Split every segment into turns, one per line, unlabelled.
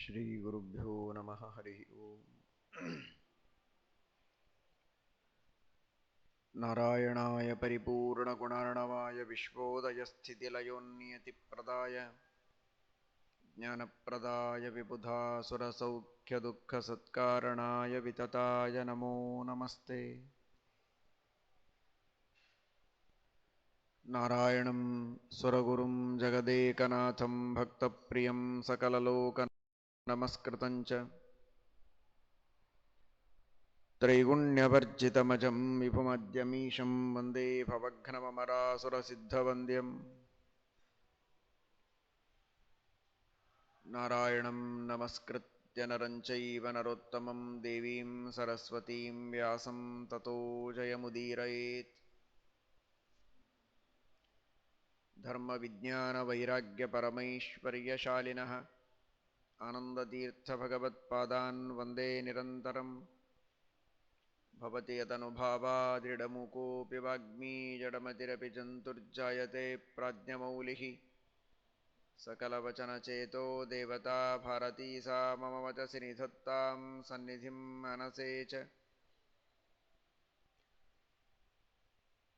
श्रीगुरुभ्यो नमः। हरि ओम्। नारायणाय परिपूर्णगुणार्णवाय विश्वोदयस्थितिलयोन्नियतिप्रदाय ज्ञानप्रदाय विबुधासुरसौख्यदुःखसत्कारणाय वितताय नमो नमस्ते। नारायणं सुरगुरुं जगदेकनाथं भक्तप्रियं सकललोकनमस्कृतं च त्रैगुण्यवर्जितमजं विपुमद्यमीशं वन्दे भवघ्नममरासुरसिद्धवन्द्यं नारायणं नमस्कृत्य नरं चैव नरोत्तमं देवीं सरस्वतीं व्यासं ततो जयमुदीरयेत्। धर्मविज्ञानवैराग्यपरमैश्वर्यशालिनः आनन्दतीर्थभगवत्पादान् वन्दे निरन्तरम्। भवति यदनुभावादृढमुकोऽपि वाग्मी जडमतिरपि जन्तुर्जायते प्राज्ञमौलिः सकलवचनचेतो देवता भारती सा मम वचसि निधत्तां सन्निधिं मनसे च।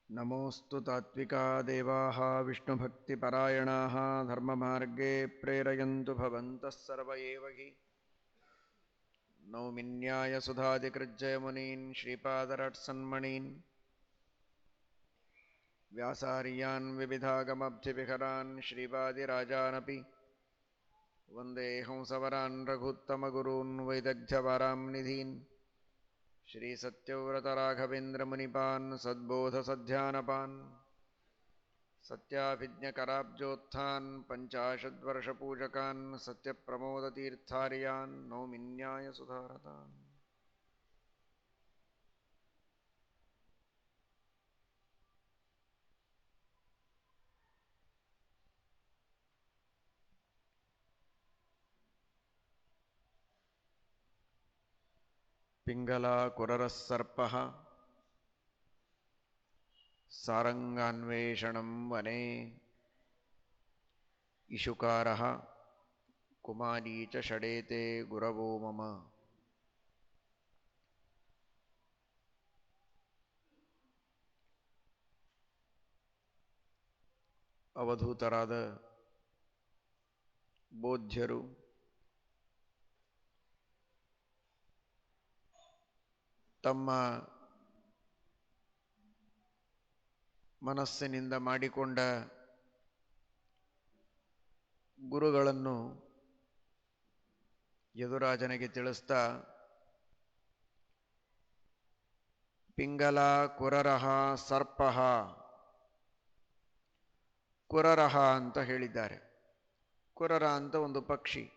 नमोऽस्तु तात्विका देवाः विष्णुभक्तिपरायणाः धर्ममार्गे प्रेरयन्तु भवन्तः सर्व एव हि। नौमिन्यायसुधादिकृज्जयमुनीन् श्रीपादरट्सन्मणीन् व्यासार्यान् विविधागमब्धिविहरान् श्रीवादिराजानपि वन्दे हंसवरान् रघुत्तमगुरून् वैदग्ध्यवरांनिधीन् श्रीसत्यव्रतराघवेन्द्रमुनिपान् सद्बोधसध्यानपान् सत्याभिज्ञकराब्जोत्थान् पञ्चाशद्वर्षपूजकान् सत्यप्रमोदतीर्थार्यान् नौमिन्यायसुधारतान्। पिङ्गलाकुररः सर्पः सारङ्गान्वेषणं वने इषुकारः कुमारी च षडेते गुरवो मम। ಅವಧೂತರಾದ ಬೋಧ್ಯರು ತಮ್ಮ ಮನಸ್ಸಿನಿಂದ ಮಾಡಿಕೊಂಡ ಗುರುಗಳನ್ನು ಯದುರಾಜನಿಗೆ ತಿಳಿಸ್ತಾ ಪಿಂಗಲ ಕುರರಹ ಸರ್ಪಃ ಕುರರಹ ಅಂತ ಹೇಳಿದ್ದಾರೆ. ಕುರರ ಅಂತ ಒಂದು ಪಕ್ಷಿ,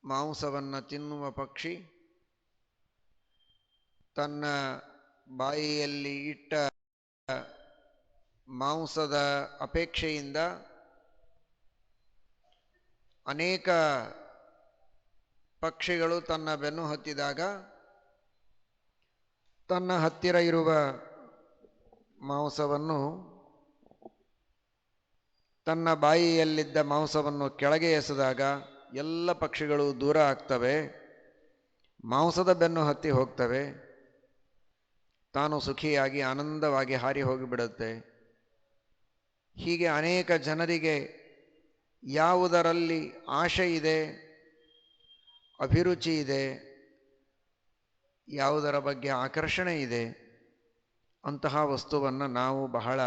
ಮಾಂಸವನ್ನು ತಿನ್ನುವ ಪಕ್ಷಿ. ತನ್ನ ಬಾಯಿಯಲ್ಲಿ ಇಟ್ಟ ಮಾಂಸದ ಅಪೇಕ್ಷೆಯಿಂದ ಅನೇಕ ಪಕ್ಷಿಗಳು ತನ್ನ ಬೆನ್ನು ಹತ್ತಿದಾಗ ತನ್ನ ಹತ್ತಿರ ಇರುವ ಮಾಂಸವನ್ನು, ತನ್ನ ಬಾಯಿಯಲ್ಲಿದ್ದ ಮಾಂಸವನ್ನು ಕೆಳಗೆ ಎಸೆದಾಗ ಎಲ್ಲ ಪಕ್ಷಿಗಳು ದೂರ ಆಗ್ತವೆ, ಮಾಂಸದ ಬೆನ್ನು ಹತ್ತಿ ಹೋಗ್ತವೆ, ತಾನು ಸುಖಿಯಾಗಿ ಆನಂದವಾಗಿ ಹಾರಿ ಹೋಗಿಬಿಡುತ್ತೆ. ಹೀಗೆ ಅನೇಕ ಜನರಿಗೆ ಯಾವುದರಲ್ಲಿ ಆಶೆ ಇದೆ, ಅಭಿರುಚಿ ಇದೆ, ಯಾವುದರ ಬಗ್ಗೆ ಆಕರ್ಷಣೆ ಇದೆ, ಅಂತಹ ವಸ್ತುವನ್ನು ನಾವು ಬಹಳ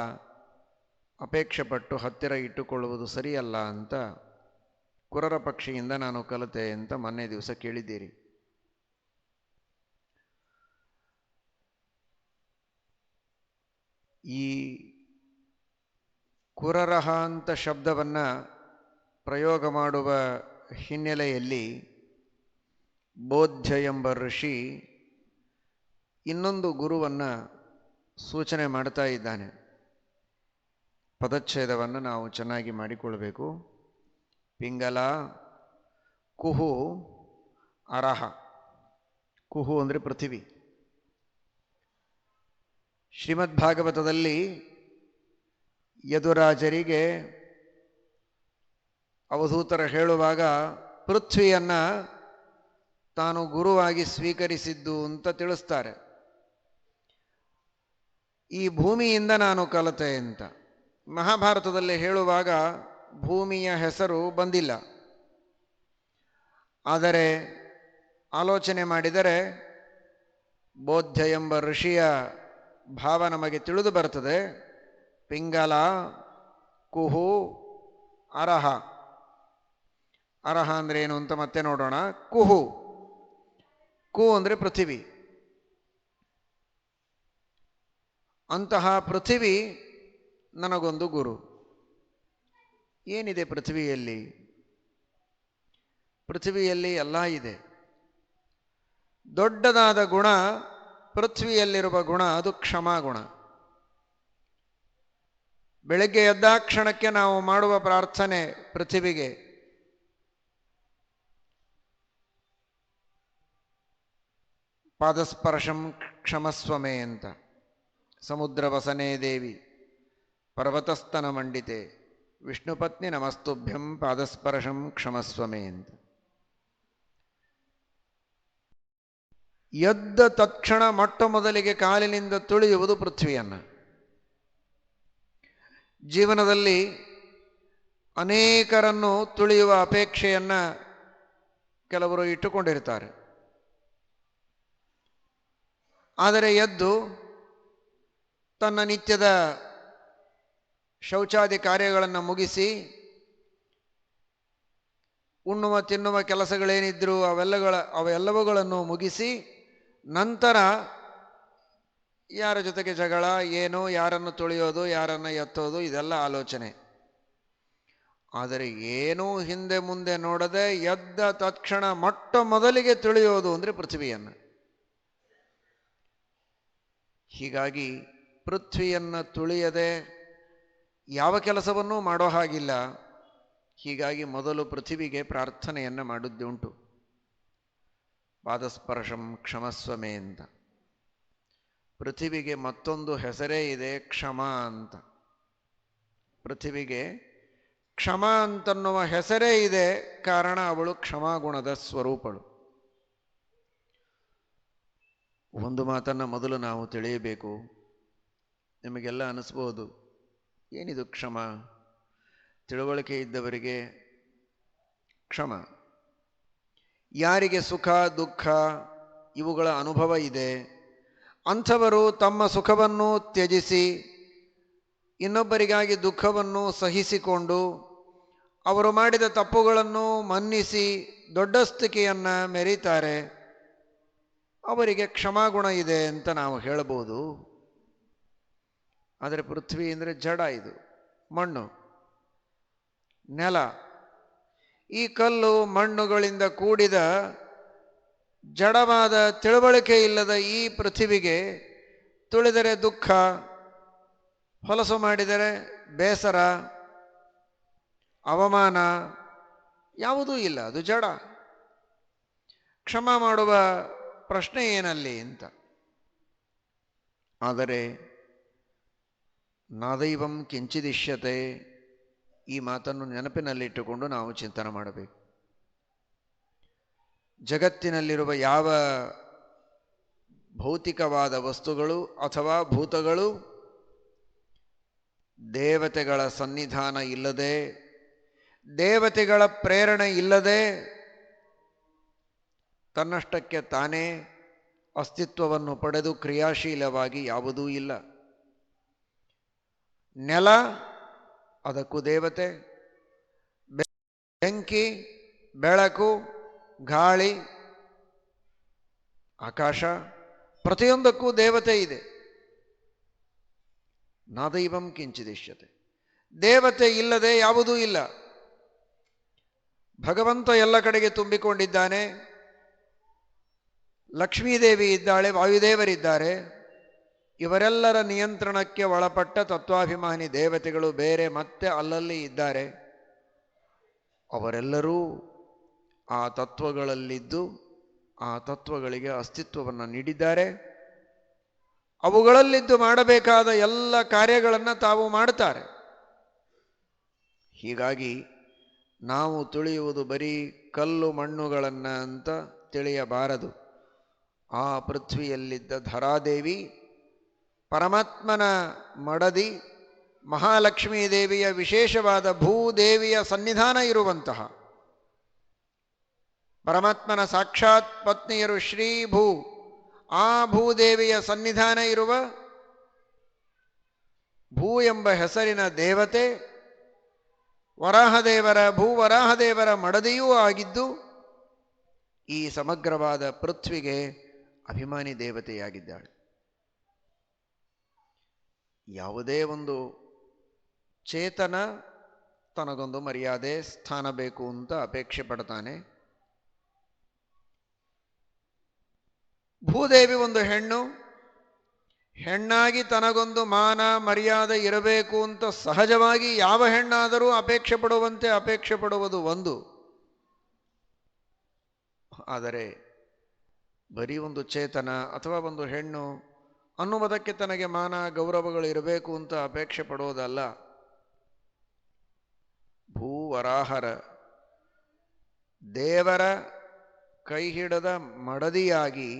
ಅಪೇಕ್ಷೆಪಟ್ಟು ಹತ್ತಿರ ಇಟ್ಟುಕೊಳ್ಳುವುದು ಸರಿಯಲ್ಲ ಅಂತ ಕುರರ ಪಕ್ಷಿಯಿಂದ ನಾನು ಕಲಿತೆ ಅಂತ ಮೊನ್ನೆ ದಿವಸ ಕೇಳಿದ್ದೀರಿ. ಈ ಕುರರಹ ಅಂತ ಶಬ್ದವನ್ನು ಪ್ರಯೋಗ ಮಾಡುವ ಹಿನ್ನೆಲೆಯಲ್ಲಿ ಬೋಧ್ಯ ಎಂಬ ಋಷಿ ಇನ್ನೊಂದು ಗುರುವನ್ನು ಸೂಚನೆ ಮಾಡ್ತಾ ಇದ್ದಾನೆ. ಪದಚ್ಛೇದವನ್ನು ನಾವು ಚೆನ್ನಾಗಿ ಮಾಡಿಕೊಳ್ಬೇಕು. ಪಿಂಗಲ, ಕುಹು, ಅರಹ. ಕುಹು ಅಂದರೆ ಪೃಥಿವಿ. ಶ್ರೀಮದ್ಭಾಗವತದಲ್ಲಿ ಯದುರಾಜರಿಗೆ ಅವಧೂತರ ಹೇಳುವಾಗ ಪೃಥ್ವಿಯನ್ನು ತಾನು ಗುರುವಾಗಿ ಸ್ವೀಕರಿಸಿದ್ದು ಅಂತ ತಿಳಿಸ್ತಾರೆ. ಈ ಭೂಮಿಯಿಂದ ನಾನು ಕಲಿತೆ ಅಂತ. ಮಹಾಭಾರತದಲ್ಲಿ ಹೇಳುವಾಗ ಭೂಮಿಯ ಹೆಸರು ಬಂದಿಲ್ಲ. ಆದರೆ ಆಲೋಚನೆ ಮಾಡಿದರೆ ಬೋಧ್ಯ ಎಂಬ ಋಷಿಯ ಭಾವ ನಮಗೆ ತಿಳಿದು ಬರ್ತದೆ. ಪಿಂಗಲ, ಕುಹು, ಅರಹ. ಅರಹ ಅಂದರೆ ಏನು ಅಂತ ಮತ್ತೆ ನೋಡೋಣ. ಕುಹು, ಕು ಅಂದರೆ ಪೃಥಿವಿ. ಅಂತಹ ಪೃಥಿವಿ ನನಗೊಂದು ಗುರು. ಏನಿದೆ ಪೃಥ್ವಿಯಲ್ಲಿ? ಪೃಥ್ವಿಯಲ್ಲಿ ಎಲ್ಲ ಇದೆ. ದೊಡ್ಡದಾದ ಗುಣ ಪೃಥ್ವಿಯಲ್ಲಿರುವ ಗುಣ ಅದು ಕ್ಷಮಾಗುಣ. ಬೆಳಗ್ಗೆ ಎದ್ದಾಕ್ಷಣಕ್ಕೆ ನಾವು ಮಾಡುವ ಪ್ರಾರ್ಥನೆ ಪೃಥ್ವಿಗೆ, ಪಾದಸ್ಪರ್ಶಂ ಕ್ಷಮಸ್ವಮೇ ಅಂತ. ಸಮುದ್ರ ವಸನೇ ದೇವಿ ಪರ್ವತಸ್ತನ ಮಂಡಿತೆ ವಿಷ್ಣುಪತ್ನಿ ನಮಸ್ತುಭ್ಯಂ ಪಾದಸ್ಪರ್ಶಂ ಕ್ಷಮಸ್ವಮೇ ಅಂತ. ಎದ್ದ ತಕ್ಷಣ ಮೊಟ್ಟ ಮೊದಲಿಗೆ ಕಾಲಿನಿಂದ ತುಳಿಯುವುದು ಪೃಥ್ವಿಯನ್ನು. ಜೀವನದಲ್ಲಿ ಅನೇಕರನ್ನು ತುಳಿಯುವ ಅಪೇಕ್ಷೆಯನ್ನು ಕೆಲವರು ಇಟ್ಟುಕೊಂಡಿರ್ತಾರೆ. ಆದರೆ ಎದ್ದು ತನ್ನ ನಿತ್ಯದ ಶೌಚಾದಿ ಕಾರ್ಯಗಳನ್ನು ಮುಗಿಸಿ ಉಣ್ಣುವ ತಿನ್ನುವ ಕೆಲಸಗಳೇನಿದ್ರೂ ಅವೆಲ್ಲವುಗಳನ್ನು ಮುಗಿಸಿ ನಂತರ ಯಾರ ಜೊತೆಗೆ ಜಗಳ, ಏನು, ಯಾರನ್ನು ತುಳಿಯೋದು, ಯಾರನ್ನು ಎತ್ತೋದು, ಇದೆಲ್ಲ ಆಲೋಚನೆ. ಆದರೆ ಏನೂ ಹಿಂದೆ ಮುಂದೆ ನೋಡದೆ ಎದ್ದ ತಕ್ಷಣ ಮೊಟ್ಟ ಮೊದಲಿಗೆ ತುಳಿಯೋದು ಅಂದರೆ ಪೃಥ್ವಿಯನ್ನು. ಹೀಗಾಗಿ ಪೃಥ್ವಿಯನ್ನು ತುಳಿಯದೆ ಯಾವ ಕೆಲಸವನ್ನೂ ಮಾಡೋ ಹಾಗಿಲ್ಲ. ಹೀಗಾಗಿ ಮೊದಲು ಪೃಥ್ವಿಗೆ ಪ್ರಾರ್ಥನೆಯನ್ನು ಮಾಡಿದ್ದುಂಟು. ಪಾದಸ್ಪರ್ಶಂ ಕ್ಷಮಸ್ವಮೇ ಅಂತ. ಪೃಥ್ವಿಗೆ ಮತ್ತೊಂದು ಹೆಸರೇ ಇದೆ, ಕ್ಷಮ ಅಂತ. ಪೃಥ್ವಿಗೆ ಕ್ಷಮ ಅಂತನ್ನುವ ಹೆಸರೇ ಇದೆ. ಕಾರಣ ಅವಳು ಕ್ಷಮಾಗುಣದ ಸ್ವರೂಪಳು. ಒಂದು ಮಾತನ್ನು ಮೊದಲು ನಾವು ತಿಳಿಯಬೇಕು. ನಿಮಗೆಲ್ಲ ಅನಿಸ್ಬೋದು, ಏನಿದು ಕ್ಷಮ? ತಿಳುವಳಿಕೆ ಇದ್ದವರಿಗೆ ಕ್ಷಮ. ಯಾರಿಗೆ ಸುಖ ದುಃಖ ಇವುಗಳ ಅನುಭವ ಇದೆ ಅಂಥವರು ತಮ್ಮ ಸುಖವನ್ನು ತ್ಯಜಿಸಿ ಇನ್ನೊಬ್ಬರಿಗಾಗಿ ದುಃಖವನ್ನು ಸಹಿಸಿಕೊಂಡು ಅವರು ಮಾಡಿದ ತಪ್ಪುಗಳನ್ನು ಮನ್ನಿಸಿ ದೊಡ್ಡಸ್ತಿಕೆಯನ್ನು ಮೆರೀತಾರೆ. ಅವರಿಗೆ ಕ್ಷಮಾಗುಣ ಇದೆ ಅಂತ ನಾವು ಹೇಳ್ಬೋದು. ಆದರೆ ಪೃಥ್ವಿ ಅಂದರೆ ಜಡ, ಇದು ಮಣ್ಣು, ನೆಲ. ಈ ಕಲ್ಲು ಮಣ್ಣುಗಳಿಂದ ಕೂಡಿದ ಜಡವಾದ ತಿಳುವಳಿಕೆ ಇಲ್ಲದ ಈ ಪೃಥ್ವಿಗೆ ತುಳಿದರೆ ದುಃಖ, ಹೊಲಸು ಮಾಡಿದರೆ ಬೇಸರ, ಅವಮಾನ ಯಾವುದೂ ಇಲ್ಲ. ಅದು ಜಡ. ಕ್ಷಮ ಮಾಡುವ ಪ್ರಶ್ನೆ ಏನಲ್ಲಿ ಅಂತ. ಆದರೆ ನಾದೈವಂ ಕಿಂಚಿದಿಶ್ಯತೆ, ಈ ಮಾತನ್ನು ನೆನಪಿನಲ್ಲಿಟ್ಟುಕೊಂಡು ನಾವು ಚಿಂತನೆ ಮಾಡಬೇಕು. ಜಗತ್ತಿನಲ್ಲಿರುವ ಯಾವ ಭೌತಿಕವಾದ ವಸ್ತುಗಳು ಅಥವಾ ಭೂತಗಳು ದೇವತೆಗಳ ಸನ್ನಿಧಾನ ಇಲ್ಲದೆ, ದೇವತೆಗಳ ಪ್ರೇರಣೆ ಇಲ್ಲದೆ ತನ್ನಷ್ಟಕ್ಕೆ ತಾನೇ ಅಸ್ತಿತ್ವವನ್ನು ಪಡೆದು ಕ್ರಿಯಾಶೀಲವಾಗಿ ಯಾವುದೂ ಇಲ್ಲ. ನೆಲ ಅದಕ್ಕೂ ದೇವತೆ, ಬೆಂಕಿ, ಬೆಳಕು, ಗಾಳಿ, ಆಕಾಶ, ಪ್ರತಿಯೊಂದಕ್ಕೂ ದೇವತೆ ಇದೆ. ನಾದೈವಂ ಕಿಂಚಿದಿಶ್ಯತೆ. ದೇವತೆ ಇಲ್ಲದೆ ಯಾವುದೂ ಇಲ್ಲ. ಭಗವಂತ ಎಲ್ಲ ಕಡೆಗೆ ತುಂಬಿಕೊಂಡಿದ್ದಾನೆ. ಲಕ್ಷ್ಮೀದೇವಿ ಇದ್ದಾಳೆ, ವಾಯುದೇವರಿದ್ದಾರೆ. ಇವರೆಲ್ಲರ ನಿಯಂತ್ರಣಕ್ಕೆ ಒಳಪಟ್ಟ ತತ್ವಾಭಿಮಾನಿ ದೇವತೆಗಳು ಬೇರೆ ಮತ್ತೆ ಅಲ್ಲಲ್ಲಿ ಇದ್ದಾರೆ. ಅವರೆಲ್ಲರೂ ಆ ತತ್ವಗಳಲ್ಲಿದ್ದು ಆ ತತ್ವಗಳಿಗೆ ಅಸ್ತಿತ್ವವನ್ನು ನೀಡಿದ್ದಾರೆ. ಅವುಗಳಲ್ಲಿದ್ದು ಮಾಡಬೇಕಾದ ಎಲ್ಲ ಕಾರ್ಯಗಳನ್ನು ತಾವು ಮಾಡ್ತಾರೆ. ಹೀಗಾಗಿ ನಾವು ತಿಳಿಯುವುದು ಬರೀ ಕಲ್ಲು ಮಣ್ಣುಗಳನ್ನು ಅಂತ ತಿಳಿಯಬಾರದು. ಆ ಪೃಥ್ವಿಯಲ್ಲಿದ್ದ ಧರಾದೇವಿ ಪರಮಾತ್ಮನ ಮಡದಿ ಮಹಾಲಕ್ಷ್ಮೀ ದೇವಿಯ ವಿಶೇಷವಾದ ಭೂದೇವಿಯ ಸನ್ನಿಧಾನ ಇರುವಂತಹ ಪರಮಾತ್ಮನ ಸಾಕ್ಷಾತ್ ಪತ್ನಿಯರು ಶ್ರೀಭೂ, ಆ ಭೂದೇವಿಯ ಸನ್ನಿಧಾನ ಇರುವ ಭೂ ಎಂಬ ಹೆಸರಿನ ದೇವತೆ ವರಾಹದೇವರ ಭೂವರಾಹದೇವರ ಮಡದಿಯೂ ಆಗಿದ್ದು ಈ ಸಮಗ್ರವಾದ ಪೃಥ್ವಿಗೆ ಅಭಿಮಾನಿ ದೇವತೆಯಾಗಿದ್ದಾಳೆ. ಯಾವುದೇ ಒಂದು ಚೇತನ ತನಗೊಂದು ಮರ್ಯಾದೆ ಸ್ಥಾನ ಬೇಕು ಅಂತ ಅಪೇಕ್ಷೆ ಪಡ್ತಾನೆ. ಭೂದೇವಿ ಒಂದು ಹೆಣ್ಣಾಗಿ ತನಗೊಂದು ಮಾನ ಮರ್ಯಾದೆ ಇರಬೇಕು ಅಂತ ಸಹಜವಾಗಿ ಯಾವ ಹೆಣ್ಣಾದರೂ ಅಪೇಕ್ಷೆ ಪಡುವಂತೆ ಅಪೇಕ್ಷೆ ಪಡುವುದು ಒಂದು. ಆದರೆ ಬರೀ ಒಂದು ಚೇತನ ಅಥವಾ ಒಂದು ಹೆಣ್ಣು ಅನ್ನುವುದಕ್ಕೆ ತನಗೆ ಮಾನ ಗೌರವಗಳು ಇರಬೇಕು ಅಂತ ಅಪೇಕ್ಷೆ ಪಡೋದಲ್ಲ. ಭೂವರಾಹರ ದೇವರ ಕೈ ಹಿಡದ ಮಡದಿಯಾಗಿ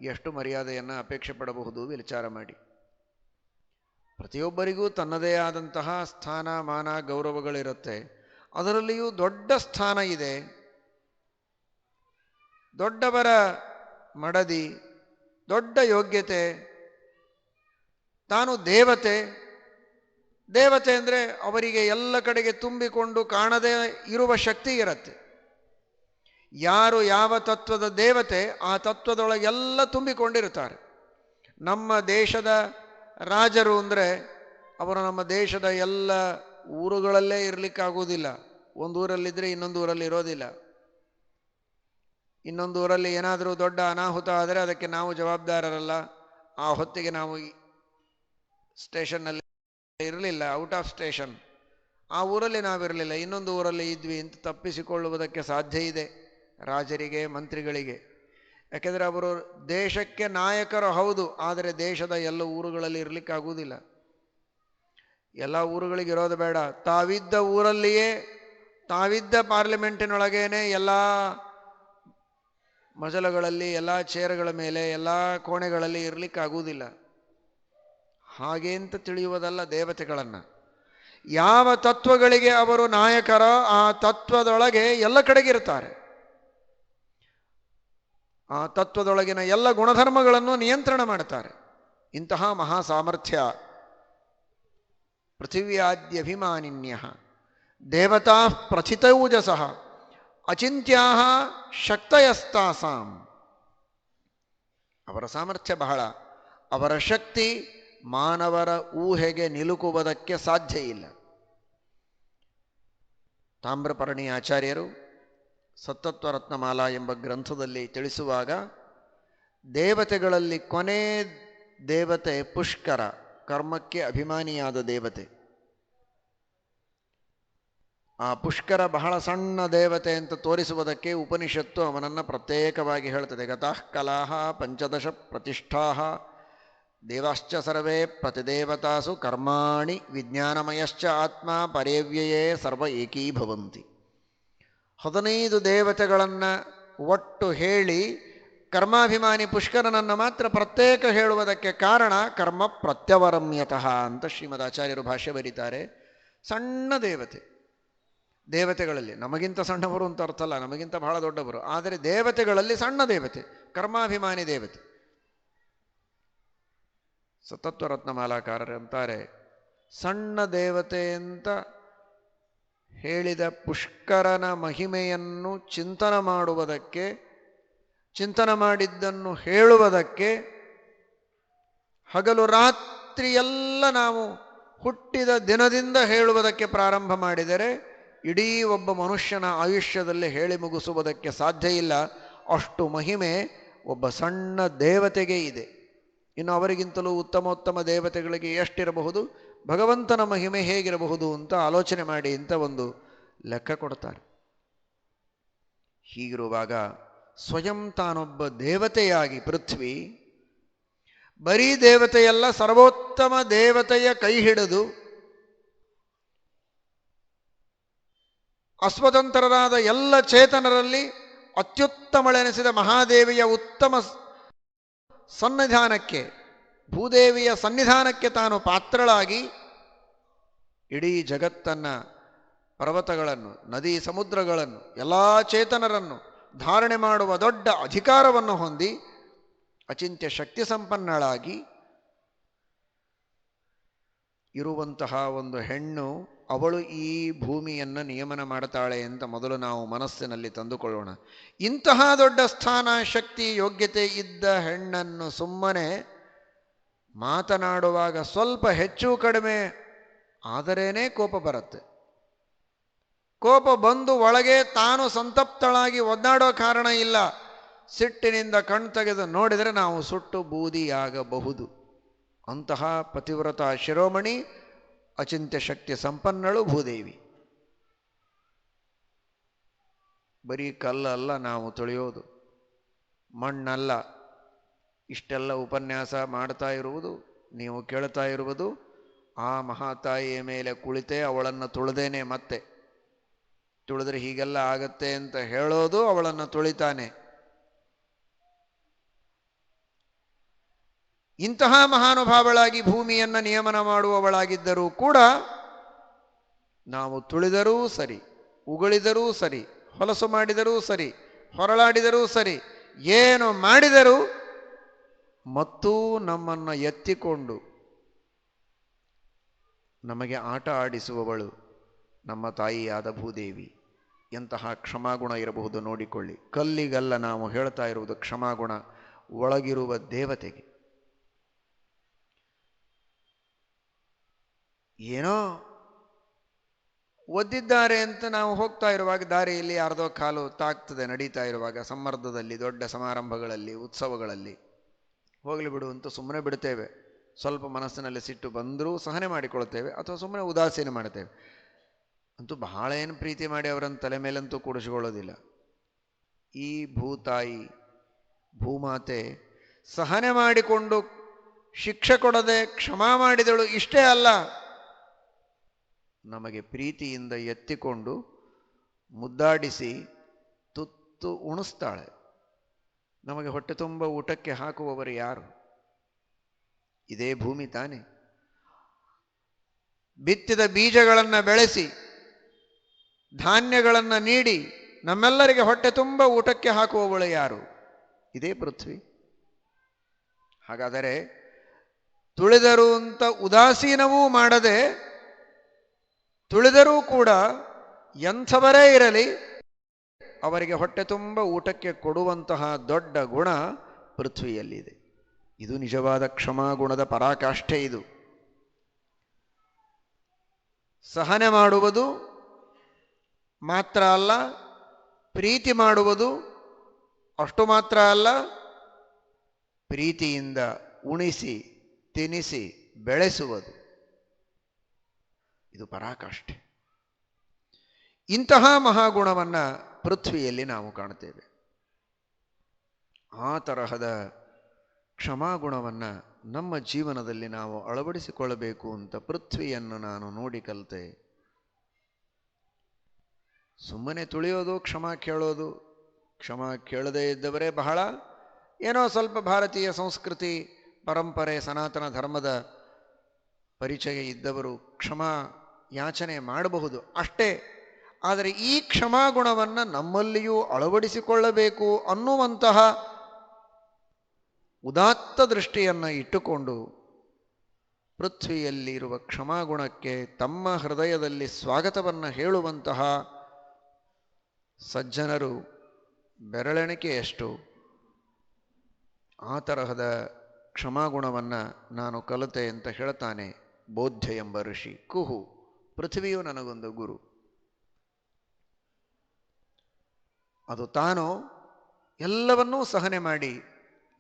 ಎಷ್ಟು ಮರ್ಯಾದೆಯನ್ನು ಅಪೇಕ್ಷೆ ಪಡಬಹುದು ವಿಚಾರ ಮಾಡಿ. ಪ್ರತಿಯೊಬ್ಬರಿಗೂ ತನ್ನದೇ ಆದಂತಹ ಸ್ಥಾನ ಮಾನ ಗೌರವಗಳಿರುತ್ತೆ. ಅದರಲ್ಲಿಯೂ ದೊಡ್ಡ ಸ್ಥಾನ ಇದೆ. ದೊಡ್ಡವರ ಮಡದಿ, ದೊಡ್ಡ ಯೋಗ್ಯತೆ, ತಾನು ದೇವತೆ. ದೇವತೆ ಅಂದರೆ ಅವರಿಗೆ ಎಲ್ಲ ಕಡೆಗೆ ತುಂಬಿಕೊಂಡು ಕಾಣದೇ ಇರುವ ಶಕ್ತಿ ಇರುತ್ತೆ. ಯಾರು ಯಾವ ತತ್ವದ ದೇವತೆ ಆ ತತ್ವದೊಳಗೆಲ್ಲ ತುಂಬಿಕೊಂಡಿರುತ್ತಾರೆ. ನಮ್ಮ ದೇಶದ ರಾಜರು ಅಂದರೆ ಅವರು ನಮ್ಮ ದೇಶದ ಎಲ್ಲ ಊರುಗಳಲ್ಲೇ ಇರಲಿಕ್ಕಾಗುವುದಿಲ್ಲ. ಒಂದು ಊರಲ್ಲಿದ್ದರೆ ಇನ್ನೊಂದು ಊರಲ್ಲಿ ಇರೋದಿಲ್ಲ. ಇನ್ನೊಂದು ಊರಲ್ಲಿ ಏನಾದರೂ ದೊಡ್ಡ ಅನಾಹುತ ಆದರೆ ಅದಕ್ಕೆ ನಾವು ಜವಾಬ್ದಾರರಲ್ಲ. ಆ ಹೊತ್ತಿಗೆ ನಾವು ಸ್ಟೇಷನ್ನಲ್ಲಿ ಇರಲಿಲ್ಲ, ಔಟ್ ಆಫ್ ಸ್ಟೇಷನ್, ಆ ಊರಲ್ಲಿ ನಾವಿರಲಿಲ್ಲ, ಇನ್ನೊಂದು ಊರಲ್ಲಿ ಇದ್ವಿ ಅಂತ ತಪ್ಪಿಸಿಕೊಳ್ಳುವುದಕ್ಕೆ ಸಾಧ್ಯ ಇದೆ ರಾಜರಿಗೆ, ಮಂತ್ರಿಗಳಿಗೆ. ಯಾಕೆಂದರೆ ಅವರು ದೇಶಕ್ಕೆ ನಾಯಕರು ಹೌದು, ಆದರೆ ದೇಶದ ಎಲ್ಲ ಊರುಗಳಲ್ಲಿ ಇರಲಿಕ್ಕಾಗುವುದಿಲ್ಲ. ಎಲ್ಲ ಊರುಗಳಿಗೆ ಇರೋದು ಬೇಡ, ತಾವಿದ್ದ ಊರಲ್ಲಿಯೇ ತಾವಿದ್ದ ಪಾರ್ಲಿಮೆಂಟಿನೊಳಗೇನೆ ಎಲ್ಲ ಮಜಲುಗಳಲ್ಲಿ, ಎಲ್ಲ ಚೇರ್ಗಳ ಮೇಲೆ, ಎಲ್ಲ ಕೋಣೆಗಳಲ್ಲಿ ಇರಲಿಕ್ಕಾಗುವುದಿಲ್ಲ. ಹಾಗೆ ಅಂತ ತಿಳಿಯುವುದಲ್ಲ ದೇವತೆಗಳನ್ನು. ಯಾವ ತತ್ವಗಳಿಗೆ ಅವರು ನಾಯಕರೋ ಆ ತತ್ವದೊಳಗೆ ಎಲ್ಲ ಕಡೆಗಿರ್ತಾರೆ. ಆ ತತ್ವದೊಳಗಿನ ಎಲ್ಲ ಗುಣಧರ್ಮಗಳನ್ನು ನಿಯಂತ್ರಣ ಮಾಡ್ತಾರೆ. ಇಂತಹ ಮಹಾ ಸಾಮರ್ಥ್ಯ ಪೃಥಿವ್ಯಾದ್ಯಭಿಮಾನಿನ್ಯ ದೇವತಾ ಪ್ರಥಿತೌಜಸಃ ಅಚಿಂತ್ಯಾ ಶಕ್ತಯಸ್ತಾಸಾಂ. ಅವರ ಸಾಮರ್ಥ್ಯ ಬಹಳ. ಅವರ ಶಕ್ತಿ ಮಾನವರ ಊಹೆಗೆ ನಿಲುಕುವುದಕ್ಕೆ ಸಾಧ್ಯ ಇಲ್ಲ. ತಾಮ್ರಪರ್ಣಿ ಆಚಾರ್ಯರು ಸತ್ತತ್ವ ರತ್ನಮಾಲಾ ಎಂಬ ಗ್ರಂಥದಲ್ಲಿ ತಿಳಿಸುವಾಗ ದೇವತೆಗಳಲ್ಲಿ ಕೊನೆ ದೇವತೆ ಪುಷ್ಕರ, ಕರ್ಮಕ್ಕೆ ಅಭಿಮಾನಿಯಾದ ದೇವತೆ. ಆ ಪುಷ್ಕರ ಬಹಳ ಸಣ್ಣ ದೇವತೆ ಅಂತ ತೋರಿಸುವುದಕ್ಕೆ ಉಪನಿಷತ್ತು ಅವನನ್ನು ಪ್ರತ್ಯೇಕವಾಗಿ ಹೇಳ್ತದೆ. ಗತಃ ಕಲಾಹ ಪಂಚದಶ ಪ್ರತಿಷ್ಠಾಃ ದೇವಾಶ್ಚ ಸರ್ವೇ ಪ್ರತಿದೇವತಾಸು ಕರ್ಮಾಣಿ ವಿಜ್ಞಾನಮಯಶ್ಚ ಆತ್ಮ ಪರೇವ್ಯಯೇ ಸರ್ವ ಏಕೀಭವಂತಿ. 15 ದೇವತೆಗಳನ್ನು ಒಟ್ಟು ಹೇಳಿ ಕರ್ಮಾಭಿಮಾನಿ ಪುಷ್ಕರನನ್ನು ಮಾತ್ರ ಪ್ರತ್ಯೇಕ ಹೇಳುವುದಕ್ಕೆ ಕಾರಣ ಕರ್ಮ ಪ್ರತ್ಯವರಮ್ಯತಃ ಅಂತ ಶ್ರೀಮದ್ ಆಚಾರ್ಯರು ಭಾಷ್ಯ ಬರೀತಾರೆ. ಸಣ್ಣ ದೇವತೆ, ದೇವತೆಗಳಲ್ಲಿ ನಮಗಿಂತ ಸಣ್ಣವರು ಅಂತ ಅರ್ಥ ಅಲ್ಲ, ನಮಗಿಂತ ಬಹಳ ದೊಡ್ಡವರು, ಆದರೆ ದೇವತೆಗಳಲ್ಲಿ ಸಣ್ಣ ದೇವತೆ, ಕರ್ಮಾಭಿಮಾನಿ ದೇವತೆ. ಸತತ್ವ ರತ್ನಮಾಲಾಕಾರರು ಅಂತಾರೆ, ಸಣ್ಣ ದೇವತೆ ಅಂತ ಹೇಳಿದ ಪುಷ್ಕರನ ಮಹಿಮೆಯನ್ನು ಚಿಂತನೆ ಮಾಡುವುದಕ್ಕೆ, ಚಿಂತನೆ ಮಾಡಿದ್ದನ್ನು ಹೇಳುವುದಕ್ಕೆ ಹಗಲು ರಾತ್ರಿಯೆಲ್ಲ ನಾವು ಹುಟ್ಟಿದ ದಿನದಿಂದ ಹೇಳುವುದಕ್ಕೆ ಪ್ರಾರಂಭ ಮಾಡಿದರೆ ಇಡೀ ಒಬ್ಬ ಮನುಷ್ಯನ ಆಯುಷ್ಯದಲ್ಲಿ ಹೇಳಿ ಮುಗಿಸುವುದಕ್ಕೆ ಸಾಧ್ಯ ಇಲ್ಲ. ಅಷ್ಟು ಮಹಿಮೆ ಒಬ್ಬ ಸಣ್ಣ ದೇವತೆಗೆ ಇದೆ. ಇನ್ನು ಅವರಿಗಿಂತಲೂ ಉತ್ತಮೋತ್ತಮ ದೇವತೆಗಳಿಗೆ ಎಷ್ಟಿರಬಹುದು, ಭಗವಂತನ ಮಹಿಮೆ ಹೇಗಿರಬಹುದು ಅಂತ ಆಲೋಚನೆ ಮಾಡಿ ಅಂತ ಒಂದು ಲೆಕ್ಕ ಕೊಡ್ತಾರೆ. ಹೀಗಿರುವಾಗ ಸ್ವಯಂ ತಾನೊಬ್ಬ ದೇವತೆಯಾಗಿ ಪೃಥ್ವಿ, ಬರೀ ದೇವತೆಯಲ್ಲ, ಸರ್ವೋತ್ತಮ ದೇವತೆಯ ಕೈ ಹಿಡಿದು ಅಸ್ವತಂತ್ರರಾದ ಎಲ್ಲ ಚೇತನರಲ್ಲಿ ಅತ್ಯುತ್ತಮಳೆನಿಸಿದ ಮಹಾದೇವಿಯ ಉತ್ತಮ ಸನ್ನಿಧಾನಕ್ಕೆ, ಭೂದೇವಿಯ ಸನ್ನಿಧಾನಕ್ಕೆ ತಾನು ಪಾತ್ರಳಾಗಿ ಇಡೀ ಜಗತ್ತನ್ನು, ಪರ್ವತಗಳನ್ನು, ನದಿ ಸಮುದ್ರಗಳನ್ನು, ಎಲ್ಲ ಚೇತನರನ್ನು ಧಾರಣೆ ಮಾಡುವ ದೊಡ್ಡ ಅಧಿಕಾರವನ್ನು ಹೊಂದಿ ಅಚಿಂತ್ಯ ಶಕ್ತಿ ಸಂಪನ್ನಳಾಗಿ ಇರುವಂತಹ ಒಂದು ಹೆಣ್ಣು, ಅವಳು ಈ ಭೂಮಿಯನ್ನು ನಿಯಮನ ಮಾಡ್ತಾಳೆ ಅಂತ ಮೊದಲು ನಾವು ಮನಸ್ಸಿನಲ್ಲಿ ತಂದುಕೊಳ್ಳೋಣ. ಇಂತಹ ದೊಡ್ಡ ಸ್ಥಾನ, ಶಕ್ತಿ, ಯೋಗ್ಯತೆ ಇದ್ದ ಹೆಣ್ಣನ್ನು ಸುಮ್ಮನೆ ಮಾತನಾಡುವಾಗ ಸ್ವಲ್ಪ ಹೆಚ್ಚು ಕಡಿಮೆ ಆದರೇನೇ ಕೋಪ ಬರುತ್ತೆ. ಕೋಪ ಬಂದು ಒಳಗೆ ತಾನು ಸಂತಪ್ತಳಾಗಿ ಒದ್ದಾಡೋ ಕಾರಣ ಇಲ್ಲ. ಸಿಟ್ಟಿನಿಂದ ಕಣ್ತೆಗೆದು ನೋಡಿದರೆ ನಾವು ಸುಟ್ಟು ಬೂದಿಯಾಗಬಹುದು. ಅಂತಹ ಪತಿವ್ರತ ಶಿರೋಮಣಿ, ಅಚಿಂತ್ಯ ಶಕ್ತಿ ಸಂಪನ್ನಳು ಭೂದೇವಿ. ಬರೀ ಕಲ್ಲಲ್ಲ ನಾವು ತುಳಿಯೋದು, ಮಣ್ಣಲ್ಲ. ಇಷ್ಟೆಲ್ಲ ಉಪನ್ಯಾಸ ಮಾಡ್ತಾ ಇರುವುದು, ನೀವು ಕೇಳ್ತಾ ಇರುವುದು ಆ ಮಹಾತಾಯಿಯ ಮೇಲೆ ಕುಳಿತೇ ಅವಳನ್ನು ತುಳಿದೇನೆ. ಮತ್ತೆ ತುಳಿದ್ರೆ ಹೀಗೆಲ್ಲ ಆಗತ್ತೆ ಅಂತ ಹೇಳೋದು ಅವಳನ್ನು ತುಳಿತಾನೆ. ಇಂತಹ ಮಹಾನುಭಾವಳಾಗಿ ಭೂಮಿಯನ್ನು ನಿಯಮನ ಮಾಡುವವಳಾಗಿದ್ದರೂ ಕೂಡ ನಾವು ತುಳಿದರೂ ಸರಿ, ಉಗುಳಿದರೂ ಸರಿ, ಹೊಲಸು ಮಾಡಿದರೂ ಸರಿ, ಹೊರಳಾಡಿದರೂ ಸರಿ, ಏನು ಮಾಡಿದರೂ ಮತ್ತೂ ನಮ್ಮನ್ನು ಎತ್ತಿಕೊಂಡು ನಮಗೆ ಆಟ ಆಡಿಸುವವಳು ನಮ್ಮ ತಾಯಿಯಾದ ಭೂದೇವಿ. ಎಂತಹ ಕ್ಷಮಾಗುಣ ಇರಬಹುದು ನೋಡಿಕೊಳ್ಳಿ. ಕಲ್ಲಿಗಲ್ಲ ನಾವು ಹೇಳ್ತಾ ಇರುವುದು ಕ್ಷಮಾಗುಣ, ಒಳಗಿರುವ ದೇವತೆಗೆ. ಏನೋ ಒದ್ದಿದ್ದಾರೆ ಅಂತ ನಾವು ಹೋಗ್ತಾ ಇರುವಾಗ ದಾರಿಯಲ್ಲಿ ಯಾರ್ದೋ ಕಾಲು ತಾಗ್ತದೆ, ನಡೀತಾ ಇರುವಾಗ, ಸಮ್ಮರ್ದದಲ್ಲಿ, ದೊಡ್ಡ ಸಮಾರಂಭಗಳಲ್ಲಿ, ಉತ್ಸವಗಳಲ್ಲಿ ಹೋಗಲಿ ಬಿಡು ಅಂತ ಸುಮ್ಮನೆ ಬಿಡ್ತೇವೆ. ಸ್ವಲ್ಪ ಮನಸ್ಸಿನಲ್ಲಿ ಸಿಟ್ಟು ಬಂದರೂ ಸಹನೆ ಮಾಡಿಕೊಳ್ತೇವೆ, ಅಥವಾ ಸುಮ್ಮನೆ ಉದಾಸೀನ ಮಾಡ್ತೇವೆ. ಅಂತೂ ಬಹಳ ಏನು ಪ್ರೀತಿ ಮಾಡಿ ಅವರನ್ನು ತಲೆ ಮೇಲಂತೂ ಕೂಡಿಸಿಕೊಳ್ಳೋದಿಲ್ಲ. ಈ ಭೂತಾಯಿ, ಭೂಮಾತೆ ಸಹನೆ ಮಾಡಿಕೊಂಡು ಶಿಕ್ಷೆ ಕೊಡದೆ ಕ್ಷಮಾ ಮಾಡಿದಳು. ಇಷ್ಟೇ ಅಲ್ಲ, ನಮಗೆ ಪ್ರೀತಿಯಿಂದ ಎತ್ತಿಕೊಂಡು ಮುದ್ದಾಡಿಸಿ ತುತ್ತು ಉಣಿಸ್ತಾಳೆ. ನಮಗೆ ಹೊಟ್ಟೆ ತುಂಬ ಊಟಕ್ಕೆ ಹಾಕುವವರು ಯಾರು? ಇದೇ ಭೂಮಿ ತಾನೆ. ಬಿತ್ತಿದ ಬೀಜಗಳನ್ನು ಬೆಳೆಸಿ ಧಾನ್ಯಗಳನ್ನು ನೀಡಿ ನಮ್ಮೆಲ್ಲರಿಗೆ ಹೊಟ್ಟೆ ತುಂಬ ಊಟಕ್ಕೆ ಹಾಕುವವಳು ಯಾರು? ಇದೇ ಪೃಥ್ವಿ. ಹಾಗಾದರೆ ತುಳಿದರು ಅಂತ ಉದಾಸೀನವೂ ಮಾಡದೆ, ತುಳಿದರೂ ಕೂಡ ಎಂಥವರೇ ಇರಲಿ ಅವರಿಗೆ ಹೊಟ್ಟೆ ತುಂಬ ಊಟಕ್ಕೆ ಕೊಡುವಂತಹ ದೊಡ್ಡ ಗುಣ ಪೃಥ್ವಿಯಲ್ಲಿದೆ. ಇದು ನಿಜವಾದ ಕ್ಷಮಾಗುಣದ ಪರಾಕಾಷ್ಠೆ. ಇದು ಸಹನೆ ಮಾಡುವುದು ಮಾತ್ರ ಅಲ್ಲ, ಪ್ರೀತಿ ಮಾಡುವುದು ಅಷ್ಟು ಮಾತ್ರ ಅಲ್ಲ, ಪ್ರೀತಿಯಿಂದ ಉಣಿಸಿ ತಿನಿಸಿ ಬೆಳೆಸುವುದು, ಇದು ಪರಾಕಾಷ್ಠೆ. ಇಂತಹ ಮಹಾಗುಣವನ್ನು ಪೃಥ್ವಿಯಲ್ಲಿ ನಾವು ಕಾಣ್ತೇವೆ. ಆ ತರಹದ ಕ್ಷಮಾಗುಣವನ್ನು ನಮ್ಮ ಜೀವನದಲ್ಲಿ ನಾವು ಅಳವಡಿಸಿಕೊಳ್ಳಬೇಕು ಅಂತ ಪೃಥ್ವಿಯನ್ನು ನಾನು ನೋಡಿ ಕಲಿತೆ. ಸುಮ್ಮನೆ ತುಳಿಯೋದು, ಕ್ಷಮಾ ಕೇಳೋದು, ಕ್ಷಮಾ ಕೇಳದೇ ಇದ್ದವರೇ ಬಹಳ. ಏನೋ ಸ್ವಲ್ಪ ಭಾರತೀಯ ಸಂಸ್ಕೃತಿ, ಪರಂಪರೆ, ಸನಾತನ ಧರ್ಮದ ಪರಿಚಯ ಇದ್ದವರು ಕ್ಷಮಾ ಯಾಚನೆ ಮಾಡಬಹುದು ಅಷ್ಟೇ. ಆದರೆ ಈ ಕ್ಷಮಾಗುಣವನ್ನು ನಮ್ಮಲ್ಲಿಯೂ ಅಳವಡಿಸಿಕೊಳ್ಳಬೇಕು ಅನ್ನುವಂತಹ ಉದಾತ್ತ ದೃಷ್ಟಿಯನ್ನು ಇಟ್ಟುಕೊಂಡು ಪೃಥ್ವಿಯಲ್ಲಿರುವ ಕ್ಷಮಾಗುಣಕ್ಕೆ ತಮ್ಮ ಹೃದಯದಲ್ಲಿ ಸ್ವಾಗತವನ್ನು ಹೇಳುವಂತಹ ಸಜ್ಜನರು ಬೆರಳೆಣಿಕೆಯಷ್ಟು. ಆ ತರಹದ ಕ್ಷಮಾಗುಣವನ್ನು ನಾನು ಕಲಿತೆ ಅಂತ ಹೇಳ್ತಾನೆ ಬೋಧ್ಯ ಎಂಬ ಋಷಿ. ಕುಹು, ಪೃಥ್ವಿಯು ನನಗೊಂದು ಗುರು. ಅದು ತಾನು ಎಲ್ಲವನ್ನೂ ಸಹನೆ ಮಾಡಿ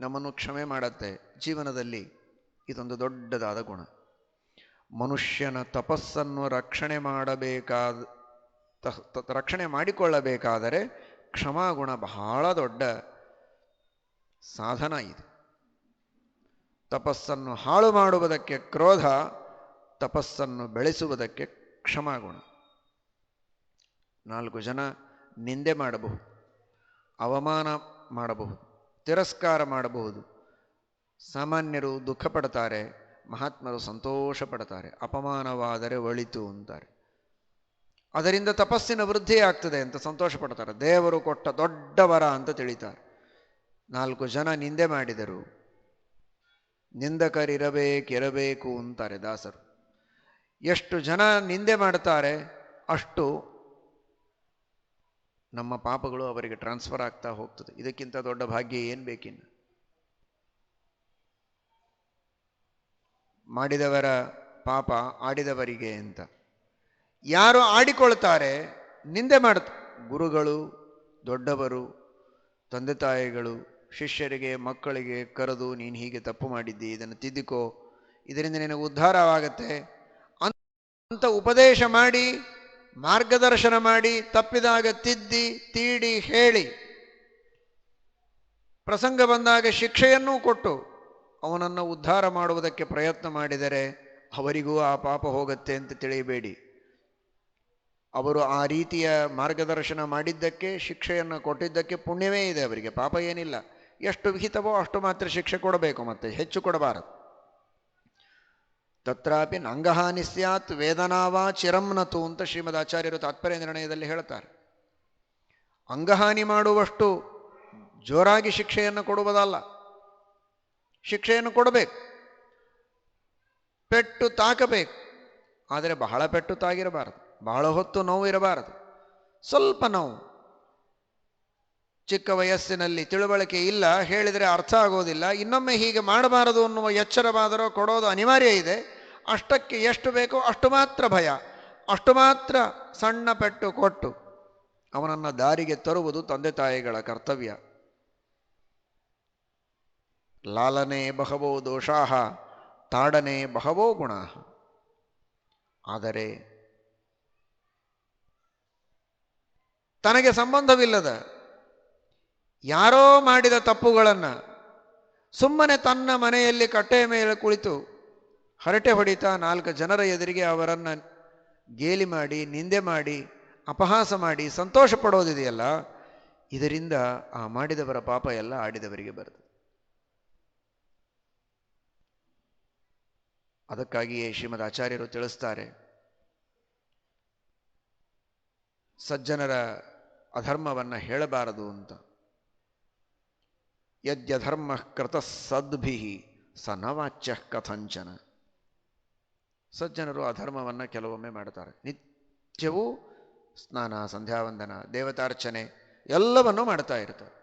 ನಮ್ಮನ್ನು ಕ್ಷಮೆ ಮಾಡತ್ತೆ. ಜೀವನದಲ್ಲಿ ಇದೊಂದು ದೊಡ್ಡದಾದ ಗುಣ. ಮನುಷ್ಯನ ತಪಸ್ಸನ್ನು ರಕ್ಷಣೆ ಮಾಡಿಕೊಳ್ಳಬೇಕಾದರೆ ಕ್ಷಮಾಗುಣ ಬಹಳ ದೊಡ್ಡ ಸಾಧನ ಇದು. ತಪಸ್ಸನ್ನು ಹಾಳು ಮಾಡುವುದಕ್ಕೆ ಕ್ರೋಧ, ತಪಸ್ಸನ್ನು ಬೆಳೆಸುವುದಕ್ಕೆ ಕ್ಷಮಾಗುಣ. 4 ಜನ ನಿಂದೆ ಮಾಡಬಹುದು, ಅವಮಾನ ಮಾಡಬಹುದು, ತಿರಸ್ಕಾರ ಮಾಡಬಹುದು. ಸಾಮಾನ್ಯರು ದುಃಖ ಪಡ್ತಾರೆ, ಮಹಾತ್ಮರು ಸಂತೋಷ ಪಡ್ತಾರೆ. ಅಪಮಾನವಾದರೆ ಒಳಿತು ಅಂತಾರೆ. ಅದರಿಂದ ತಪಸ್ಸಿನ ವೃದ್ಧಿ ಆಗ್ತದೆ ಅಂತ ಸಂತೋಷ ಪಡ್ತಾರೆ. ದೇವರು ಕೊಟ್ಟ ದೊಡ್ಡ ವರ ಅಂತ ತಿಳಿತಾರೆ. 4 ಜನ ನಿಂದೆ ಮಾಡಿದರು, ನಿಂದಕರಿರಬೇಕಿರಬೇಕು ಅಂತಾರೆ ದಾಸರು. ಎಷ್ಟು ಜನ ನಿಂದೆ ಮಾಡ್ತಾರೆ ಅಷ್ಟು ನಮ್ಮ ಪಾಪಗಳು ಅವರಿಗೆ ಟ್ರಾನ್ಸ್ಫರ್ ಆಗ್ತಾ ಹೋಗ್ತದೆ. ಇದಕ್ಕಿಂತ ದೊಡ್ಡ ಭಾಗ್ಯ ಏನು ಬೇಕಿನ್ನು? ಮಾಡಿದವರ ಪಾಪ ಆಡಿದವರಿಗೆ ಅಂತ. ಯಾರು ಆಡಿಕೊಳ್ತಾರೆ, ನಿಂದೆ ಮಾಡ್ತಾರೆ, ಗುರುಗಳು, ದೊಡ್ಡವರು, ತಂದೆ ತಾಯಿಗಳು ಶಿಷ್ಯರಿಗೆ, ಮಕ್ಕಳಿಗೆ ಕರೆದು ನೀನು ಹೀಗೆ ತಪ್ಪು ಮಾಡಿದ್ದಿ, ಇದನ್ನು ತಿದ್ದಿಕೋ, ಇದರಿಂದ ನಿನಗೆ ಉದ್ಧಾರವಾಗತ್ತೆ ಅಂತ ಉಪದೇಶ ಮಾಡಿ, ಮಾರ್ಗದರ್ಶನ ಮಾಡಿ, ತಪ್ಪಿದಾಗ ತಿದ್ದಿ ತೀಡಿ ಹೇಳಿ, ಪ್ರಸಂಗ ಬಂದಾಗ ಶಿಕ್ಷೆಯನ್ನೂ ಕೊಟ್ಟು ಅವನನ್ನು ಉದ್ಧಾರ ಮಾಡುವುದಕ್ಕೆ ಪ್ರಯತ್ನ ಮಾಡಿದರೆ ಅವರಿಗೂ ಆ ಪಾಪ ಹೋಗುತ್ತೆ ಅಂತ ತಿಳಿಯಬೇಡಿ. ಅವರು ಆ ರೀತಿಯ ಮಾರ್ಗದರ್ಶನ ಮಾಡಿದ್ದಕ್ಕೆ, ಶಿಕ್ಷೆಯನ್ನು ಕೊಟ್ಟಿದ್ದಕ್ಕೆ ಪುಣ್ಯವೇ ಇದೆ ಅವರಿಗೆ, ಪಾಪ ಏನಿಲ್ಲ. ಎಷ್ಟು ವಿಹಿತವೋ ಅಷ್ಟು ಮಾತ್ರ ಶಿಕ್ಷೆ ಕೊಡಬೇಕು, ಮತ್ತೆ ಹೆಚ್ಚು ಕೊಡಬಾರದು. ತತ್ರಾಪಿ ನಂಗಹಾನಿ ಸ್ಯಾತ್ ವೇದನಾವಾ ಚಿರಂನತು ಅಂತ ಶ್ರೀಮದ್ ಆಚಾರ್ಯರು ತಾತ್ಪರ್ಯ ನಿರ್ಣಯದಲ್ಲಿ ಹೇಳ್ತಾರೆ. ಅಂಗಹಾನಿ ಮಾಡುವಷ್ಟು ಜೋರಾಗಿ ಶಿಕ್ಷೆಯನ್ನು ಕೊಡುವುದಲ್ಲ, ಶಿಕ್ಷೆಯನ್ನು ಕೊಡಬೇಕು, ಪೆಟ್ಟು ತಾಕಬೇಕು, ಆದರೆ ಬಹಳ ಪೆಟ್ಟು ತಾಗಿರಬಾರದು, ಬಹಳ ಹೊತ್ತು ನೋವು ಇರಬಾರದು, ಸ್ವಲ್ಪ ನೋವು. ಚಿಕ್ಕ ವಯಸ್ಸಿನಲ್ಲಿ ತಿಳುವಳಿಕೆ ಇಲ್ಲ, ಹೇಳಿದರೆ ಅರ್ಥ ಆಗೋದಿಲ್ಲ, ಇನ್ನೊಮ್ಮೆ ಹೀಗೆ ಮಾಡಬಾರದು ಅನ್ನುವ ಎಚ್ಚರವಾದರೂ ಕೊಡೋದು ಅನಿವಾರ್ಯ ಇದೆ. ಅಷ್ಟಕ್ಕೆ ಎಷ್ಟು ಬೇಕೋ ಅಷ್ಟು ಮಾತ್ರ ಭಯ, ಅಷ್ಟು ಮಾತ್ರ ಸಣ್ಣ ಪೆಟ್ಟು ಕೊಟ್ಟು ಅವನನ್ನು ದಾರಿಗೆ ತರುವುದು ತಂದೆ ತಾಯಿಗಳ ಕರ್ತವ್ಯ. ಲಾಲನೆ ಬಹವೋ ದೋಷಾಹ ತಾಡನೆ ಬಹವೋ ಗುಣ. ಆದರೆ ತನಗೆ ಸಂಬಂಧವಿಲ್ಲದ ಯಾರೋ ಮಾಡಿದ ತಪ್ಪುಗಳನ್ನು ಸುಮ್ಮನೆ ತನ್ನ ಮನೆಯಲ್ಲಿ ಕಟ್ಟೆಯ ಮೇಲೆ ಕುಳಿತು ಹರಟೆ ಹೊಡಿತಾ 4 ಜನರ ಎದುರಿಗೆ ಅವರನ್ನು ಗೇಲಿ ಮಾಡಿ, ನಿಂದೆ ಮಾಡಿ, ಅಪಹಾಸ ಮಾಡಿ ಸಂತೋಷ ಪಡೋದಿದೆಯಲ್ಲ, ಇದರಿಂದ ಆ ಮಾಡಿದವರ ಪಾಪ ಎಲ್ಲ ಆಡಿದವರಿಗೆ ಬರ್ತದೆ. ಅದಕ್ಕಾಗಿಯೇ ಶ್ರೀಮದ್ ಆಚಾರ್ಯರು ತಿಳಿಸ್ತಾರೆ, ಸಜ್ಜನರ ಅಧರ್ಮವನ್ನು ಹೇಳಬಾರದು ಅಂತ. ಯದ್ಯಧರ್ಮ ಕೃತ ಸದ್ಭಿ ಸ ನ ವಾಚ್ಯ ಕಥಂಚನ. ಸಜ್ಜನರು ಅಧರ್ಮವನ್ನು ಕೆಲವೊಮ್ಮೆ ಮಾಡ್ತಾರೆ. ನಿತ್ಯವೂ ಸ್ನಾನ, ಸಂಧ್ಯಾವಂದನ, ದೇವತಾರ್ಚನೆ ಎಲ್ಲವನ್ನೂ ಮಾಡ್ತಾ ಇರ್ತಾರೆ,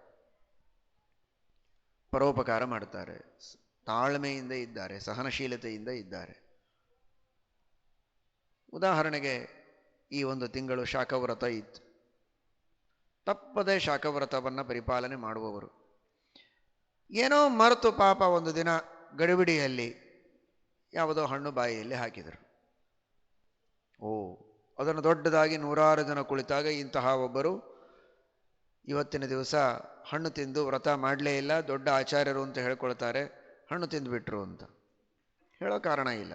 ಪರೋಪಕಾರ ಮಾಡ್ತಾರೆ, ತಾಳ್ಮೆಯಿಂದ ಇದ್ದಾರೆ, ಸಹನಶೀಲತೆಯಿಂದ ಇದ್ದಾರೆ. ಉದಾಹರಣೆಗೆ ಈ 1 ತಿಂಗಳು ಶಾಖವ್ರತ ಇತ್ತು. ತಪ್ಪದೆ ಶಾಖವ್ರತವನ್ನು ಪರಿಪಾಲನೆ ಮಾಡುವವರು ಏನೋ ಮರೆತು ಪಾಪ ಒಂದು ದಿನ ಗಡಿಬಿಡಿಯಲ್ಲಿ ಯಾವುದೋ ಹಣ್ಣು ಬಾಯಿಯಲ್ಲಿ ಹಾಕಿದರು. ಅದನ್ನು ದೊಡ್ಡದಾಗಿ 100 ಜನ ಕುಳಿತಾಗ ಇಂತಹ ಒಬ್ಬರು ಇವತ್ತಿನ ದಿವಸ ಹಣ್ಣು ತಿಂದು ವ್ರತ ಮಾಡಲೇ ಇಲ್ಲ, ದೊಡ್ಡ ಆಚಾರ್ಯರು ಅಂತ ಹೇಳ್ಕೊಳ್ತಾರೆ, ಹಣ್ಣು ತಿಂದುಬಿಟ್ರು ಅಂತ ಹೇಳೋ ಕಾರಣ ಇಲ್ಲ.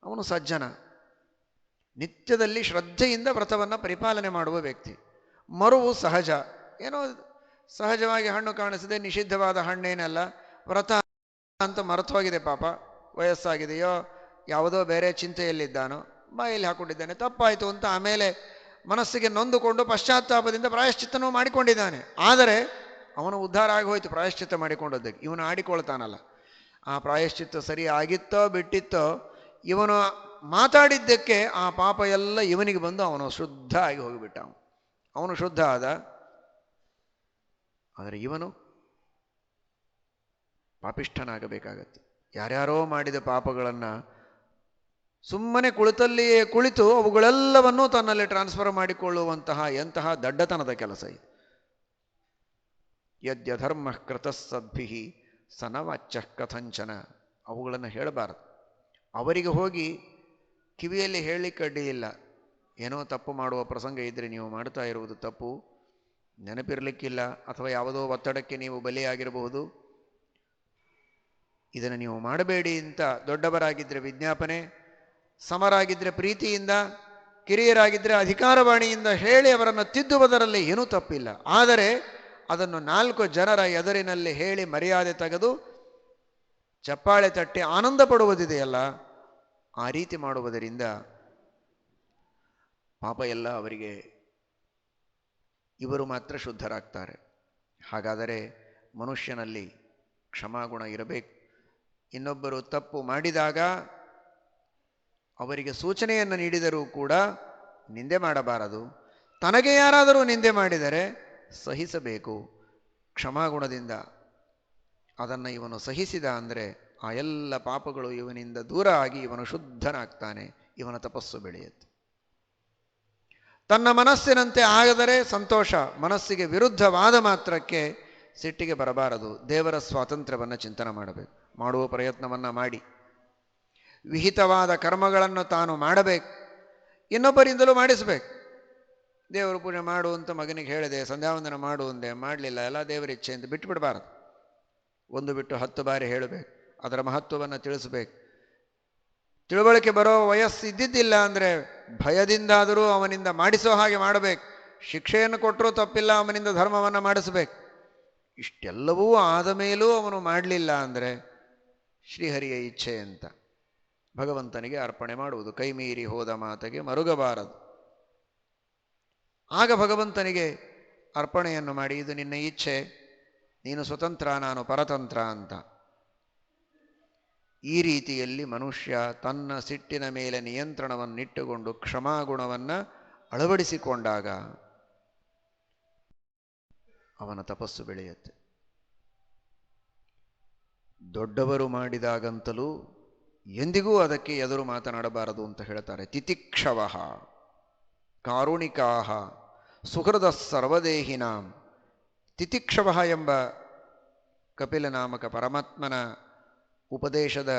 ಅವನು ಸಜ್ಜನ, ನಿತ್ಯದಲ್ಲಿ ಶ್ರದ್ಧೆಯಿಂದ ವ್ರತವನ್ನು ಪರಿಪಾಲನೆ ಮಾಡುವ ವ್ಯಕ್ತಿ. ಮರುವು ಸಹಜ, ಏನೋ ಸಹಜವಾಗಿ ಹಣ್ಣು ಕಾಣಿಸದೆ, ನಿಷಿದ್ಧವಾದ ಹಣ್ಣೇನಲ್ಲ, ವ್ರತ ಅಂತ ಮರೆತು ಹೋಗಿದೆ, ಪಾಪ ವಯಸ್ಸಾಗಿದೆಯೋ ಯಾವುದೋ ಬೇರೆ ಚಿಂತೆಯಲ್ಲಿದ್ದಾನೋ, ಬಾಯಲ್ಲಿ ಹಾಕೊಂಡಿದ್ದಾನೆ, ತಪ್ಪಾಯಿತು ಅಂತ ಆಮೇಲೆ ಮನಸ್ಸಿಗೆ ನೊಂದುಕೊಂಡು ಪಶ್ಚಾತ್ತಾಪದಿಂದ ಪ್ರಾಯಶ್ಚಿತ್ತನೂ ಮಾಡಿಕೊಂಡಿದ್ದಾನೆ. ಆದರೆ ಅವನು ಉದ್ಧಾರ ಆಗಿ ಹೋಯ್ತು ಪ್ರಾಯಶ್ಚಿತ್ತ ಮಾಡಿಕೊಂಡದ್ದಕ್ಕೆ. ಇವನು ಆಡಿಕೊಳ್ತಾನಲ್ಲ, ಆ ಪ್ರಾಯಶ್ಚಿತ್ತ ಸರಿ ಆಗಿತ್ತೋ ಬಿಟ್ಟಿತ್ತೋ, ಇವನು ಮಾತಾಡಿದ್ದಕ್ಕೆ ಆ ಪಾಪ ಎಲ್ಲ ಇವನಿಗೆ ಬಂದು ಅವನು ಶುದ್ಧ ಆಗಿ ಹೋಗಿಬಿಟ್ಟ. ಅವನು ಶುದ್ಧ ಆದ, ಆದರೆ ಇವನು ಪಾಪಿಷ್ಠನಾಗಬೇಕಾಗತ್ತೆ. ಯಾರ್ಯಾರೋ ಮಾಡಿದ ಪಾಪಗಳನ್ನು ಸುಮ್ಮನೆ ಕುಳಿತಲ್ಲಿಯೇ ಕುಳಿತು ಅವುಗಳೆಲ್ಲವನ್ನೂ ತನ್ನಲ್ಲಿ ಟ್ರಾನ್ಸ್ಫರ್ ಮಾಡಿಕೊಳ್ಳುವಂತಹ ಎಂತಹ ದಡ್ಡತನದ ಕೆಲಸ ಇದು. ಯದ್ಯಧರ್ಮ ಕೃತ ಸದ್ಭಿ ಸ ನ ವಾಚ್ಯ ಕಥಂಚನ. ಅವುಗಳನ್ನು ಹೇಳಬಾರದು. ಅವರಿಗೆ ಹೋಗಿ ಕಿವಿಯಲ್ಲಿ ಹೇಳಲಿಕ್ಕೆ ಅಡ್ಡಿ ಇಲ್ಲ. ಏನೋ ತಪ್ಪು ಮಾಡುವ ಪ್ರಸಂಗ ಇದ್ದರೆ ನೀವು ಮಾಡ್ತಾ ಇರುವುದು ತಪ್ಪು, ನೆನಪಿರಲಿಕ್ಕಿಲ್ಲ, ಅಥವಾ ಯಾವುದೋ ಒತ್ತಡಕ್ಕೆ ನೀವು ಬಲಿಯಾಗಿರಬಹುದು, ಇದನ್ನು ನೀವು ಮಾಡಬೇಡಿ ಅಂತ ದೊಡ್ಡವರಾಗಿದ್ದರೆ ವಿಜ್ಞಾಪನೆ, ಸಮರಾಗಿದ್ದರೆ ಪ್ರೀತಿಯಿಂದ ಕಿರಿಯರಾಗಿದ್ದರೆ ಅಧಿಕಾರವಾಣಿಯಿಂದ ಹೇಳಿ ಅವರನ್ನು ತಿದ್ದುವುದರಲ್ಲಿ ಏನೂ ತಪ್ಪಿಲ್ಲ. ಆದರೆ ಅದನ್ನು 4 ಜನರ ಎದುರಿನಲ್ಲಿ ಹೇಳಿ ಮರ್ಯಾದೆ ತೆಗೆದು ಚಪ್ಪಾಳೆ ತಟ್ಟಿ ಆನಂದ ಪಡುವುದಿದೆಯಲ್ಲ, ಆ ರೀತಿ ಮಾಡುವುದರಿಂದ ಪಾಪ ಎಲ್ಲ ಅವರಿಗೆ, ಇವರು ಮಾತ್ರ ಶುದ್ಧರಾಗ್ತಾರೆ. ಹಾಗಾದರೆ ಮನುಷ್ಯನಲ್ಲಿ ಕ್ಷಮಾಗುಣ ಇರಬೇಕು. ಇನ್ನೊಬ್ಬರು ತಪ್ಪು ಮಾಡಿದಾಗ ಅವರಿಗೆ ಸೂಚನೆಯನ್ನು ನೀಡಿದರೂ ಕೂಡ ನಿಂದೆ ಮಾಡಬಾರದು. ತನಗೆ ಯಾರಾದರೂ ನಿಂದೆ ಮಾಡಿದರೆ ಸಹಿಸಬೇಕು ಕ್ಷಮಾಗುಣದಿಂದ. ಅದನ್ನು ಇವನು ಸಹಿಸಿದ ಅಂದರೆ ಆ ಎಲ್ಲ ಪಾಪಗಳು ಇವನಿಂದ ದೂರ ಆಗಿ ಇವನು ಶುದ್ಧನಾಗ್ತಾನೆ, ಇವನ ತಪಸ್ಸು ಬೆಳೆಯುತ್ತೆ. ತನ್ನ ಮನಸ್ಸಿನಂತೆ ಆಗದರೆ ಸಂತೋಷ, ಮನಸ್ಸಿಗೆ ವಿರುದ್ಧವಾದ ಮಾತ್ರಕ್ಕೆ ಸಿಟ್ಟಿಗೆ ಬರಬಾರದು. ದೇವರ ಸ್ವಾತಂತ್ರ್ಯವನ್ನು ಚಿಂತನೆ ಮಾಡಬೇಕು. ಮಾಡುವ ಪ್ರಯತ್ನವನ್ನು ಮಾಡಿ ವಿಹಿತವಾದ ಕರ್ಮಗಳನ್ನು ತಾನು ಮಾಡಬೇಕು, ಇನ್ನೊಬ್ಬರಿಂದಲೂ ಮಾಡಿಸಬೇಕು. ದೇವರು ಪೂಜೆ ಮಾಡು ಅಂತ ಮಗನಿಗೆ ಹೇಳಿದೆ, ಸಂಧ್ಯಾವಂದನ ಮಾಡು ಅಂದೆ, ಮಾಡಲಿಲ್ಲ, ಎಲ್ಲ ದೇವರ ಇಚ್ಛೆ ಅಂತ ಬಿಟ್ಟು ಬಿಡಬಾರದು. 1 ಬಿಟ್ಟು 10 ಬಾರಿ ಹೇಳಬೇಕು, ಅದರ ಮಹತ್ವವನ್ನು ತಿಳಿಸಬೇಕು. ತಿಳುವಳಿಕೆ ಬರೋ ವಯಸ್ಸು ಇದ್ದಿದ್ದಿಲ್ಲ ಅಂದರೆ ಭಯದಿಂದಾದರೂ ಅವನಿಂದ ಮಾಡಿಸೋ ಹಾಗೆ ಮಾಡಬೇಕು. ಶಿಕ್ಷೆಯನ್ನು ಕೊಟ್ಟರೂ ತಪ್ಪಿಲ್ಲ, ಅವನಿಂದ ಧರ್ಮವನ್ನು ಮಾಡಿಸಬೇಕು. ಇಷ್ಟೆಲ್ಲವೂ ಆದ ಮೇಲೂ ಅವನು ಮಾಡಲಿಲ್ಲ ಅಂದರೆ ಶ್ರೀಹರಿಯ ಇಚ್ಛೆ ಅಂತ ಭಗವಂತನಿಗೆ ಅರ್ಪಣೆ ಮಾಡುವುದು. ಕೈ ಮೀರಿ ಹೋದ ಮಾತೆಗೆ ಮರುಗಬಾರದು. ಆಗ ಭಗವಂತನಿಗೆ ಅರ್ಪಣೆಯನ್ನು ಮಾಡಿ, ಇದು ನಿನ್ನ ಇಚ್ಛೆ, ನೀನು ಸ್ವತಂತ್ರ, ನಾನು ಪರತಂತ್ರ ಅಂತ. ಈ ರೀತಿಯಲ್ಲಿ ಮನುಷ್ಯ ತನ್ನ ಸಿಟ್ಟಿನ ಮೇಲೆ ನಿಯಂತ್ರಣವನ್ನಿಟ್ಟುಕೊಂಡು ಕ್ಷಮಾಗುಣವನ್ನು ಅಳವಡಿಸಿಕೊಂಡಾಗ ಅವನ ತಪಸ್ಸು ಬೆಳೆಯುತ್ತೆ. ದೊಡ್ಡವರು ಮಾಡಿದಾಗಂತಲೂ ಎಂದಿಗೂ ಅದಕ್ಕೆ ಎದುರು ಮಾತನಾಡಬಾರದು ಅಂತ ಹೇಳ್ತಾರೆ. ತಿತಿಕ್ಷವಃ ಕಾರುಣಿಕಾಹ ಸುಹೃದ ಸರ್ವದೇಹಿನಾಂ. ತಿತಿಕ್ಷವಃ ಎಂಬ ಕಪಿಲ ನಾಮಕ ಪರಮಾತ್ಮನ ಉಪದೇಶದ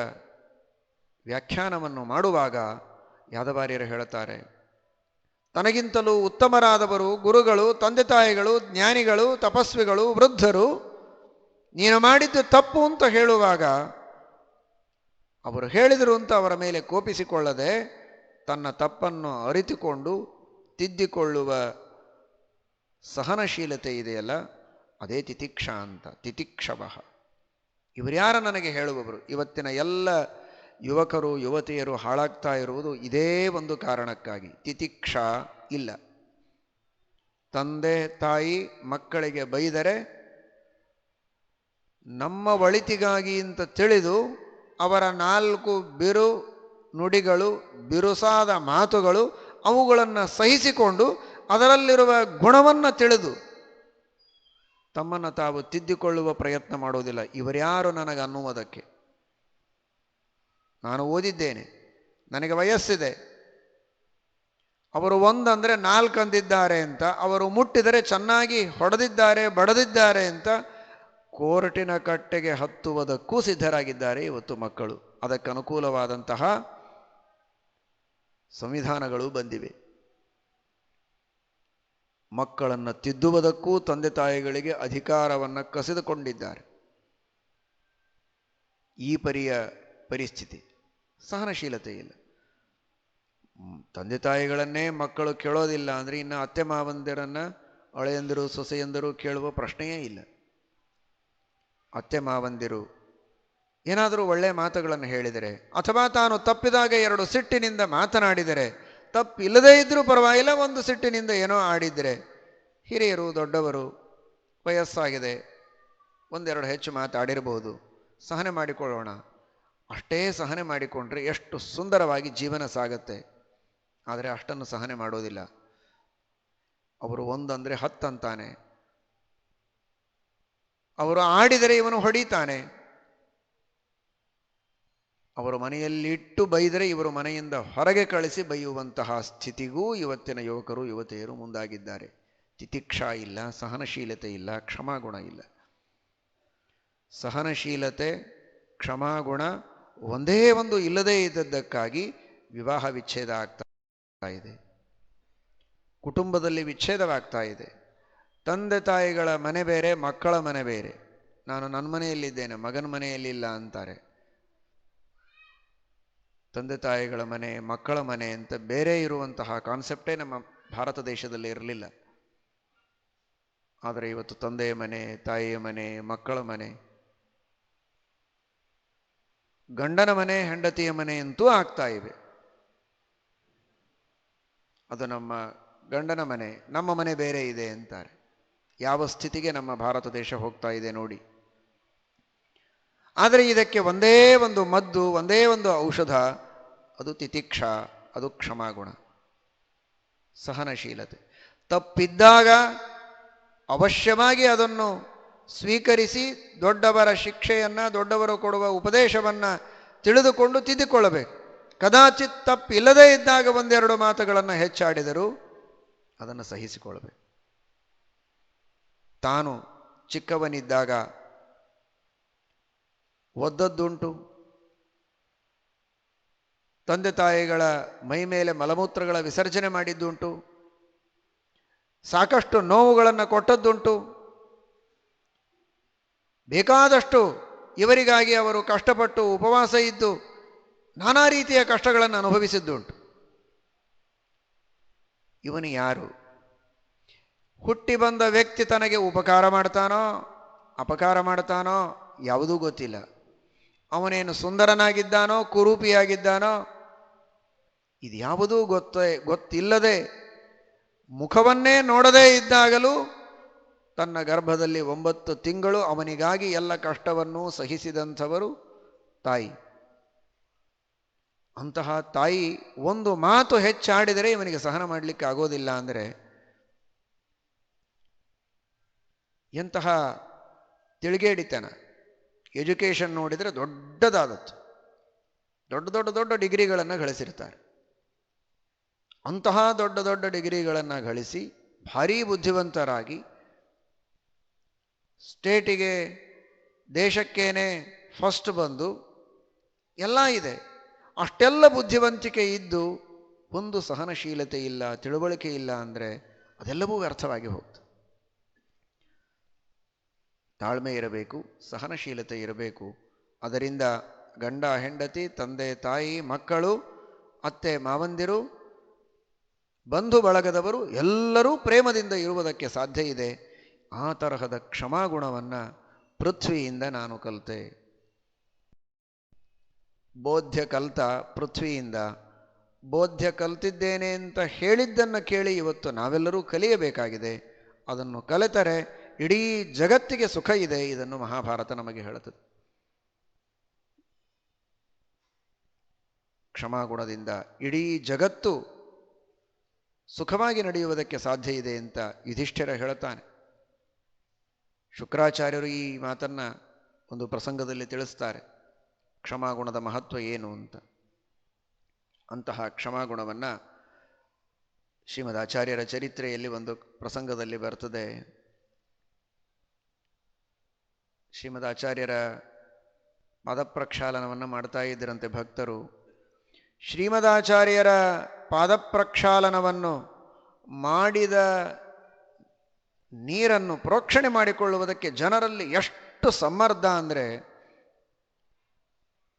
ವ್ಯಾಖ್ಯಾನವನ್ನು ಮಾಡುವಾಗ ಯಾದವಾರ್ಯರು ಹೇಳುತ್ತಾರೆ, ತನಗಿಂತಲೂ ಉತ್ತಮರಾದವರು, ಗುರುಗಳು, ತಂದೆ ತಾಯಿಗಳು, ಜ್ಞಾನಿಗಳು, ತಪಸ್ವಿಗಳು, ವೃದ್ಧರು ನೀನು ಮಾಡಿದ್ದು ತಪ್ಪು ಅಂತ ಹೇಳುವಾಗ ಅವರು ಹೇಳಿದರು ಅಂತ ಅವರ ಮೇಲೆ ಕೋಪಿಸಿಕೊಳ್ಳದೆ ತನ್ನ ತಪ್ಪನ್ನು ಅರಿತುಕೊಂಡು ತಿದ್ದಿಕೊಳ್ಳುವ ಸಹನಶೀಲತೆ ಇದೆಯಲ್ಲ, ಅದೇ ತಿತಿಕ್ಷ ಅಂತ. ತಿತಿಕ್ಷವಃ. ಇವರ್ಯಾರ ನನಗೆ ಹೇಳುವವರು? ಇವತ್ತಿನ ಎಲ್ಲ ಯುವಕರು ಯುವತಿಯರು ಹಾಳಾಗ್ತಾ ಇರುವುದು ಇದೇ ಒಂದು ಕಾರಣಕ್ಕಾಗಿ. ತಿತಿಕ್ಷ ಇಲ್ಲ. ತಂದೆ ತಾಯಿ ಮಕ್ಕಳಿಗೆ ಬೈದರೆ ನಮ್ಮ ಒಳಿತಿಗಾಗಿ ಅಂತ ತಿಳಿದು ಅವರ 4 ಬಿರು ನುಡಿಗಳು, ಬಿರುಸಾದ ಮಾತುಗಳು, ಅವುಗಳನ್ನು ಸಹಿಸಿಕೊಂಡು ಅದರಲ್ಲಿರುವ ಗುಣವನ್ನು ತಿಳಿದು ತಮ್ಮನ್ನು ತಾವು ತಿದ್ದಿಕೊಳ್ಳುವ ಪ್ರಯತ್ನ ಮಾಡೋದಿಲ್ಲ. ಇವರ್ಯಾರು ನನಗೆ ಅನ್ನುವುದಕ್ಕೆ? ನಾನು ಓದಿದ್ದೇನೆ, ನನಗೆ ವಯಸ್ಸಿದೆ, ಅವರು 1 ಅಂದರೆ 4 ಅಂದಿದ್ದಾರೆ ಅಂತ, ಅವರು ಮುಟ್ಟಿದರೆ ಚೆನ್ನಾಗಿ ಹೊಡೆದಿದ್ದಾರೆ, ಬಡದಿದ್ದಾರೆ ಅಂತ ಕೋರ್ಟಿನ ಕಟ್ಟೆಗೆ ಹತ್ತುವುದಕ್ಕೂ ಸಿದ್ಧರಾಗಿದ್ದಾರೆ ಇವತ್ತು ಮಕ್ಕಳು. ಅದಕ್ಕೆ ಅನುಕೂಲವಾದಂತಹ ಸಂವಿಧಾನಗಳು ಬಂದಿವೆ. ಮಕ್ಕಳನ್ನು ತಿದ್ದುವುದಕ್ಕೂ ತಂದೆ ತಾಯಿಗಳಿಗೆ ಅಧಿಕಾರವನ್ನು ಕಸಿದುಕೊಂಡಿದ್ದಾರೆ. ಈ ಪರಿಯ ಪರಿಸ್ಥಿತಿ. ಸಹನಶೀಲತೆ ಇಲ್ಲ. ತಂದೆ ತಾಯಿಗಳನ್ನೇ ಮಕ್ಕಳು ಕೇಳೋದಿಲ್ಲ ಅಂದರೆ ಇನ್ನು ಅತ್ತೆ ಮಾವಂದಿರನ್ನು, ಅಳೆಯಂದಿರು ಸೊಸೆಯಂದಿರು ಕೇಳುವ ಪ್ರಶ್ನೆಯೇ ಇಲ್ಲ. ಅತ್ತೆ ಮಾವಂದಿರು ಏನಾದರೂ ಒಳ್ಳೆಯ ಮಾತುಗಳನ್ನು ಹೇಳಿದರೆ ಅಥವಾ ತಾನು ತಪ್ಪಿದಾಗ 2 ಸಿಟ್ಟಿನಿಂದ ಮಾತನಾಡಿದರೆ, ತಪ್ಪಿಲ್ಲದೇ ಇದ್ದರೂ ಪರವಾಗಿಲ್ಲ, 1 ಸಿಟ್ಟಿನಿಂದ ಏನೋ ಆಡಿದರೆ, ಹಿರಿಯರು ದೊಡ್ಡವರು ವಯಸ್ಸಾಗಿದೆ, 1-2 ಹೆಚ್ಚು ಮಾತಾಡಿರಬಹುದು, ಸಹನೆ ಮಾಡಿಕೊಳ್ಳೋಣ. ಅಷ್ಟೇ ಸಹನೆ ಮಾಡಿಕೊಂಡ್ರೆ ಎಷ್ಟು ಸುಂದರವಾಗಿ ಜೀವನ ಸಾಗತ್ತೆ. ಆದರೆ ಅಷ್ಟನ್ನು ಸಹನೆ ಮಾಡೋದಿಲ್ಲ. ಅವರು 1 ಅಂದರೆ 10 ಅಂತಾನೆ. ಅವರು ಆಡಿದರೆ ಇವನು ಹೊಡಿತಾನೆ. ಅವರು ಮನೆಯಲ್ಲಿಟ್ಟು ಬೈದರೆ ಇವರು ಮನೆಯಿಂದ ಹೊರಗೆ ಕಳಿಸಿ ಬೈಯುವಂತಹ ಸ್ಥಿತಿಗೂ ಇವತ್ತಿನ ಯುವಕರು ಯುವತಿಯರು ಮುಂದಾಗಿದ್ದಾರೆ. ತಿತಿಕ್ಷಾ ಇಲ್ಲ, ಸಹನಶೀಲತೆ ಇಲ್ಲ, ಕ್ಷಮಾಗುಣ ಇಲ್ಲ. ಸಹನಶೀಲತೆ, ಕ್ಷಮಾಗುಣ ಒಂದೇ ಒಂದು ಇಲ್ಲದೇ ಇದ್ದದ್ದಕ್ಕಾಗಿ ವಿವಾಹ ವಿಚ್ಛೇದ ಆಗ್ತಾ ಇದೆ, ಕುಟುಂಬದಲ್ಲಿ ವಿಚ್ಛೇದವಾಗ್ತಾ ಇದೆ. ತಂದೆ ತಾಯಿಗಳ ಮನೆ ಬೇರೆ, ಮಕ್ಕಳ ಮನೆ ಬೇರೆ. ನಾನು ನನ್ನ ಮನೆಯಲ್ಲಿದ್ದೇನೆ, ಮಗನ ಮನೆಯಲ್ಲಿಲ್ಲ ಅಂತಾರೆ. ತಂದೆ ತಾಯಿಗಳ ಮನೆ, ಮಕ್ಕಳ ಮನೆ ಅಂತ ಬೇರೆ ಇರುವಂತಹ ಕಾನ್ಸೆಪ್ಟೇ ನಮ್ಮ ಭಾರತ ದೇಶದಲ್ಲಿ ಇರಲಿಲ್ಲ. ಆದರೆ ಇವತ್ತು ತಂದೆಯ ಮನೆ, ತಾಯಿಯ ಮನೆ, ಮಕ್ಕಳ ಮನೆ, ಗಂಡನ ಮನೆ, ಹೆಂಡತಿಯ ಮನೆ ಅಂತೂ ಆಗ್ತಾ ಇವೆ. ಅದು ನಮ್ಮ ಗಂಡನ ಮನೆ, ನಮ್ಮ ಮನೆ ಬೇರೆ ಇದೆ ಅಂತಾರೆ. ಯಾವ ಸ್ಥಿತಿಗೆ ನಮ್ಮ ಭಾರತ ದೇಶ ಹೋಗ್ತಾ ಇದೆ ನೋಡಿ. ಆದರೆ ಇದಕ್ಕೆ ಒಂದೇ ಒಂದು ಮದ್ದು, ಒಂದೇ ಒಂದು ಔಷಧ, ಅದು ತಿತಿಕ್ಷಾ, ಅದು ಕ್ಷಮಾಗುಣ, ಸಹನಶೀಲತೆ. ತಪ್ಪಿದ್ದಾಗ ಅವಶ್ಯವಾಗಿ ಅದನ್ನು ಸ್ವೀಕರಿಸಿ ದೊಡ್ಡವರ ಶಿಕ್ಷೆಯನ್ನ, ದೊಡ್ಡವರು ಕೊಡುವ ಉಪದೇಶವನ್ನ ತಿಳಿದುಕೊಂಡು ತಿದ್ದಿಕೊಳ್ಳಬೇಕು. ಕದಾಚಿತ್ ತಪ್ಪಿಲ್ಲದೇ ಇದ್ದಾಗ ಒಂದೆರಡು ಮಾತುಗಳನ್ನು ಹೆಚ್ಚಾಡಿದರೂ ಅದನ್ನು ಸಹಿಸಿಕೊಳ್ಳಬೇಕು. ತಾನು ಚಿಕ್ಕವನಿದ್ದಾಗ ಒದ್ದದ್ದುಂಟು, ತಂದೆ ತಾಯಿಗಳ ಮೈ ಮೇಲೆ ಮಲಮೂತ್ರಗಳ ವಿಸರ್ಜನೆ ಮಾಡಿದ್ದುಂಟು, ಸಾಕಷ್ಟು ನೋವುಗಳನ್ನು ಕೊಟ್ಟದ್ದುಂಟು, ಬೇಕಾದಷ್ಟು ಇವರಿಗಾಗಿ ಅವರು ಕಷ್ಟಪಟ್ಟು ಉಪವಾಸ ಇದ್ದು ನಾನಾ ರೀತಿಯ ಕಷ್ಟಗಳನ್ನು ಅನುಭವಿಸಿದ್ದುಂಟು. ಇವನು ಯಾರು? ಹುಟ್ಟಿ ಬಂದ ವ್ಯಕ್ತಿ ತನಗೆ ಉಪಕಾರ ಮಾಡ್ತಾನೋ ಅಪಕಾರ ಮಾಡ್ತಾನೋ ಯಾವುದೂ ಗೊತ್ತಿಲ್ಲ. ಅವನೇನು ಸುಂದರನಾಗಿದ್ದಾನೋ ಕುರೂಪಿಯಾಗಿದ್ದಾನೋ ಇದ್ಯಾವುದೂ ಗೊತ್ತಿಲ್ಲದೆ, ಮುಖವನ್ನೇ ನೋಡದೇ ಇದ್ದಾಗಲೂ ತನ್ನ ಗರ್ಭದಲ್ಲಿ 9 ತಿಂಗಳು ಅವನಿಗಾಗಿ ಎಲ್ಲ ಕಷ್ಟವನ್ನೂ ಸಹಿಸಿದಂಥವರು ತಾಯಿ. ಅಂತಹ ತಾಯಿ ಒಂದು ಮಾತು ಹೆಚ್ಚಾಡಿದರೆ ಇವನಿಗೆ ಸಹನ ಮಾಡಲಿಕ್ಕೆ ಆಗೋದಿಲ್ಲ ಅಂದರೆ ಎಂತಹ ತಿಳಿಗೇಡಿತನ. ಎಜುಕೇಷನ್ ನೋಡಿದರೆ ದೊಡ್ಡದಾದದ್ದು, ದೊಡ್ಡ ಡಿಗ್ರಿಗಳನ್ನು ಗಳಿಸಿರ್ತಾರೆ. ಅಂತಹ ದೊಡ್ಡ ಡಿಗ್ರಿಗಳನ್ನು ಗಳಿಸಿ ಭಾರೀ ಬುದ್ಧಿವಂತರಾಗಿ ಸ್ಟೇಟಿಗೆ, ದೇಶಕ್ಕೇನೆ ಫಸ್ಟ್ ಬಂದು ಎಲ್ಲ ಇದೆ. ಅಷ್ಟೆಲ್ಲ ಬುದ್ಧಿವಂತಿಕೆ ಇದ್ದು ಒಂದು ಸಹನಶೀಲತೆ ಇಲ್ಲ, ತಿಳುವಳಿಕೆ ಇಲ್ಲ ಅಂದರೆ ಅದೆಲ್ಲವೂ ವ್ಯರ್ಥವಾಗಿ ಹೋಗ್ತದೆ. ತಾಳ್ಮೆ ಇರಬೇಕು, ಸಹನಶೀಲತೆ ಇರಬೇಕು. ಅದರಿಂದ ಗಂಡ ಹೆಂಡತಿ, ತಂದೆ ತಾಯಿ, ಮಕ್ಕಳು, ಅತ್ತೆ ಮಾವಂದಿರು, ಬಂಧು ಬಳಗದವರು ಎಲ್ಲರೂ ಪ್ರೇಮದಿಂದ ಇರುವುದಕ್ಕೆ ಸಾಧ್ಯ ಇದೆ. ಆ ತರಹದ ಕ್ಷಮಾಗುಣವನ್ನು ಪೃಥ್ವಿಯಿಂದ ನಾನು ಕಲಿತೆ. ಬೋಧ್ಯ ಕಲ್ತ ಪೃಥ್ವಿಯಿಂದ. ಬೋಧ್ಯ ಕಲ್ತಿದ್ದೇನೆ ಅಂತ ಹೇಳಿದ್ದನ್ನು ಕೇಳಿ ಇವತ್ತು ನಾವೆಲ್ಲರೂ ಕಲಿಯಬೇಕಾಗಿದೆ. ಅದನ್ನು ಕಲಿತರೆ ಇಡೀ ಜಗತ್ತಿಗೆ ಸುಖ ಇದೆ. ಇದನ್ನು ಮಹಾಭಾರತ ನಮಗೆ ಹೇಳುತ್ತದೆ. ಕ್ಷಮಾಗುಣದಿಂದ ಇಡೀ ಜಗತ್ತು ಸುಖವಾಗಿ ನಡೆಯುವುದಕ್ಕೆ ಸಾಧ್ಯ ಇದೆ ಅಂತ ಯುಧಿಷ್ಠಿರ ಹೇಳುತ್ತಾನೆ. ಶುಕ್ರಾಚಾರ್ಯರು ಈ ಮಾತನ್ನ ಒಂದು ಪ್ರಸಂಗದಲ್ಲಿ ತಿಳಿಸ್ತಾರೆ, ಕ್ಷಮಾಗುಣದ ಮಹತ್ವ ಏನು ಅಂತ. ಅಂತಹ ಕ್ಷಮಾಗುಣವನ್ನು ಶ್ರೀಮದ್ ಆಚಾರ್ಯರ ಚರಿತ್ರೆಯಲ್ಲಿ ಒಂದು ಪ್ರಸಂಗದಲ್ಲಿ ಬರ್ತದೆ. ಶ್ರೀಮದ್ ಆಚಾರ್ಯರ ಪಾದಪ್ರಕ್ಷಾಲನವನ್ನು ಮಾಡ್ತಾ ಇದ್ದರಂತೆ ಭಕ್ತರು. ಶ್ರೀಮದಾಚಾರ್ಯರ ಪಾದಪ್ರಕ್ಷಾಲನವನ್ನು ಮಾಡಿದ ನೀರನ್ನು ಪ್ರೋಕ್ಷಣೆ ಮಾಡಿಕೊಳ್ಳುವುದಕ್ಕೆ ಜನರಲ್ಲಿ ಎಷ್ಟು ಸಮ್ಮರ್ದ ಅಂದರೆ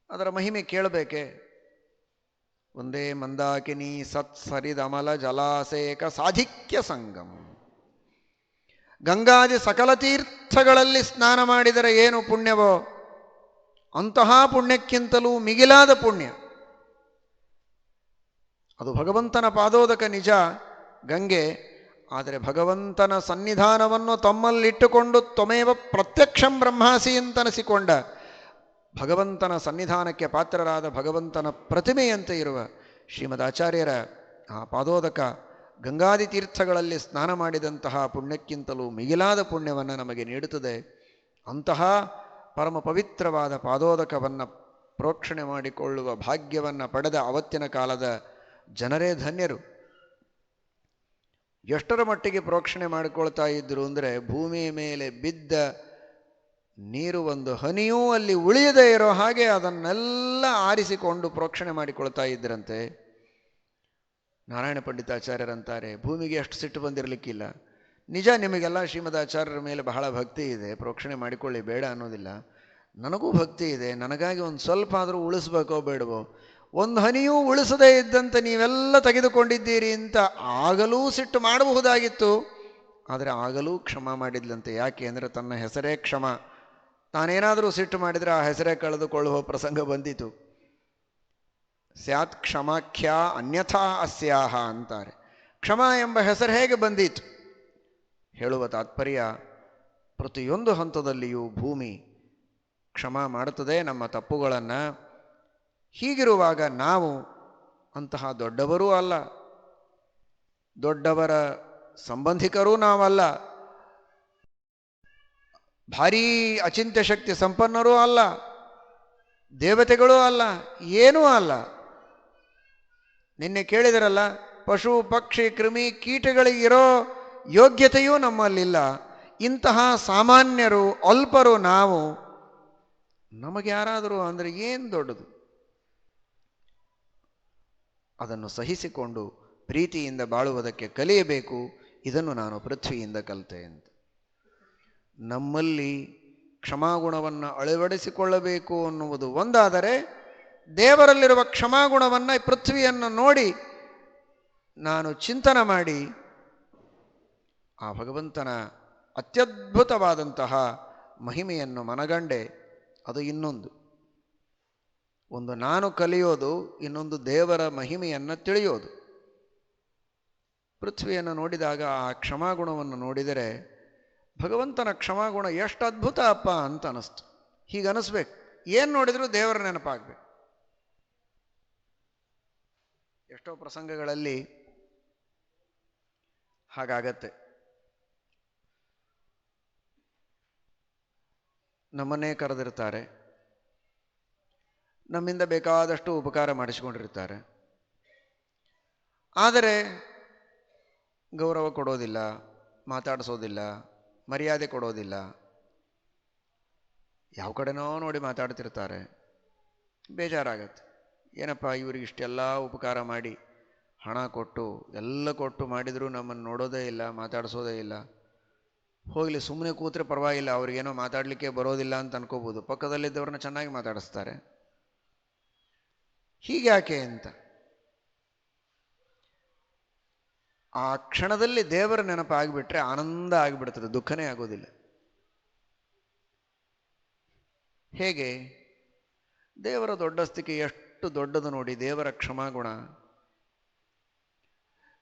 ಅದರ ಮಹಿಮೆ ಕೇಳಬೇಕೆ. ಒಂದೇ ಮಂದಾಕಿನಿ ಸತ್ಸರಿದಮಲ ಜಲಾಸೇಕ ಸಾಧಿಕ್ಯ ಸಂಗಮ. ಗಂಗಾದಿ ಸಕಲ ತೀರ್ಥಗಳಲ್ಲಿ ಸ್ನಾನ ಮಾಡಿದರೆ ಏನು ಪುಣ್ಯವೋ ಅಂತಹ ಪುಣ್ಯಕ್ಕಿಂತಲೂ ಮಿಗಿಲಾದ ಪುಣ್ಯ ಅದು ಭಗವಂತನ ಪಾದೋದಕ. ನಿಜ ಗಂಗೆ, ಆದರೆ ಭಗವಂತನ ಸನ್ನಿಧಾನವನ್ನು ತಮ್ಮಲ್ಲಿಟ್ಟುಕೊಂಡು ತ್ವಮೇವ ಪ್ರತ್ಯಕ್ಷಂ ಬ್ರಹ್ಮಾಸಿ ಅಂತನಿಸಿಕೊಂಡ, ಭಗವಂತನ ಸನ್ನಿಧಾನಕ್ಕೆ ಪಾತ್ರರಾದ ಭಗವಂತನ ಪ್ರತಿಮೆಯಂತೆ ಇರುವ ಶ್ರೀಮದ್ ಆಚಾರ್ಯರ ಆ ಪಾದೋದಕ ಗಂಗಾದಿ ತೀರ್ಥಗಳಲ್ಲಿ ಸ್ನಾನ ಮಾಡಿದಂತಹ ಪುಣ್ಯಕ್ಕಿಂತಲೂ ಮಿಗಿಲಾದ ಪುಣ್ಯವನ್ನು ನಮಗೆ ನೀಡುತ್ತದೆ. ಅಂತಹ ಪರಮ ಪವಿತ್ರವಾದ ಪಾದೋದಕವನ್ನು ಪ್ರೋಕ್ಷಣೆ ಮಾಡಿಕೊಳ್ಳುವ ಭಾಗ್ಯವನ್ನು ಪಡೆದ ಅವತ್ತಿನ ಕಾಲದ ಜನರೇ ಧನ್ಯರು. ಎಷ್ಟರ ಮಟ್ಟಿಗೆ ಪ್ರೋಕ್ಷಣೆ ಮಾಡಿಕೊಳ್ತಾ ಇದ್ರು ಅಂದರೆ ಭೂಮಿಯ ಮೇಲೆ ಬಿದ್ದ ನೀರು ಒಂದು ಹನಿಯೂ ಅಲ್ಲಿ ಉಳಿಯದೇ ಇರೋ ಹಾಗೆ ಅದನ್ನೆಲ್ಲ ಆರಿಸಿಕೊಂಡು ಪ್ರೋಕ್ಷಣೆ ಮಾಡಿಕೊಳ್ತಾ ಇದ್ರಂತೆ. ನಾರಾಯಣ ಪಂಡಿತಾಚಾರ್ಯರಂತಾರೆ, ಭೂಮಿಗೆ ಅಷ್ಟು ಸಿಟ್ಟು ಬಂದಿರಲಿಕ್ಕಿಲ್ಲ. ನಿಜ, ನಿಮಗೆಲ್ಲ ಶ್ರೀಮದ್ ಆಚಾರ್ಯರ ಮೇಲೆ ಬಹಳ ಭಕ್ತಿ ಇದೆ, ಪ್ರೋಕ್ಷಣೆ ಮಾಡಿಕೊಳ್ಳಿ, ಬೇಡ ಅನ್ನೋದಿಲ್ಲ. ನನಗೂ ಭಕ್ತಿ ಇದೆ, ನನಗಾಗಿ ಒಂದು ಸ್ವಲ್ಪ ಆದರೂ ಉಳಿಸ್ಬೇಕೋ ಬೇಡವೋ, ಒಂದು ಹನಿಯೂ ಉಳಿಸದೇ ಇದ್ದಂತೆ ನೀವೆಲ್ಲ ತೆಗೆದುಕೊಂಡಿದ್ದೀರಿ ಅಂತ ಆಗಲೂ ಸಿಟ್ಟು ಮಾಡಬಹುದಾಗಿತ್ತು. ಆದರೆ ಆಗಲೂ ಕ್ಷಮ ಮಾಡಿದ್ಲಂತೆ. ಯಾಕೆ ಅಂದರೆ ತನ್ನ ಹೆಸರೇ ಕ್ಷಮ. ತಾನೇನಾದರೂ ಸಿಟ್ಟು ಮಾಡಿದರೆ ಆ ಹೆಸರೇ ಕಳೆದುಕೊಳ್ಳುವ ಪ್ರಸಂಗ ಬಂದಿತು. ಸ್ಯಾತ್ ಕ್ಷಮಾಖ್ಯ ಅನ್ಯಥಾ ಅಸ್ಯಾಹ ಅಂತಾರೆ. ಕ್ಷಮ ಎಂಬ ಹೆಸರು ಹೇಗೆ ಬಂದೀತು? ಹೇಳುವ ತಾತ್ಪರ್ಯ, ಪ್ರತಿಯೊಂದು ಹಂತದಲ್ಲಿಯೂ ಭೂಮಿ ಕ್ಷಮ ಮಾಡುತ್ತದೆ ನಮ್ಮ ತಪ್ಪುಗಳನ್ನು. ಹೀಗಿರುವಾಗ ನಾವು ಅಂತಹ ದೊಡ್ಡವರೂ ಅಲ್ಲ, ದೊಡ್ಡವರ ಸಂಬಂಧಿಕರೂ ನಾವಲ್ಲ, ಭಾರೀ ಅಚಿಂತ್ಯ ಶಕ್ತಿ ಸಂಪನ್ನರೂ ಅಲ್ಲ, ದೇವತೆಗಳೂ ಅಲ್ಲ, ಏನೂ ಅಲ್ಲ. ನಿನ್ನೆ ಕೇಳಿದರಲ್ಲ, ಪಶು ಪಕ್ಷಿ ಕ್ರಿಮಿ ಕೀಟಗಳಿಗಿರೋ ಯೋಗ್ಯತೆಯೂ ನಮ್ಮಲ್ಲಿಲ್ಲ. ಇಂತಹ ಸಾಮಾನ್ಯರು, ಅಲ್ಪರು ನಾವು. ನಮಗೆ ಯಾರಾದರೂ ಅಂದರೆ ಏನು ದೊಡ್ಡದು? ಅದನ್ನು ಸಹಿಸಿಕೊಂಡು ಪ್ರೀತಿಯಿಂದ ಬಾಳುವುದಕ್ಕೆ ಕಲಿಯಬೇಕು. ಇದನ್ನು ನಾನು ಪೃಥ್ವಿಯಿಂದ ಕಲಿತೆ ಅಂತ. ನಮ್ಮಲ್ಲಿ ಕ್ಷಮಾಗುಣವನ್ನು ಅಳವಡಿಸಿಕೊಳ್ಳಬೇಕು ಅನ್ನುವುದು ಒಂದಾದರೆ, ದೇವರಲ್ಲಿರುವ ಕ್ಷಮಾಗುಣವನ್ನು ಪೃಥ್ವಿಯನ್ನು ನೋಡಿ ನಾನು ಚಿಂತನೆ ಮಾಡಿ ಆ ಭಗವಂತನ ಅತ್ಯದ್ಭುತವಾದಂತಹ ಮಹಿಮೆಯನ್ನು ಮನಗಂಡೆ. ಅದು ಇನ್ನೊಂದು. ಒಂದು ನಾನು ಕಲಿಯೋದು, ಇನ್ನೊಂದು ದೇವರ ಮಹಿಮೆಯನ್ನು ತಿಳಿಯೋದು. ಪೃಥ್ವಿಯನ್ನು ನೋಡಿದಾಗ ಆ ಕ್ಷಮಾಗುಣವನ್ನು ನೋಡಿದರೆ ಭಗವಂತನ ಕ್ಷಮಾಗುಣ ಎಷ್ಟು ಅದ್ಭುತ ಅಪ್ಪ ಅಂತ ಅನಿಸ್ತು. ಹೀಗೆ ಅನಿಸ್ಬೇಕು. ಏನು ನೋಡಿದರೂ ದೇವರ ನೆನಪಾಗಬೇಕು. ಎಷ್ಟೋ ಪ್ರಸಂಗಗಳಲ್ಲಿ ಹಾಗಾಗತ್ತೆ. ನಮ್ಮನ್ನೇ ಕರೆದಿರ್ತಾರೆ, ನಮ್ಮಿಂದ ಬೇಕಾದಷ್ಟು ಉಪಕಾರ ಮಾಡಿಸಿಕೊಂಡಿರ್ತಾರೆ. ಆದರೆ ಗೌರವ ಕೊಡೋದಿಲ್ಲ, ಮಾತಾಡಿಸೋದಿಲ್ಲ, ಮರ್ಯಾದೆ ಕೊಡೋದಿಲ್ಲ. ಯಾವ ಕಡೆನೋ ನೋಡಿ ಮಾತಾಡ್ತಿರ್ತಾರೆ. ಬೇಜಾರಾಗತ್ತೆ. ಏನಪ್ಪ ಇವ್ರಿಗೆ ಇಷ್ಟೆಲ್ಲ ಉಪಕಾರ ಮಾಡಿ, ಹಣ ಕೊಟ್ಟು ಎಲ್ಲ ಕೊಟ್ಟು ಮಾಡಿದರೂ ನಮ್ಮನ್ನು ನೋಡೋದೇ ಇಲ್ಲ, ಮಾತಾಡಿಸೋದೇ ಇಲ್ಲ. ಹೋಗಲಿ, ಸುಮ್ಮನೆ ಕೂತ್ರೆ ಪರವಾಗಿಲ್ಲ, ಅವ್ರಿಗೇನೋ ಮಾತಾಡಲಿಕ್ಕೆ ಬರೋದಿಲ್ಲ ಅಂತ ಅನ್ಕೋಬೋದು. ಪಕ್ಕದಲ್ಲಿದ್ದವ್ರನ್ನ ಚೆನ್ನಾಗಿ ಮಾತಾಡಿಸ್ತಾರೆ. ಹೀಗ್ಯಾಕೆ ಅಂತ ಆ ಕ್ಷಣದಲ್ಲಿ ದೇವರ ನೆನಪು ಆಗಿಬಿಟ್ರೆ ಆನಂದ ಆಗಿಬಿಡ್ತದೆ, ದುಃಖನೇ ಆಗೋದಿಲ್ಲ. ಹೇಗೆ? ದೇವರ ದೊಡ್ಡಸ್ತಿಕೆ ಎಷ್ಟು ದೊಡ್ಡದು ನೋಡಿ. ದೇವರ ಕ್ಷಮಾಗುಣ.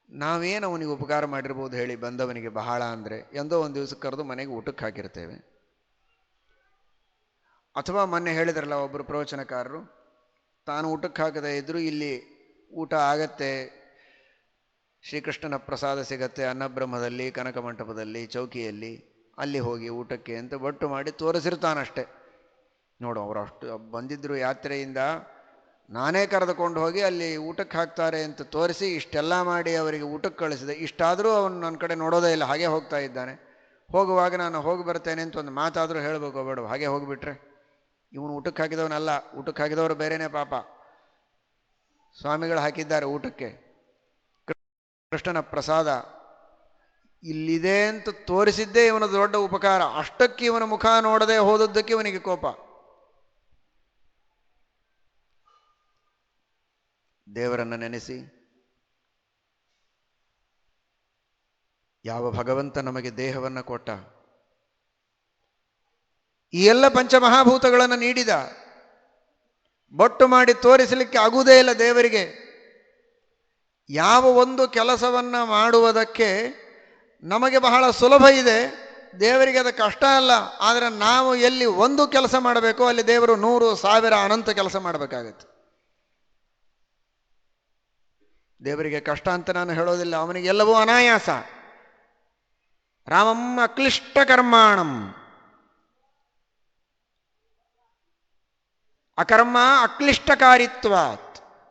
ನಾವೇನು ಅವನಿಗೆ ಉಪಕಾರ ಮಾಡಿರ್ಬೋದು ಹೇಳಿ? ಬಂದವನಿಗೆ ಬಹಳ ಅಂದರೆ ಎಂದೋ ಒಂದು ದಿವಸ ಕರೆದು ಮನೆಗೆ ಊಟಕ್ಕೆ ಹಾಕಿರ್ತೇವೆ. ಅಥವಾ ಮೊನ್ನೆ ಹೇಳಿದ್ರಲ್ಲ ಒಬ್ಬರು ಪ್ರವಚನಕಾರರು, ತಾನು ಊಟಕ್ಕೆ ಹಾಕದೇ ಇದ್ದರೂ ಇಲ್ಲಿ ಊಟ ಆಗತ್ತೆ, ಶ್ರೀಕೃಷ್ಣನ ಪ್ರಸಾದ ಸಿಗತ್ತೆ ಅನ್ನಬ್ರಹ್ಮದಲ್ಲಿ, ಕನಕ ಮಂಟಪದಲ್ಲಿ, ಚೌಕಿಯಲ್ಲಿ, ಅಲ್ಲಿ ಹೋಗಿ ಊಟಕ್ಕೆ ಅಂತ ಒಟ್ಟು ಮಾಡಿ ತೋರಿಸಿರ್ತಾನಷ್ಟೆ. ನೋಡು, ಅವರು ಅಷ್ಟು ಬಂದಿದ್ದರು ಯಾತ್ರೆಯಿಂದ, ನಾನೇ ಕರೆದುಕೊಂಡು ಹೋಗಿ ಅಲ್ಲಿ ಊಟಕ್ಕೆ ಹಾಕ್ತಾರೆ ಅಂತ ತೋರಿಸಿ ಇಷ್ಟೆಲ್ಲ ಮಾಡಿ ಅವರಿಗೆ ಊಟಕ್ಕೆ ಕಳಿಸಿದೆ. ಇಷ್ಟಾದರೂ ಅವನು ನನ್ನ ಕಡೆ ನೋಡೋದೇ ಇಲ್ಲ, ಹಾಗೆ ಹೋಗ್ತಾ ಇದ್ದಾನೆ. ಹೋಗುವಾಗ ನಾನು ಹೋಗಿ ಬರ್ತೇನೆ ಅಂತ ಒಂದು ಮಾತಾದರೂ ಹೇಳಬೇಕು ಬೇಡ? ಹಾಗೆ ಹೋಗಿಬಿಟ್ರೆ ಇವನು ಊಟಕ್ಕೆ ಹಾಕಿದವನಲ್ಲ. ಊಟಕ್ಕೆ ಹಾಕಿದವರು ಬೇರೆಯೇ ಪಾಪ. ಸ್ವಾಮಿಗಳು ಹಾಕಿದ್ದಾರೆ ಊಟಕ್ಕೆ ಕೃಷ್ಣನ ಪ್ರಸಾದ, ಇಲ್ಲಿದೆ ಅಂತ ತೋರಿಸಿದ್ದೇ ಇವನ ದೊಡ್ಡ ಉಪಕಾರ. ಅಷ್ಟಕ್ಕೆ ಇವನ ಮುಖ ನೋಡದೆ ಹೋದದ್ದಕ್ಕೆ ಇವನಿಗೆ ಕೋಪ. ದೇವರನ್ನು ನೆನೆಸಿ, ಯಾವ ಭಗವಂತ ನಮಗೆ ದೇಹವನ್ನು ಕೊಟ್ಟ, ಈ ಎಲ್ಲ ಪಂಚಮಹಾಭೂತಗಳನ್ನು ನೀಡಿದ, ಬೊಟ್ಟು ಮಾಡಿ ತೋರಿಸಲಿಕ್ಕೆ ಆಗುವುದೇ ಇಲ್ಲ ದೇವರಿಗೆ. ಯಾವ ಒಂದು ಕೆಲಸವನ್ನು ಮಾಡುವುದಕ್ಕೆ ನಮಗೆ ಬಹಳ ಸುಲಭ ಇದೆ, ದೇವರಿಗೆ ಅದು ಕಷ್ಟ ಅಲ್ಲ. ಆದರೆ ನಾವು ಎಲ್ಲಿ ಒಂದು ಕೆಲಸ ಮಾಡಬೇಕೋ ಅಲ್ಲಿ ದೇವರು 100, 1000, ಅನಂತ ಕೆಲಸ ಮಾಡಬೇಕಾಗತ್ತೆ. ದೇವರಿಗೆ ಕಷ್ಟ ಅಂತ ನಾನು ಹೇಳೋದಿಲ್ಲ, ಅವನಿಗೆ ಎಲ್ಲವೂ ಅನಾಯಾಸ. ರಾಮಂ ಅಕ್ಲಿಷ್ಟ ಕರ್ಮಾಣಂ, ಅಕರ್ಮ ಅಕ್ಲಿಷ್ಟಕಾರಿತ್ವಾತ್.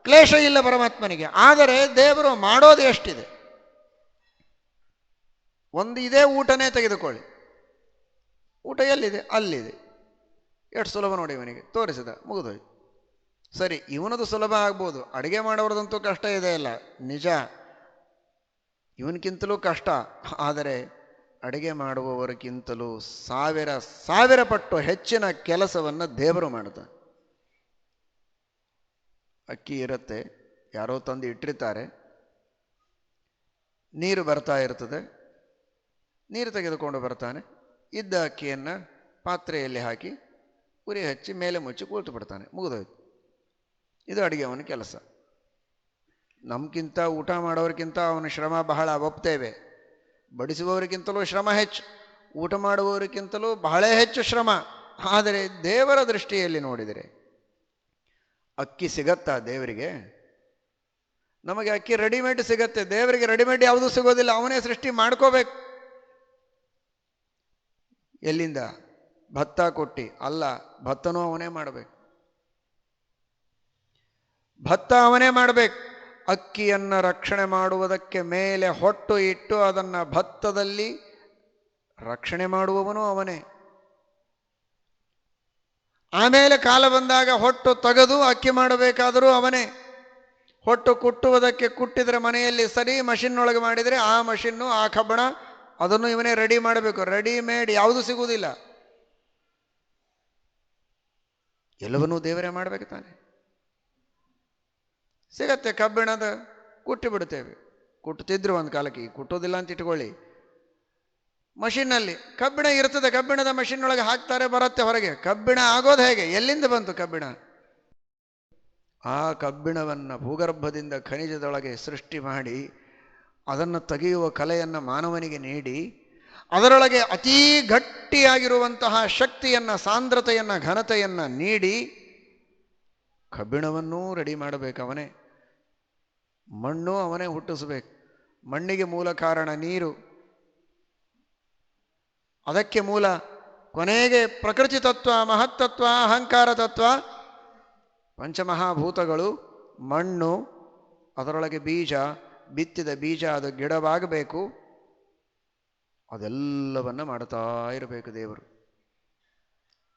ಕ್ಲೇಶ ಇಲ್ಲ ಪರಮಾತ್ಮನಿಗೆ. ಆದರೆ ದೇವರು ಮಾಡೋದು ಎಷ್ಟಿದೆ. ಒಂದು ಇದೇ ಊಟನೇ ತೆಗೆದುಕೊಳ್ಳಿ, ಊಟ ಎಲ್ಲಿದೆ? ಅಲ್ಲಿದೆ. ಎಷ್ಟು ಸುಲಭ ನೋಡಿ, ಇವನಿಗೆ ತೋರಿಸಿದ, ಮುಗಿದೋಯ್ತು. ಸರಿ, ಇವನದು ಸುಲಭ ಆಗ್ಬೋದು, ಅಡುಗೆ ಮಾಡೋರದಂತೂ ಕಷ್ಟ ಇದೆ ಅಲ್ಲ, ನಿಜ, ಇವನಕ್ಕಿಂತಲೂ ಕಷ್ಟ. ಆದರೆ ಅಡುಗೆ ಮಾಡುವವರಿಗಿಂತಲೂ 1000 ಪಟ್ಟು ಹೆಚ್ಚಿನ ಕೆಲಸವನ್ನು ದೇವರು ಮಾಡ್ತಾನೆ. ಅಕ್ಕಿ ಇರುತ್ತೆ, ಯಾರೋ ತಂದು ಇಟ್ಟಿರ್ತಾರೆ, ನೀರು ಬರ್ತಾ ಇರ್ತದೆ, ನೀರು ತೆಗೆದುಕೊಂಡು ಬರ್ತಾನೆ, ಇದ್ದ ಅಕ್ಕಿಯನ್ನು ಪಾತ್ರೆಯಲ್ಲಿ ಹಾಕಿ ಉರಿ ಹಚ್ಚಿ ಮೇಲೆ ಮುಚ್ಚಿ ಕೂತು ಬಿಡ್ತಾನೆ, ಮುಗಿದೋಯ್ತು. ಇದು ಅಡುಗೆ ಅವನ ಕೆಲಸ. ನಮ್ಗಿಂತ ಊಟ ಮಾಡೋರಿಗಿಂತ ಅವನ ಶ್ರಮ ಬಹಳ ಒಪ್ತೇವೆ. ಬಡಿಸುವವರಿಗಿಂತಲೂ ಶ್ರಮ ಹೆಚ್ಚು, ಊಟ ಮಾಡುವವರಿಗಿಂತಲೂ ಬಹಳ ಹೆಚ್ಚು ಶ್ರಮ. ಆದರೆ ದೇವರ ದೃಷ್ಟಿಯಲ್ಲಿ ನೋಡಿದರೆ ಅಕ್ಕಿ ಸಿಗತ್ತಾ ದೇವರಿಗೆ? ನಮಗೆ ಅಕ್ಕಿ ರೆಡಿಮೇಡ್ ಸಿಗತ್ತೆ, ದೇವರಿಗೆ ರೆಡಿಮೇಡ್ ಯಾವುದೂ ಸಿಗೋದಿಲ್ಲ. ಅವನೇ ಸೃಷ್ಟಿ ಮಾಡ್ಕೋಬೇಕು. ಎಲ್ಲಿಂದ? ಭತ್ತ ಕೊಟ್ಟಿ ಅಲ್ಲ, ಭತ್ತನೂ ಅವನೇ ಮಾಡಬೇಕು, ಭತ್ತ ಅವನೇ ಮಾಡಬೇಕು. ಅಕ್ಕಿಯನ್ನು ರಕ್ಷಣೆ ಮಾಡುವುದಕ್ಕೆ ಮೇಲೆ ಹೊಟ್ಟು ಇಟ್ಟು ಅದನ್ನು ಭತ್ತದಲ್ಲಿ ರಕ್ಷಣೆ ಮಾಡುವವನು ಅವನೇ. ಆಮೇಲೆ ಕಾಲ ಬಂದಾಗ ಹೊಟ್ಟು ತೆಗೆದು ಅಕ್ಕಿ ಮಾಡಬೇಕಾದರೂ ಅವನೇ. ಹೊಟ್ಟು ಕುಟ್ಟುವುದಕ್ಕೆ ಕುಟ್ಟಿದರೆ ಮನೆಯಲ್ಲಿ ಸರಿ, ಮಷಿನ್ ಒಳಗೆ ಮಾಡಿದರೆ ಆ ಮಷಿನ್ನು ಆ ಕಬ್ಬಣ ಅದನ್ನು ಇವನೇ ರೆಡಿ ಮಾಡಬೇಕು. ರೆಡಿಮೇಡ್ ಯಾವುದು ಸಿಗುವುದಿಲ್ಲ, ಎಲ್ಲವನ್ನೂ ದೇವರೇ ಮಾಡಬೇಕು ತಾನೆ. ಸಿಗತ್ತೆ ಕಬ್ಬಿಣದ, ಕುಟ್ಟಿ ಬಿಡ್ತೇವೆ. ಕುಟ್ಟುತ್ತಿದ್ರು ಒಂದು ಕಾಲಕ್ಕೆ, ಕುಟ್ಟೋದಿಲ್ಲ ಅಂತ ಇಟ್ಕೊಳ್ಳಿ. ಮಷಿನ್ನಲ್ಲಿ ಕಬ್ಬಿಣ ಇರ್ತದೆ, ಕಬ್ಬಿಣದ ಮಷಿನ್ ಒಳಗೆ ಹಾಕ್ತಾರೆ, ಬರುತ್ತೆ ಹೊರಗೆ. ಕಬ್ಬಿಣ ಆಗೋದು ಹೇಗೆ? ಎಲ್ಲಿಂದ ಬಂತು ಕಬ್ಬಿಣ? ಆ ಕಬ್ಬಿಣವನ್ನು ಭೂಗರ್ಭದಿಂದ ಖನಿಜದೊಳಗೆ ಸೃಷ್ಟಿ ಮಾಡಿ ಅದನ್ನು ತೆಗೆಯುವ ಕಲೆಯನ್ನು ಮಾನವನಿಗೆ ನೀಡಿ ಅದರೊಳಗೆ ಅತೀ ಗಟ್ಟಿಯಾಗಿರುವಂತಹ ಶಕ್ತಿಯನ್ನು, ಸಾಂದ್ರತೆಯನ್ನು, ಘನತೆಯನ್ನು ನೀಡಿ ಕಬ್ಬಿಣವನ್ನೂ ರೆಡಿ ಮಾಡಬೇಕು ಅವನೇ. ಮಣ್ಣು ಅವನೇ ಹುಟ್ಟಿಸಬೇಕು. ಮಣ್ಣಿಗೆ ಮೂಲ ಕಾರಣ ನೀರು, ಅದಕ್ಕೆ ಮೂಲ ಕೊನೆಗೆ ಪ್ರಕೃತಿ ತತ್ವ, ಮಹತ್ತತ್ವ, ಅಹಂಕಾರ ತತ್ವ, ಪಂಚಮಹಾಭೂತಗಳು, ಮಣ್ಣು, ಅದರೊಳಗೆ ಬೀಜ, ಬಿತ್ತಿದ ಬೀಜ ಅದು ಗಿಡವಾಗಬೇಕು. ಅದೆಲ್ಲವನ್ನ ಮಾಡ್ತಾ ಇರಬೇಕು ದೇವರು.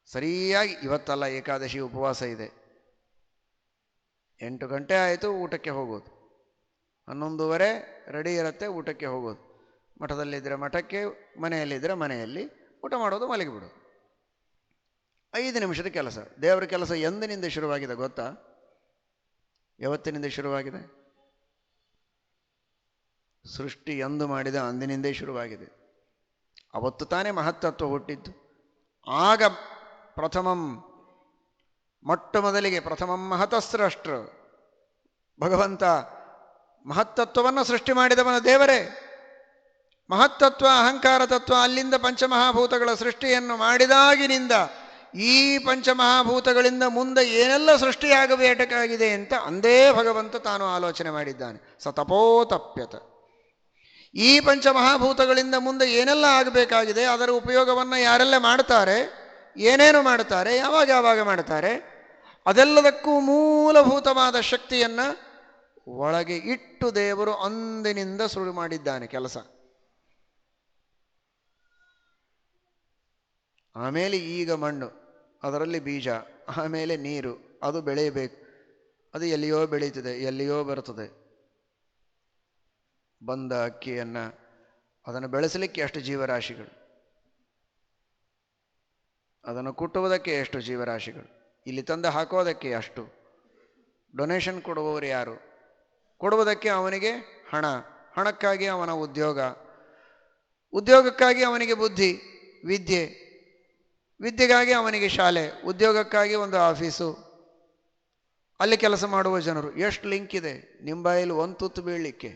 ಸರಿಯಾಗಿ ಇವತ್ತಲ್ಲ ಏಕಾದಶಿ ಉಪವಾಸ ಇದೆ, 8 ಗಂಟೆ ಆಯಿತು ಊಟಕ್ಕೆ ಹೋಗೋದು, 11:30 ರೆಡಿ ಇರುತ್ತೆ ಊಟಕ್ಕೆ ಹೋಗೋದು. ಮಠದಲ್ಲಿದ್ದರೆ ಮಠಕ್ಕೆ, ಮನೆಯಲ್ಲಿದ್ದರೆ ಮನೆಯಲ್ಲಿ, ಊಟ ಮಾಡೋದು, ಮಲಗಿಬಿಡೋದು. 5 ನಿಮಿಷದ ಕೆಲಸ. ದೇವರ ಕೆಲಸ ಎಂದಿನಿಂದ ಶುರುವಾಗಿದೆ ಗೊತ್ತಾ? ಯಾವತ್ತಿನಿಂದ ಶುರುವಾಗಿದೆ? ಸೃಷ್ಟಿ ಎಂದು ಮಾಡಿದ ಅಂದಿನಿಂದೇ ಶುರುವಾಗಿದೆ. ಅವತ್ತು ತಾನೇ ಮಹತ್ತತ್ವ ಹುಟ್ಟಿದ್ದು. ಆಗ ಮೊಟ್ಟ ಮೊದಲಿಗೆ ಪ್ರಥಮಂ ಮಹತಸ್ರಷ್ಟ್ರ ಭಗವಂತ ಮಹತ್ತತ್ವವನ್ನು ಸೃಷ್ಟಿ ಮಾಡಿದವನ ದೇವರೇ. ಮಹತ್ತತ್ವ, ಅಹಂಕಾರ ತತ್ವ, ಅಲ್ಲಿಂದ ಪಂಚಮಹಾಭೂತಗಳ ಸೃಷ್ಟಿಯನ್ನು ಮಾಡಿದಾಗಿನಿಂದ ಈ ಪಂಚಮಹಾಭೂತಗಳಿಂದ ಮುಂದೆ ಏನೆಲ್ಲ ಸೃಷ್ಟಿಯಾಗಬೇಕಾಗಿದೆ ಅಂತ ಅಂದೇ ಭಗವಂತ ತಾನು ಆಲೋಚನೆ ಮಾಡಿದ್ದಾನೆ. ಸತಪೋತಪ್ಯತ. ಈ ಪಂಚಮಹಾಭೂತಗಳಿಂದ ಮುಂದೆ ಏನೆಲ್ಲ ಆಗಬೇಕಾಗಿದೆ, ಅದರ ಉಪಯೋಗವನ್ನು ಯಾರೆಲ್ಲ ಮಾಡ್ತಾರೆ, ಏನೇನು ಮಾಡ್ತಾರೆ, ಯಾವಾಗ ಯಾವಾಗ ಮಾಡ್ತಾರೆ, ಅದೆಲ್ಲದಕ್ಕೂ ಮೂಲಭೂತವಾದ ಶಕ್ತಿಯನ್ನು ಒಳಗೆ ಇಟ್ಟು ದೇವರು ಅಂದಿನಿಂದ ಶುರು ಮಾಡಿದ್ದಾನೆ ಕೆಲಸ. ಆಮೇಲೆ ಈಗ ಮಣ್ಣು, ಅದರಲ್ಲಿ ಬೀಜ, ಆಮೇಲೆ ನೀರು, ಅದು ಬೆಳೆಯಬೇಕು. ಅದು ಎಲ್ಲಿಯೋ ಬೆಳೀತದೆ, ಎಲ್ಲಿಯೋ ಬರ್ತದೆ. ಬಂದ ಅಕ್ಕಿಯನ್ನು ಅದನ್ನು ಬೆಳೆಸಲಿಕ್ಕೆ ಎಷ್ಟು ಜೀವರಾಶಿಗಳು, ಅದನ್ನು ಕುಟ್ಟುವುದಕ್ಕೆ ಎಷ್ಟು ಜೀವರಾಶಿಗಳು, ಇಲ್ಲಿ ತಂದು ಹಾಕೋದಕ್ಕೆ ಅಷ್ಟು. ಡೊನೇಷನ್ ಕೊಡುವವರು ಯಾರು? ಕೊಡುವುದಕ್ಕೆ ಅವನಿಗೆ ಹಣ, ಹಣಕ್ಕಾಗಿ ಅವನ ಉದ್ಯೋಗ, ಉದ್ಯೋಗಕ್ಕಾಗಿ ಅವನಿಗೆ ಬುದ್ಧಿ, ವಿದ್ಯೆ, ವಿದ್ಯೆಗಾಗಿ ಅವನಿಗೆ ಶಾಲೆ, ಉದ್ಯೋಗಕ್ಕಾಗಿ ಒಂದು ಆಫೀಸು, ಅಲ್ಲಿ ಕೆಲಸ ಮಾಡುವ ಜನರು. ಎಷ್ಟು ಲಿಂಕ್ ಇದೆ ನಿಂಬಾಯಲ್ಲಿ ಒಂದು ತುತ್ತು ಬೀಳಲಿಕ್ಕೆ.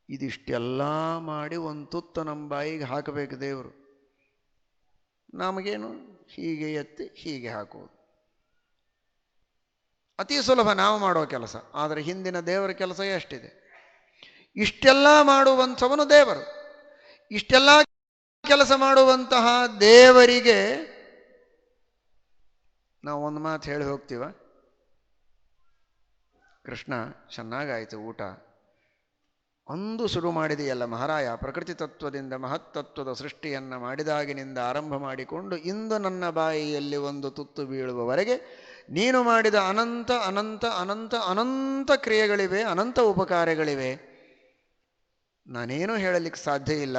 ಇದಿಷ್ಟೆಲ್ಲ ಮಾಡಿ ಒಂದು ತುತ್ತು ನಮ್ಮ ಬಾಯಿಗೆ ಹಾಕಬೇಕು ದೇವರು. ನಮಗೇನು ಹೀಗೆ ಎತ್ತಿ ಹೀಗೆ ಹಾಕುವುದು ಅತಿ ಸುಲಭ ನಾವು ಮಾಡುವ ಕೆಲಸ. ಆದರೆ ಹಿಂದಿನ ದೇವರ ಕೆಲಸ ಎಷ್ಟಿದೆ. ಇಷ್ಟೆಲ್ಲ ಮಾಡುವಂಥವನು ದೇವರು. ಇಷ್ಟೆಲ್ಲ ಕೆಲಸ ಮಾಡುವಂತಹ ದೇವರಿಗೆ ನಾವು ಒಂದು ಮಾತು ಹೇಳಿ ಹೋಗ್ತೀವ, ಕೃಷ್ಣ ಚೆನ್ನಾಗಾಯಿತು ಊಟ, ಅಂದು ಶುರು ಮಾಡಿದೆಯಲ್ಲ ಮಹಾರಾಯ, ಪ್ರಕೃತಿ ತತ್ವದಿಂದ ಮಹತ್ತತ್ವದ ಸೃಷ್ಟಿಯನ್ನು ಮಾಡಿದಾಗಿನಿಂದ ಆರಂಭ ಮಾಡಿಕೊಂಡು ಇಂದು ನನ್ನ ಬಾಯಿಯಲ್ಲಿ ಒಂದು ತುತ್ತು ಬೀಳುವವರೆಗೆ ನೀನು ಮಾಡಿದ ಅನಂತ ಅನಂತ ಅನಂತ ಅನಂತ ಕ್ರಿಯೆಗಳಿವೆ, ಅನಂತ ಉಪಕಾರಗಳಿವೆ. ನಾನೇನು ಹೇಳಲಿಕ್ಕೆ ಸಾಧ್ಯ ಇಲ್ಲ.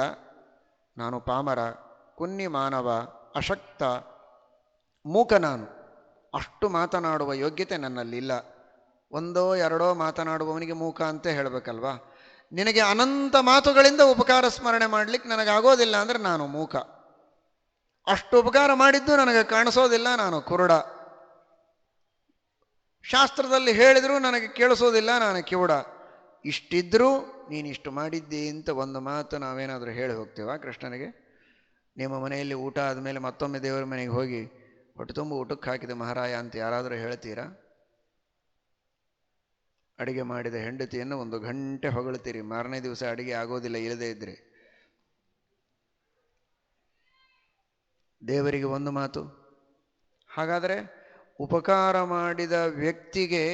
ನಾನು ಪಾಮರ, ಕುನ್ನಿ ಮಾನವ, ಅಶಕ್ತ, ಮೂಕ. ನಾನು ಅಷ್ಟು ಮಾತನಾಡುವ ಯೋಗ್ಯತೆ ನನ್ನಲ್ಲಿಲ್ಲ. ಒಂದೋ ಎರಡೋ ಮಾತನಾಡುವವನಿಗೆ ಮೂಕ ಅಂತ ಹೇಳಬೇಕಲ್ವಾ? ನಿನಗೆ ಅನಂತ ಮಾತುಗಳಿಂದ ಉಪಕಾರ ಸ್ಮರಣೆ ಮಾಡಲಿಕ್ಕೆ ನನಗಾಗೋದಿಲ್ಲ ಅಂದರೆ ನಾನು ಮೂಕ. ಅಷ್ಟು ಉಪಕಾರ ಮಾಡಿದ್ದು ನನಗೆ ಕಾಣಿಸೋದಿಲ್ಲ, ನಾನು ಕುರುಡ. ಶಾಸ್ತ್ರದಲ್ಲಿ ಹೇಳಿದರೂ ನನಗೆ ಕೇಳಿಸೋದಿಲ್ಲ, ನಾನು ಕಿವುಡ. ಇಷ್ಟಿದ್ರೂ ನೀನಿಷ್ಟು ಮಾಡಿದ್ದಿ ಅಂತ ಒಂದು ಮಾತು ನಾವೇನಾದರೂ ಹೇಳಿ ಹೋಗ್ತೇವಾ ಕೃಷ್ಣನಿಗೆ? ನಿಮ್ಮ ಮನೆಯಲ್ಲಿ ಊಟ ಆದಮೇಲೆ ಮತ್ತೊಮ್ಮೆ ದೇವರ ಮನೆಗೆ ಹೋಗಿ ಹೊಟ್ಟೆ ತುಂಬ ಊಟಕ್ಕೆ ಹಾಕಿದೆ ಮಹಾರಾಯ ಅಂತ ಯಾರಾದರೂ ಹೇಳ್ತೀರಾ? ಅಡಿಗೆ ಮಾಡಿದ ಹೆಂಡತಿಯನ್ನು 1 ಗಂಟೆ ಹೊಗಳ್ತೀರಿ, ಮಾರನೇ ದಿವಸ ಅಡಿಗೆ ಆಗೋದಿಲ್ಲ ಇಲ್ಲದೇ ಇದ್ರೆ. ದೇವರಿಗೆ ಒಂದು ಮಾತು. ಹಾಗಾದರೆ ಉಪಕಾರ ಮಾಡಿದ ವ್ಯಕ್ತಿಗೆ,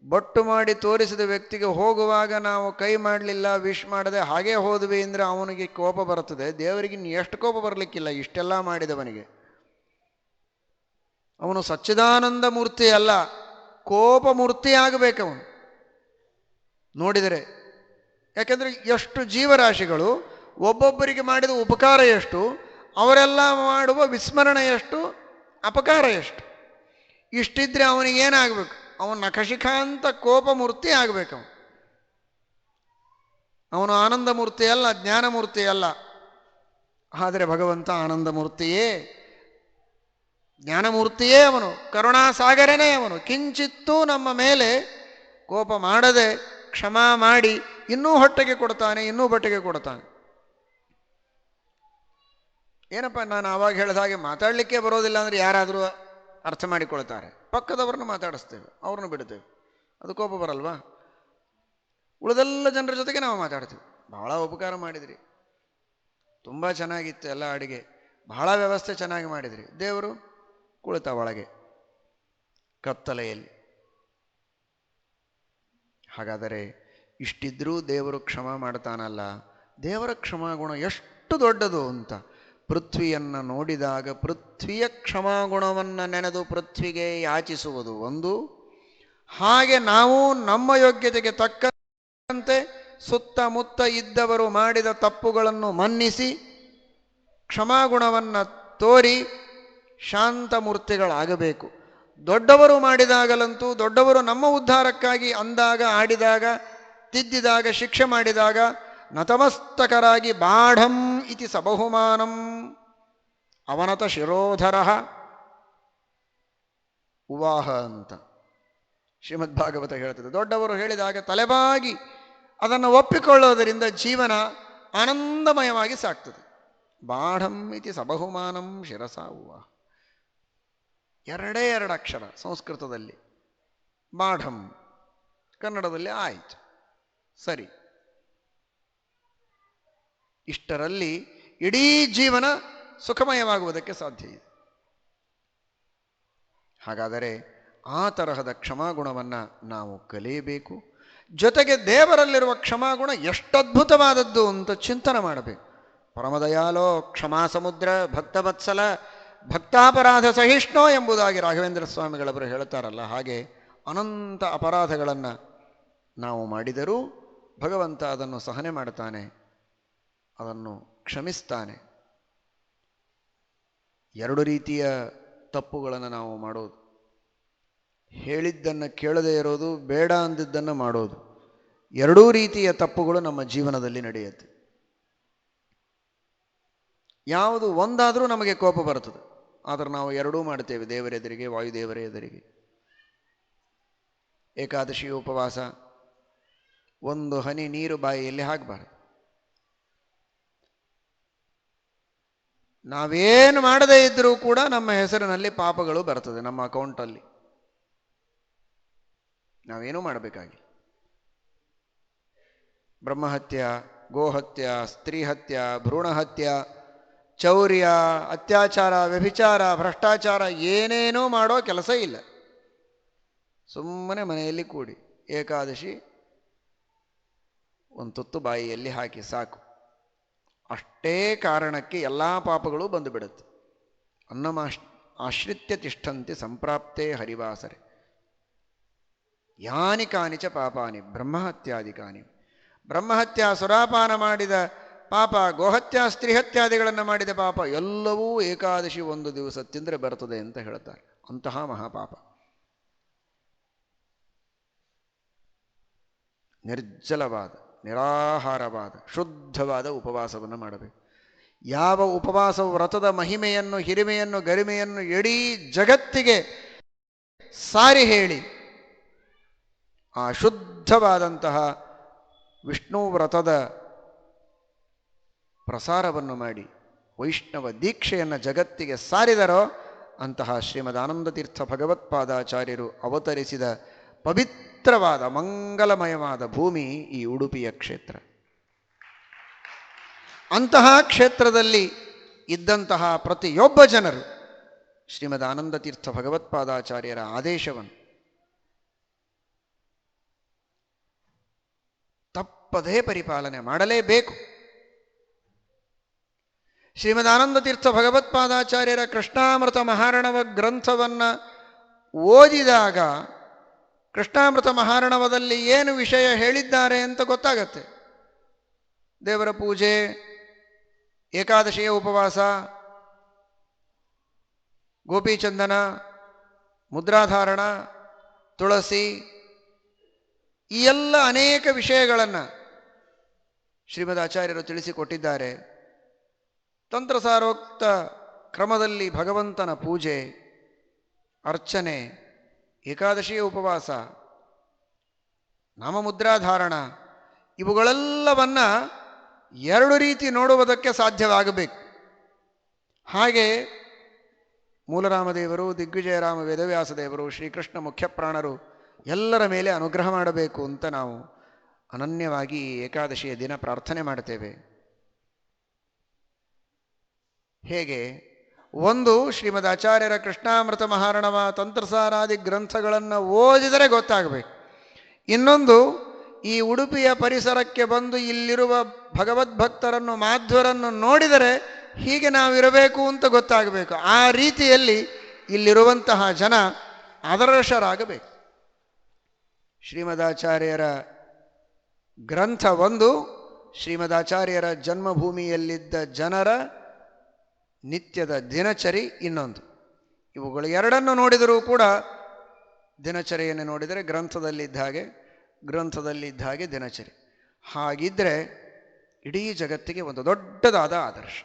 ಬೊಟ್ಟು ಮಾಡಿ ತೋರಿಸಿದ ವ್ಯಕ್ತಿಗೆ ಹೋಗುವಾಗ ನಾವು ಕೈ ಮಾಡಲಿಲ್ಲ, ವಿಶ್ ಮಾಡದೆ ಹಾಗೇ ಹೋದ್ವಿ ಅಂದರೆ ಅವನಿಗೆ ಕೋಪ ಬರುತ್ತದೆ. ದೇವರಿಗೆ ಎಷ್ಟು ಕೋಪ ಬರಲಿಕ್ಕಿಲ್ಲ ಇಷ್ಟೆಲ್ಲ ಮಾಡಿದವನಿಗೆ. ಅವನು ಸಚ್ಚಿದಾನಂದ ಮೂರ್ತಿ ಅಲ್ಲ, ಕೋಪ ಮೂರ್ತಿ ಆಗಬೇಕವನು ನೋಡಿದರೆ. ಯಾಕೆಂದರೆ ಎಷ್ಟು ಜೀವರಾಶಿಗಳು, ಒಬ್ಬೊಬ್ಬರಿಗೆ ಮಾಡಿದ ಉಪಕಾರ ಎಷ್ಟು, ಅವರೆಲ್ಲ ಮಾಡುವ ವಿಸ್ಮರಣೆ ಎಷ್ಟು, ಅಪಕಾರ ಎಷ್ಟು. ಇಷ್ಟಿದ್ರೆ ಅವನಿಗೇನಾಗಬೇಕು? ಅವನು ನಖಶಿಖಾಂತ ಕೋಪ ಮೂರ್ತಿ ಆಗಬೇಕು. ಅವನು ಆನಂದ ಮೂರ್ತಿ ಅಲ್ಲ, ಜ್ಞಾನ ಮೂರ್ತಿ ಅಲ್ಲ. ಆದರೆ ಭಗವಂತ ಆನಂದ ಮೂರ್ತಿಯೇ, ಜ್ಞಾನಮೂರ್ತಿಯೇ ಅವನು, ಕರುಣಾಸಾಗರನೇ ಅವನು. ಕಿಂಚಿತ್ತೂ ನಮ್ಮ ಮೇಲೆ ಕೋಪ ಮಾಡದೆ ಕ್ಷಮಾ ಮಾಡಿ ಇನ್ನೂ ಹೊಟ್ಟೆಗೆ ಕೊಡ್ತಾನೆ, ಇನ್ನೂ ಬಟ್ಟೆಗೆ ಕೊಡ್ತಾನೆ. ಏನಪ್ಪ, ನಾನು ಆವಾಗ ಹೇಳಿದ ಹಾಗೆ ಮಾತಾಡಲಿಕ್ಕೆ ಬರೋದಿಲ್ಲ ಅಂದರೆ ಯಾರಾದರೂ ಅರ್ಥ ಮಾಡಿಕೊಳ್ತಾರೆ. ಪಕ್ಕದವ್ರನ್ನ ಮಾತಾಡಿಸ್ತೇವೆ, ಅವ್ರನ್ನ ಬಿಡ್ತೇವೆ, ಅದು ಕೋಪ ಬರಲ್ವಾ? ಉಳಿದೆಲ್ಲ ಜನರ ಜೊತೆಗೆ ನಾವು ಮಾತಾಡ್ತೀವಿ. ಬಹಳ ಉಪಕಾರ ಮಾಡಿದ್ರಿ, ತುಂಬ ಚೆನ್ನಾಗಿತ್ತು ಎಲ್ಲ ಅಡಿಗೆ, ಬಹಳ ವ್ಯವಸ್ಥೆ ಚೆನ್ನಾಗಿ ಮಾಡಿದ್ರಿ. ದೇವರು ಕುಳಿತ ಒಳಗೆ ಕತ್ತಲೆಯಲ್ಲಿ. ಹಾಗಾದರೆ ಇಷ್ಟಿದ್ರೂ ದೇವರು ಕ್ಷಮಾ ಮಾಡ್ತಾನಲ್ಲ. ದೇವರ ಕ್ಷಮಾಗುಣ ಎಷ್ಟು ದೊಡ್ಡದು ಅಂತ ಪೃಥ್ವಿಯನ್ನು ನೋಡಿದಾಗ ಪೃಥ್ವಿಯ ಕ್ಷಮಾಗುಣವನ್ನು ನೆನೆದು ಪೃಥ್ವಿಗೆ ಯಾಚಿಸುವುದು ಒಂದು. ಹಾಗೆ ನಾವು ನಮ್ಮ ಯೋಗ್ಯತೆಗೆ ತಕ್ಕಂತೆ ಸುತ್ತಮುತ್ತ ಇದ್ದವರು ಮಾಡಿದ ತಪ್ಪುಗಳನ್ನು ಮನ್ನಿಸಿ ಕ್ಷಮಾಗುಣವನ್ನು ತೋರಿ ಶಾಂತಮೂರ್ತಿಗಳಾಗಬೇಕು. ದೊಡ್ಡವರು ಮಾಡಿದಾಗಲಂತೂ, ದೊಡ್ಡವರು ನಮ್ಮ ಉದ್ಧಾರಕ್ಕಾಗಿ ಅಂದಾಗ, ಆಡಿದಾಗ, ತಿದ್ದಿದಾಗ, ಶಿಕ್ಷೆ ಮಾಡಿದಾಗ ನತಮಸ್ತಕರಾಗಿ ಬಾಢಂ ಇತಿ ಸಬಹುಮಾನಂ ಅವನತ ಶಿರೋಧರ ಉವಾಹ ಅಂತ ಶ್ರೀಮದ್ಭಾಗವತ ಹೇಳ್ತದೆ. ದೊಡ್ಡವರು ಹೇಳಿದಾಗ ತಲೆಬಾಗಿ ಅದನ್ನು ಒಪ್ಪಿಕೊಳ್ಳೋದರಿಂದ ಜೀವನ ಆನಂದಮಯವಾಗಿ ಸಾಗ್ತದೆ. ಬಾಢಂ ಇತಿ ಸಬಹುಮಾನಂ ಶಿರಸ ಉವಾಹ. 2 ಅಕ್ಷರ ಸಂಸ್ಕೃತದಲ್ಲಿ ಬಾಢಂ, ಕನ್ನಡದಲ್ಲಿ ಆಯ್ತು, ಸರಿ. ಇಷ್ಟರಲ್ಲಿ ಇಡೀ ಜೀವನ ಸುಖಮಯವಾಗುವುದಕ್ಕೆ ಸಾಧ್ಯ ಇದೆ. ಹಾಗಾದರೆ ಆ ತರಹದ ಕ್ಷಮಾಗುಣವನ್ನು ನಾವು ಕಲಿಯಬೇಕು. ಜೊತೆಗೆ ದೇವರಲ್ಲಿರುವ ಕ್ಷಮಾಗುಣ ಎಷ್ಟದ್ಭುತವಾದದ್ದು ಅಂತ ಚಿಂತನೆ ಮಾಡಬೇಕು. ಪರಮದಯಾಲೋ ಕ್ಷಮಾ ಸಮುದ್ರ ಭಕ್ತವತ್ಸಲ ಭಕ್ತಾಪರಾಧ ಸಹಿಷ್ಣೋ ಎಂಬುದಾಗಿ ರಾಘವೇಂದ್ರ ಸ್ವಾಮಿಗಳವರು ಹೇಳ್ತಾರಲ್ಲ, ಹಾಗೆ ಅನಂತ ಅಪರಾಧಗಳನ್ನು ನಾವು ಮಾಡಿದರೂ ಭಗವಂತ ಅದನ್ನು ಸಹನೆ ಮಾಡ್ತಾನೆ, ಅದನ್ನು ಕ್ಷಮಿಸ್ತಾನೆ. 2 ರೀತಿಯ ತಪ್ಪುಗಳನ್ನು ನಾವು ಮಾಡೋದು: ಹೇಳಿದ್ದನ್ನು ಕೇಳದೇ ಇರೋದು, ಬೇಡ ಅಂದಿದ್ದನ್ನು ಮಾಡೋದು. 2 ರೀತಿಯ ತಪ್ಪುಗಳು ನಮ್ಮ ಜೀವನದಲ್ಲಿ ನಡೆಯುತ್ತೆ. ಯಾವುದು ಒಂದಾದರೂ ನಮಗೆ ಕೋಪ ಬರ್ತದೆ, ಆದರೆ ನಾವು 2 ಮಾಡ್ತೇವೆ, ದೇವರೆದುರಿಗೆ, ವಾಯುದೇವರ ಎದುರಿಗೆ. ಏಕಾದಶಿ ಉಪವಾಸ, 1 ಹನಿ ನೀರು ಬಾಯಿಯಲ್ಲಿ ಹಾಕಬಾರದು. ನಾವೇನು ಮಾಡದೇ ಇದ್ದರೂ ಕೂಡ ನಮ್ಮ ಹೆಸರಿನಲ್ಲಿ ಪಾಪಗಳು ಬರ್ತದೆ, ನಮ್ಮ ಅಕೌಂಟಲ್ಲಿ. ನಾವೇನೂ ಮಾಡಬೇಕಾಗಿ ಬ್ರಹ್ಮಹತ್ಯ, ಗೋಹತ್ಯ, ಸ್ತ್ರೀಹತ್ಯ, ಭ್ರೂಣಹತ್ಯ, ಚೌರ್ಯ, ಅತ್ಯಾಚಾರ, ವ್ಯಭಿಚಾರ, ಭ್ರಷ್ಟಾಚಾರ ಏನೇನೂ ಮಾಡೋ ಕೆಲಸ ಇಲ್ಲ. ಸುಮ್ಮನೆ ಮನೆಯಲ್ಲಿ ಕೂಡಿ ಏಕಾದಶಿ 1 ತುತ್ತು ಬಾಯಿಯಲ್ಲಿ ಹಾಕಿ ಸಾಕು. ಅಷ್ಟೇ ಕಾರಣಕ್ಕೆ ಎಲ್ಲ ಪಾಪಗಳು ಬಂದು ಬಿಡುತ್ತೆ. ಆಶ್ರಿತ್ಯ ತಿಷ್ಠಂತಿ ಸಂಪ್ರಾಪ್ತೇ ಹರಿವಾಸರೆ ಯಾನಿ ಕಾನಿಚ ಪಾಪಾನಿ ಬ್ರಹ್ಮಹತ್ಯಾದಿಕಾನಿ. ಬ್ರಹ್ಮಹತ್ಯ, ಸುರಾಪಾನ ಮಾಡಿದ ಪಾಪ, ಗೋಹತ್ಯ, ಸ್ತ್ರೀಹತ್ಯಾದಿಗಳನ್ನು ಮಾಡಿದ ಪಾಪ ಎಲ್ಲವೂ ಏಕಾದಶಿ 1 ದಿವಸ ತಿಂದರೆ ಬರ್ತದೆ ಅಂತ ಹೇಳ್ತಾರೆ. ಅಂತಹ ಮಹಾಪಾಪ. ನಿರ್ಜಲವಾದ, ನಿರಾಹಾರವಾದ, ಶುದ್ಧವಾದ ಉಪವಾಸವನ್ನು ಮಾಡಬೇಕು. ಯಾವ ಉಪವಾಸ ವ್ರತದ ಮಹಿಮೆಯನ್ನು, ಹಿರಿಮೆಯನ್ನು, ಗರಿಮೆಯನ್ನು ಇಡೀ ಜಗತ್ತಿಗೆ ಸಾರಿ ಹೇಳಿ ಆ ಶುದ್ಧವಾದಂತಹ ವಿಷ್ಣು ವ್ರತದ ಪ್ರಸಾರವನ್ನು ಮಾಡಿ ವೈಷ್ಣವ ದೀಕ್ಷೆಯನ್ನು ಜಗತ್ತಿಗೆ ಸಾರಿದರೋ ಅಂತಹ ಶ್ರೀಮದಾನಂದತೀರ್ಥ ಭಗವತ್ಪಾದಾಚಾರ್ಯರು ಅವತರಿಸಿದ ಪವಿತ್ರವಾದ ಮಂಗಲಮಯವಾದ ಭೂಮಿ ಈ ಉಡುಪಿಯ ಕ್ಷೇತ್ರ. ಅಂತಹ ಕ್ಷೇತ್ರದಲ್ಲಿ ಇದ್ದಂತಹ ಪ್ರತಿಯೊಬ್ಬ ಜನರು ಶ್ರೀಮದಾನಂದತೀರ್ಥ ಭಗವತ್ಪಾದಾಚಾರ್ಯರ ಆದೇಶವನ್ನು ತಪ್ಪದೇ ಪರಿಪಾಲನೆ ಮಾಡಲೇಬೇಕು. ಶ್ರೀಮದಾನಂದತೀರ್ಥ ಭಗವತ್ಪಾದಾಚಾರ್ಯರ ಕೃಷ್ಣಾಮೃತ ಮಹಾರ್ಣವ ಗ್ರಂಥವನ್ನು ಓದಿದಾಗ ಕೃಷ್ಣಾಮೃತ ಮಹಾರ್ಣವದಲ್ಲಿ ಏನು ವಿಷಯ ಹೇಳಿದ್ದಾರೆ ಅಂತ ಗೊತ್ತಾಗತ್ತೆ. ದೇವರ ಪೂಜೆ, ಏಕಾದಶಿಯ ಉಪವಾಸ, ಗೋಪೀಚಂದನ, ಮುದ್ರಾಧಾರಣ, ತುಳಸಿ, ಈ ಎಲ್ಲ ಅನೇಕ ವಿಷಯಗಳನ್ನು ಶ್ರೀಮದಾಚಾರ್ಯರು ತಿಳಿಸಿಕೊಟ್ಟಿದ್ದಾರೆ. ತಂತ್ರಸಾರೋಕ್ತ ಕ್ರಮದಲ್ಲಿ ಭಗವಂತನ ಪೂಜೆ, ಅರ್ಚನೆ, ಏಕಾದಶಿಯ ಉಪವಾಸ, ನಾಮಮುದ್ರಾಧಾರಣ ಇವುಗಳೆಲ್ಲವನ್ನ ಎರಡು ರೀತಿ ನೋಡುವುದಕ್ಕೆ ಸಾಧ್ಯವಾಗಬೇಕು. ಹಾಗೆ ಮೂಲರಾಮದೇವರು, ದಿಗ್ವಿಜಯರಾಮ ವೇದವ್ಯಾಸದೇವರು, ಶ್ರೀಕೃಷ್ಣ ಮುಖ್ಯಪ್ರಾಣರು ಎಲ್ಲರ ಮೇಲೆ ಅನುಗ್ರಹ ಮಾಡಬೇಕು ಅಂತ ನಾವು ಅನನ್ಯವಾಗಿ ಏಕಾದಶಿಯ ದಿನ ಪ್ರಾರ್ಥನೆ ಮಾಡ್ತೇವೆ. ಹೇಗೆ ಒಂದು ಶ್ರೀಮದ್ ಆಚಾರ್ಯರ ಕೃಷ್ಣಾಮೃತ ಮಹಾರ್ಣವ ತಂತ್ರಸಾರಾದಿ ಗ್ರಂಥಗಳನ್ನು ಓದಿದರೆ ಗೊತ್ತಾಗಬೇಕು. ಇನ್ನೊಂದು ಈ ಉಡುಪಿಯ ಪರಿಸರಕ್ಕೆ ಬಂದು ಇಲ್ಲಿರುವ ಭಗವದ್ಭಕ್ತರನ್ನು ಮಾಧ್ವರನ್ನು ನೋಡಿದರೆ ಹೀಗೆ ನಾವಿರಬೇಕು ಅಂತ ಗೊತ್ತಾಗಬೇಕು. ಆ ರೀತಿಯಲ್ಲಿ ಇಲ್ಲಿರುವಂತಹ ಜನ ಆದರ್ಶರಾಗಬೇಕು. ಶ್ರೀಮದಾಚಾರ್ಯರ ಗ್ರಂಥ ಒಂದು, ಶ್ರೀಮದಾಚಾರ್ಯರ ಜನ್ಮಭೂಮಿಯಲ್ಲಿದ್ದ ಜನರ ನಿತ್ಯದ ದಿನಚರಿ ಇನ್ನೊಂದು. ಇವುಗಳು ಎರಡನ್ನು ನೋಡಿದರೂ ಕೂಡ ದಿನಚರಿಯನ್ನು ನೋಡಿದರೆ ಗ್ರಂಥದಲ್ಲಿದ್ದ ಹಾಗೆ, ಗ್ರಂಥದಲ್ಲಿದ್ದ ಹಾಗೆ ದಿನಚರಿ. ಹಾಗಿದ್ರೆ ಇಡೀ ಜಗತ್ತಿಗೆ ಒಂದು ದೊಡ್ಡದಾದ ಆದರ್ಶ.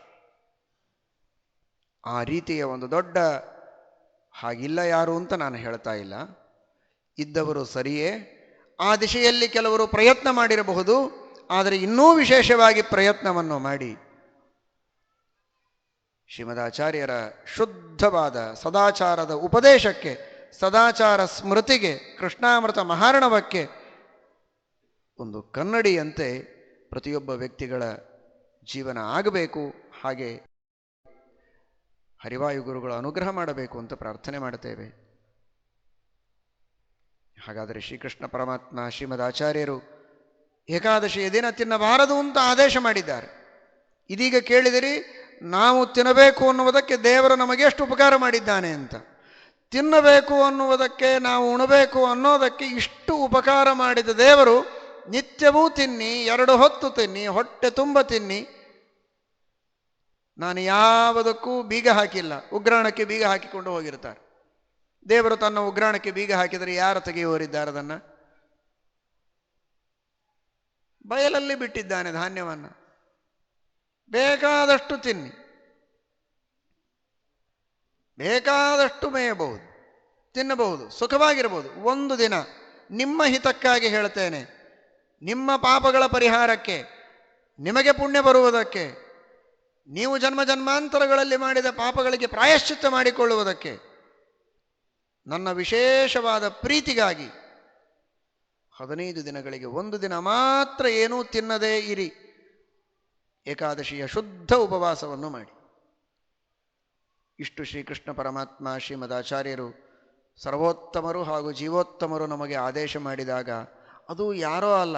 ಆ ರೀತಿಯ ಒಂದು ದೊಡ್ಡ, ಹಾಗಿಲ್ಲ ಯಾರು ಅಂತ ನಾನು ಹೇಳ್ತಾ ಇಲ್ಲ, ಇದ್ದವರು ಸರಿಯೇ. ಆ ದಿಶೆಯಲ್ಲಿ ಕೆಲವರು ಪ್ರಯತ್ನ ಮಾಡಿರಬಹುದು. ಆದರೆ ಇನ್ನೂ ವಿಶೇಷವಾಗಿ ಪ್ರಯತ್ನವನ್ನು ಮಾಡಿ ಶ್ರೀಮದಾಚಾರ್ಯರ ಶುದ್ಧವಾದ ಸದಾಚಾರದ ಉಪದೇಶಕ್ಕೆ, ಸದಾಚಾರ ಸ್ಮೃತಿಗೆ, ಕೃಷ್ಣಾಮೃತ ಮಹಾರ್ಣವಕ್ಕೆ ಒಂದು ಕನ್ನಡಿಯಂತೆ ಪ್ರತಿಯೊಬ್ಬ ವ್ಯಕ್ತಿಗಳ ಜೀವನ ಆಗಬೇಕು. ಹಾಗೆ ಹರಿವಾಯು ಗುರುಗಳು ಅನುಗ್ರಹ ಮಾಡಬೇಕು ಅಂತ ಪ್ರಾರ್ಥನೆ ಮಾಡ್ತೇವೆ. ಹಾಗಾದರೆ ಶ್ರೀಕೃಷ್ಣ ಪರಮಾತ್ಮ ಶ್ರೀಮದಾಚಾರ್ಯರು ಏಕಾದಶಿಯ ದಿನ ತಿನ್ನಬಾರದು ಅಂತ ಆದೇಶ ಮಾಡಿದ್ದಾರೆ. ಇದೀಗ ಕೇಳಿದಿರಿ, ನಾವು ತಿನ್ನಬೇಕು ಅನ್ನುವುದಕ್ಕೆ ದೇವರು ನಮಗೆ ಎಷ್ಟು ಉಪಕಾರ ಮಾಡಿದ್ದಾನೆ ಅಂತ. ತಿನ್ನಬೇಕು ಅನ್ನುವುದಕ್ಕೆ, ನಾವು ಉಣಬೇಕು ಅನ್ನೋದಕ್ಕೆ ಇಷ್ಟು ಉಪಕಾರ ಮಾಡಿದ ದೇವರು ನಿತ್ಯವೂ ತಿನ್ನಿ, 2 ಹೊತ್ತು ತಿನ್ನಿ, ಹೊಟ್ಟೆ ತುಂಬ ತಿನ್ನಿ, ನಾನು ಯಾವುದಕ್ಕೂ ಬೀಗ ಹಾಕಿಲ್ಲ. ಉಗ್ರಾಣಕ್ಕೆ ಬೀಗ ಹಾಕಿಕೊಂಡು ಹೋಗಿರ್ತಾರೆ. ದೇವರು ತನ್ನ ಉಗ್ರಾಣಕ್ಕೆ ಬೀಗ ಹಾಕಿದರೆ ಯಾರು ತೆಗೆಯುವರಿದ್ದಾರೆ? ಅದನ್ನು ಬಯಲಲ್ಲಿ ಬಿಟ್ಟಿದ್ದಾನೆ ಧಾನ್ಯವನ್ನು. ಬೇಕಾದಷ್ಟು ತಿನ್ನಿ, ಬೇಕಾದಷ್ಟು ಮೇಯಬಹುದು, ತಿನ್ನಬಹುದು, ಸುಖವಾಗಿರಬಹುದು. ಒಂದು ದಿನ ನಿಮ್ಮ ಹಿತಕ್ಕಾಗಿ ಹೇಳ್ತೇನೆ, ನಿಮ್ಮ ಪಾಪಗಳ ಪರಿಹಾರಕ್ಕೆ, ನಿಮಗೆ ಪುಣ್ಯ ಬರುವುದಕ್ಕೆ, ನೀವು ಜನ್ಮ ಜನ್ಮಾಂತರಗಳಲ್ಲಿ ಮಾಡಿದ ಪಾಪಗಳಿಗೆ ಪ್ರಾಯಶ್ಚಿತ್ತ ಮಾಡಿಕೊಳ್ಳುವುದಕ್ಕೆ, ನನ್ನ ವಿಶೇಷವಾದ ಪ್ರೀತಿಗಾಗಿ 15 ದಿನಗಳಿಗೆ ಒಂದು ದಿನ ಮಾತ್ರ ಏನೂ ತಿನ್ನದೇ ಇರಿ. ಏಕಾದಶಿಯ ಶುದ್ಧ ಉಪವಾಸವನ್ನು ಮಾಡಿ. ಇಷ್ಟು ಶ್ರೀಕೃಷ್ಣ ಪರಮಾತ್ಮ ಶ್ರೀಮದಾಚಾರ್ಯರು ಸರ್ವೋತ್ತಮರು ಹಾಗೂ ಜೀವೋತ್ತಮರು ನಮಗೆ ಆದೇಶ ಮಾಡಿದಾಗ ಅದು ಯಾರೋ ಅಲ್ಲ,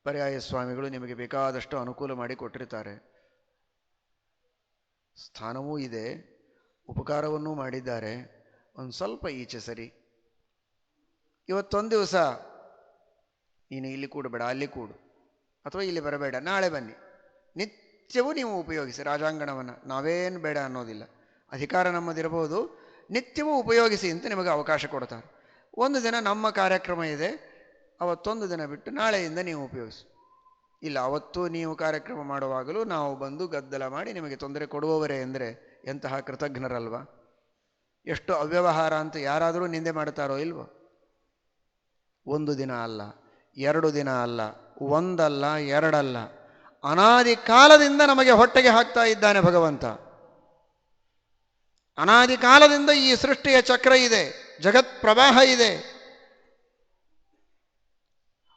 ಪರ್ಯಾಯ ಸ್ವಾಮಿಗಳು ನಿಮಗೆ ಬೇಕಾದಷ್ಟು ಅನುಕೂಲ ಮಾಡಿ ಕೊಟ್ಟಿರ್ತಾರೆ. ಸ್ಥಾನವೂ ಇದೆ, ಉಪಕಾರವನ್ನೂ ಮಾಡಿದ್ದಾರೆ. ಒಂದು ಸ್ವಲ್ಪ ಈಚೆ ಸರಿ, ಇವತ್ತೊಂದು ದಿವಸ ನೀನು ಇಲ್ಲಿ ಕೂಡಬೇಡ, ಅಲ್ಲಿ ಕೂಡು, ಅಥವಾ ಇಲ್ಲಿ ಬರಬೇಡ, ನಾಳೆ ಬನ್ನಿ. ನಿತ್ಯವೂ ನೀವು ಉಪಯೋಗಿಸಿ ರಾಜಾಂಗಣವನ್ನು. ನಾವೇನು ಬೇಡ ಅನ್ನೋದಿಲ್ಲ, ಅಧಿಕಾರ ನಮ್ಮದಿರಬಹುದು, ನಿತ್ಯವೂ ಉಪಯೋಗಿಸಿ ಅಂತ ನಿಮಗೆ ಅವಕಾಶ ಕೊಡ್ತಾರೆ. ಒಂದು ದಿನ ನಮ್ಮ ಕಾರ್ಯಕ್ರಮ ಇದೆ, ಅವತ್ತೊಂದು ದಿನ ಬಿಟ್ಟು ನಾಳೆಯಿಂದ ನೀವು ಉಪಯೋಗಿಸಿ. ಇಲ್ಲ, ಅವತ್ತು ನೀವು ಕಾರ್ಯಕ್ರಮ ಮಾಡುವಾಗಲೂ ನಾವು ಬಂದು ಗದ್ದಲ ಮಾಡಿ ನಿಮಗೆ ತೊಂದರೆ ಕೊಡುವವರೇ ಅಂದರೆ ಎಂತಹ ಕೃತಜ್ಞರಲ್ವ? ಎಷ್ಟು ಅವ್ಯವಹಾರ ಅಂತ ಯಾರಾದರೂ ನಿಂದೆ ಮಾಡ್ತಾರೋ ಇಲ್ವೋ? ಒಂದು ದಿನ ಅಲ್ಲ, 2 ದಿನ ಅಲ್ಲ, ಒಂದಲ್ಲ, ಎರಡಲ್ಲ, ಅನಾದಿ ಕಾಲದಿಂದ ನಮಗೆ ಹೊಟ್ಟೆಗೆ ಹಾಕ್ತಾ ಇದ್ದಾನೆ ಭಗವಂತ. ಅನಾದಿ ಕಾಲದಿಂದ ಈ ಸೃಷ್ಟಿಯ ಚಕ್ರ ಇದೆ, ಜಗತ್ ಪ್ರವಾಹ ಇದೆ.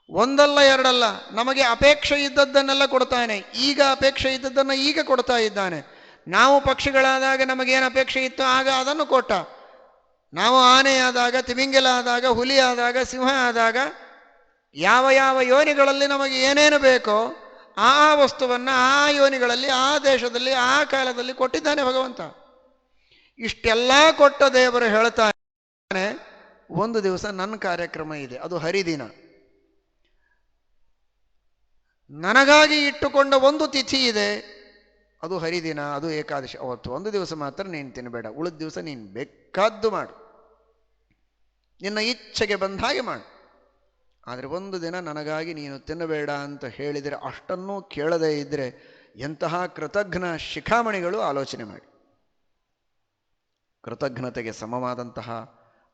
ಒಂದಲ್ಲ ಎರಡಲ್ಲ, ನಮಗೆ ಅಪೇಕ್ಷೆ ಇದ್ದದ್ದನ್ನೆಲ್ಲ ಕೊಡ್ತಾನೆ. ಈಗ ಅಪೇಕ್ಷೆ ಇದ್ದದ್ದನ್ನು ಈಗ ಕೊಡ್ತಾ ಇದ್ದಾನೆ. ನಾವು ಪಕ್ಷಿಗಳಾದಾಗ ನಮಗೇನು ಅಪೇಕ್ಷೆ ಇತ್ತು ಆಗ ಅದನ್ನು ಕೊಟ್ಟ. ನಾವು ಆನೆ ಆದಾಗ, ತಿಮಿಂಗಿಲ ಆದಾಗ, ಹುಲಿ ಆದಾಗ, ಸಿಂಹ ಆದಾಗ, ಯಾವ ಯಾವ ಯೋನಿಗಳಲ್ಲಿ ನಮಗೆ ಏನೇನು ಬೇಕೋ ಆ ವಸ್ತುವನ್ನು ಆ ಯೋನಿಗಳಲ್ಲಿ, ಆ ದೇಶದಲ್ಲಿ, ಆ ಕಾಲದಲ್ಲಿ ಕೊಟ್ಟಿದ್ದಾನೆ ಭಗವಂತ. ಇಷ್ಟೆಲ್ಲ ಕೊಟ್ಟ ದೇವರು ಹೇಳ್ತಾನೆ, ಒಂದು ದಿವಸ ನನ್ನ ಕಾರ್ಯಕ್ರಮ ಇದೆ, ಅದು ಹರಿದಿನ. ನನಗಾಗಿ ಇಟ್ಟುಕೊಂಡ ಒಂದು ತಿಥಿ ಇದೆ, ಅದು ಹರಿದಿನ, ಅದು ಏಕಾದಶಿ. ಅವತ್ತು ಒಂದು ದಿವಸ ಮಾತ್ರ ನೀನು ತಿನ್ನಬೇಡ, ಉಳಿದ ದಿವಸ ನೀನು ಬೇಕಾದ್ದು ಮಾಡು, ನಿನ್ನ ಇಚ್ಛೆಗೆ ಬಂದ ಹಾಗೆ ಮಾಡು. ಆದರೆ ಒಂದು ದಿನ ನನಗಾಗಿ ನೀನು ತಿನ್ನಬೇಡ ಅಂತ ಹೇಳಿದರೆ, ಅಷ್ಟನ್ನೂ ಕೇಳದೇ ಇದ್ದರೆ ಎಂತಹ ಕೃತಜ್ಞ ಶಿಖಾಮಣಿಗಳು ಆಲೋಚನೆ ಮಾಡಿ. ಕೃತಜ್ಞತೆಗೆ ಸಮವಾದಂತಹ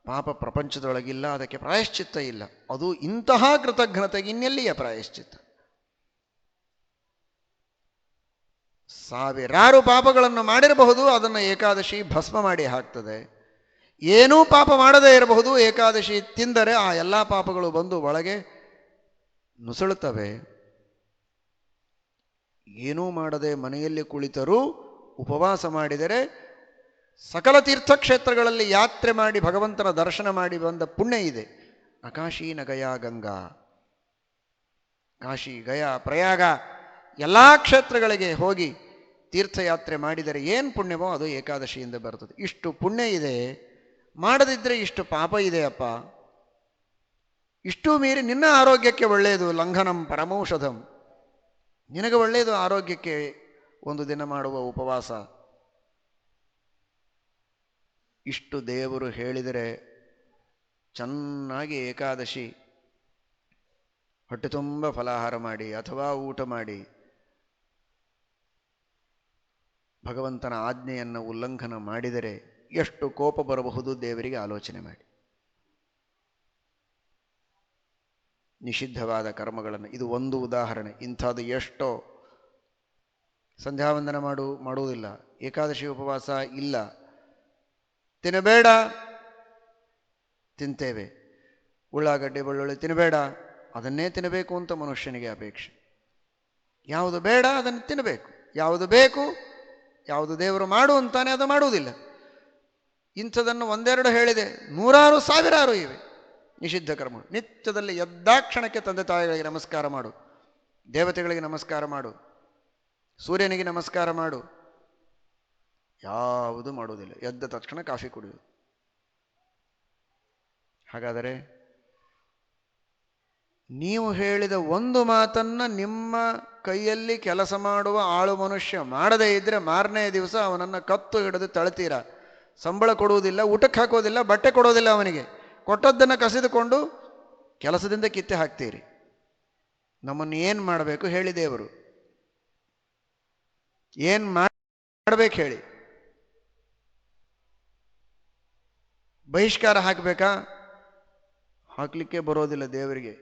ಪಾಪ ಪ್ರಪಂಚದೊಳಗಿಲ್ಲ, ಅದಕ್ಕೆ ಪ್ರಾಯಶ್ಚಿತ್ತ ಇಲ್ಲ. ಅದು ಇಂತಹ ಕೃತಜ್ಞತೆಗೆ ಇನ್ನೆಲ್ಲಿಯ ಪ್ರಾಯಶ್ಚಿತ್ತ? ಸಾವಿರಾರು ಪಾಪಗಳನ್ನು ಮಾಡಿರಬಹುದು, ಅದನ್ನು ಏಕಾದಶಿ ಭಸ್ಮ ಮಾಡಿ ಹಾಕ್ತದೆ. ಏನೂ ಪಾಪ ಮಾಡದೇ ಇರಬಹುದು, ಏಕಾದಶಿ ತಿಂದರೆ ಆ ಎಲ್ಲ ಪಾಪಗಳು ಬಂದು ಒಳಗೆ ನುಸುಳುತ್ತವೆ. ಏನೂ ಮಾಡದೆ ಮನೆಯಲ್ಲಿ ಕುಳಿತರೂ ಉಪವಾಸ ಮಾಡಿದರೆ ಸಕಲ ತೀರ್ಥಕ್ಷೇತ್ರಗಳಲ್ಲಿ ಯಾತ್ರೆ ಮಾಡಿ ಭಗವಂತನ ದರ್ಶನ ಮಾಡಿ ಬಂದ ಪುಣ್ಯ ಇದೆ. ಅಕಾಶಿ ನಗಯ ಗಂಗಾ, ಕಾಶಿ, ಗಯಾ, ಪ್ರಯಾಗ ಎಲ್ಲ ಕ್ಷೇತ್ರಗಳಿಗೆ ಹೋಗಿ ತೀರ್ಥಯಾತ್ರೆ ಮಾಡಿದರೆ ಏನು ಪುಣ್ಯವೋ ಅದು ಏಕಾದಶಿಯಿಂದ ಬರ್ತದೆ. ಇಷ್ಟು ಪುಣ್ಯ ಇದೆ, ಮಾಡದಿದ್ದರೆ ಇಷ್ಟು ಪಾಪ ಇದೆಯಪ್ಪ. ಇಷ್ಟೂ ಮೀರಿ ನಿನ್ನ ಆರೋಗ್ಯಕ್ಕೆ ಒಳ್ಳೆಯದು, ಲಂಘನಂ ಪರಮೌಷಧಂ, ನಿನಗೆ ಒಳ್ಳೆಯದು ಆರೋಗ್ಯಕ್ಕೆ ಒಂದು ದಿನ ಮಾಡುವ ಉಪವಾಸ. ಇಷ್ಟು ದೇವರು ಹೇಳಿದರೆ ಚೆನ್ನಾಗಿ ಏಕಾದಶಿ ಹೊಟ್ಟೆ ತುಂಬ ಫಲಾಹಾರ ಮಾಡಿ ಅಥವಾ ಊಟ ಮಾಡಿ ಭಗವಂತನ ಆಜ್ಞೆಯನ್ನು ಉಲ್ಲಂಘನ ಮಾಡಿದರೆ ಎಷ್ಟು ಕೋಪ ಬರಬಹುದು ದೇವರಿಗೆ ಆಲೋಚನೆ ಮಾಡಿ. ನಿಷಿದ್ಧವಾದ ಕರ್ಮಗಳನ್ನು, ಇದು ಒಂದು ಉದಾಹರಣೆ. ಇಂಥದ್ದು ಎಷ್ಟೋ. ಸಂಧ್ಯಾವಂದನ ಮಾಡುವುದಿಲ್ಲ, ಏಕಾದಶಿ ಉಪವಾಸ ಇಲ್ಲ, ತಿನ್ನಬೇಡ, ತಿಂತೇವೆ. ಉಳ್ಳಾಗಡ್ಡೆ ಬೆಳ್ಳುಳ್ಳಿ ತಿನ್ನಬೇಡ, ಅದನ್ನೇ ತಿನ್ನಬೇಕು ಅಂತ ಮನುಷ್ಯನಿಗೆ ಅಪೇಕ್ಷೆ. ಯಾವುದು ಬೇಡ ಅದನ್ನು ತಿನ್ನಬೇಕು, ಯಾವುದು ಬೇಕು, ಯಾವುದು ದೇವರು ಮಾಡು ಅಂತಾನೆ ಅದು ಮಾಡುವುದಿಲ್ಲ. ಇಂಥದನ್ನು ಒಂದೆರಡು ಹೇಳಿದೆ, ನೂರಾರು ಸಾವಿರಾರು ಇವೆ ನಿಷಿದ್ಧ ಕರ್ಮ. ನಿತ್ಯದಲ್ಲಿ ಎದ್ದಾಕ್ಷಣಕ್ಕೆ ತಂದೆ ತಾಯಿಗಳಿಗೆ ನಮಸ್ಕಾರ ಮಾಡು, ದೇವತೆಗಳಿಗೆ ನಮಸ್ಕಾರ ಮಾಡು, ಸೂರ್ಯನಿಗೆ ನಮಸ್ಕಾರ ಮಾಡು. ಯಾವುದು ಮಾಡುವುದಿಲ್ಲ, ಎದ್ದ ತಕ್ಷಣ ಕಾಫಿ ಕುಡಿಯುವುದು. ಹಾಗಾದರೆ ನೀವು ಹೇಳಿದ ಒಂದು ಮಾತನ್ನ ನಿಮ್ಮ ಕೈಯಲ್ಲಿ ಕೆಲಸ ಮಾಡುವ ಆಳು ಮನುಷ್ಯ ಮಾಡದೇ ಇದ್ರೆ ಮಾರನೇ ದಿವಸ ಅವನನ್ನು ಕತ್ತು ಹಿಡಿದು ತಳ್ತೀರ. ಸಂಬಳ ಕೊಡುವುದಿಲ್ಲ, ಊಟಕ್ಕೆ ಹಾಕೋದಿಲ್ಲ, ಬಟ್ಟೆ ಕೊಡೋದಿಲ್ಲ, ಅವನಿಗೆ ಕೊಟ್ಟದ್ದನ್ನು ಕಸಿದುಕೊಂಡು ಕೆಲಸದಿಂದ ಕಿತ್ತೆ ಹಾಕ್ತೀರಿ. ನಮ್ಮನ್ನು ಏನು ಮಾಡಬೇಕು ಹೇಳಿ ದೇವರು? ಏನು ಮಾಡಬೇಕು ಹೇಳಿ? ಬಹಿಷ್ಕಾರ ಹಾಕಬೇಕಾ? ಹಾಕ್ಲಿಕ್ಕೆ ಬರೋದಿಲ್ಲ ದೇವರಿಗೆ,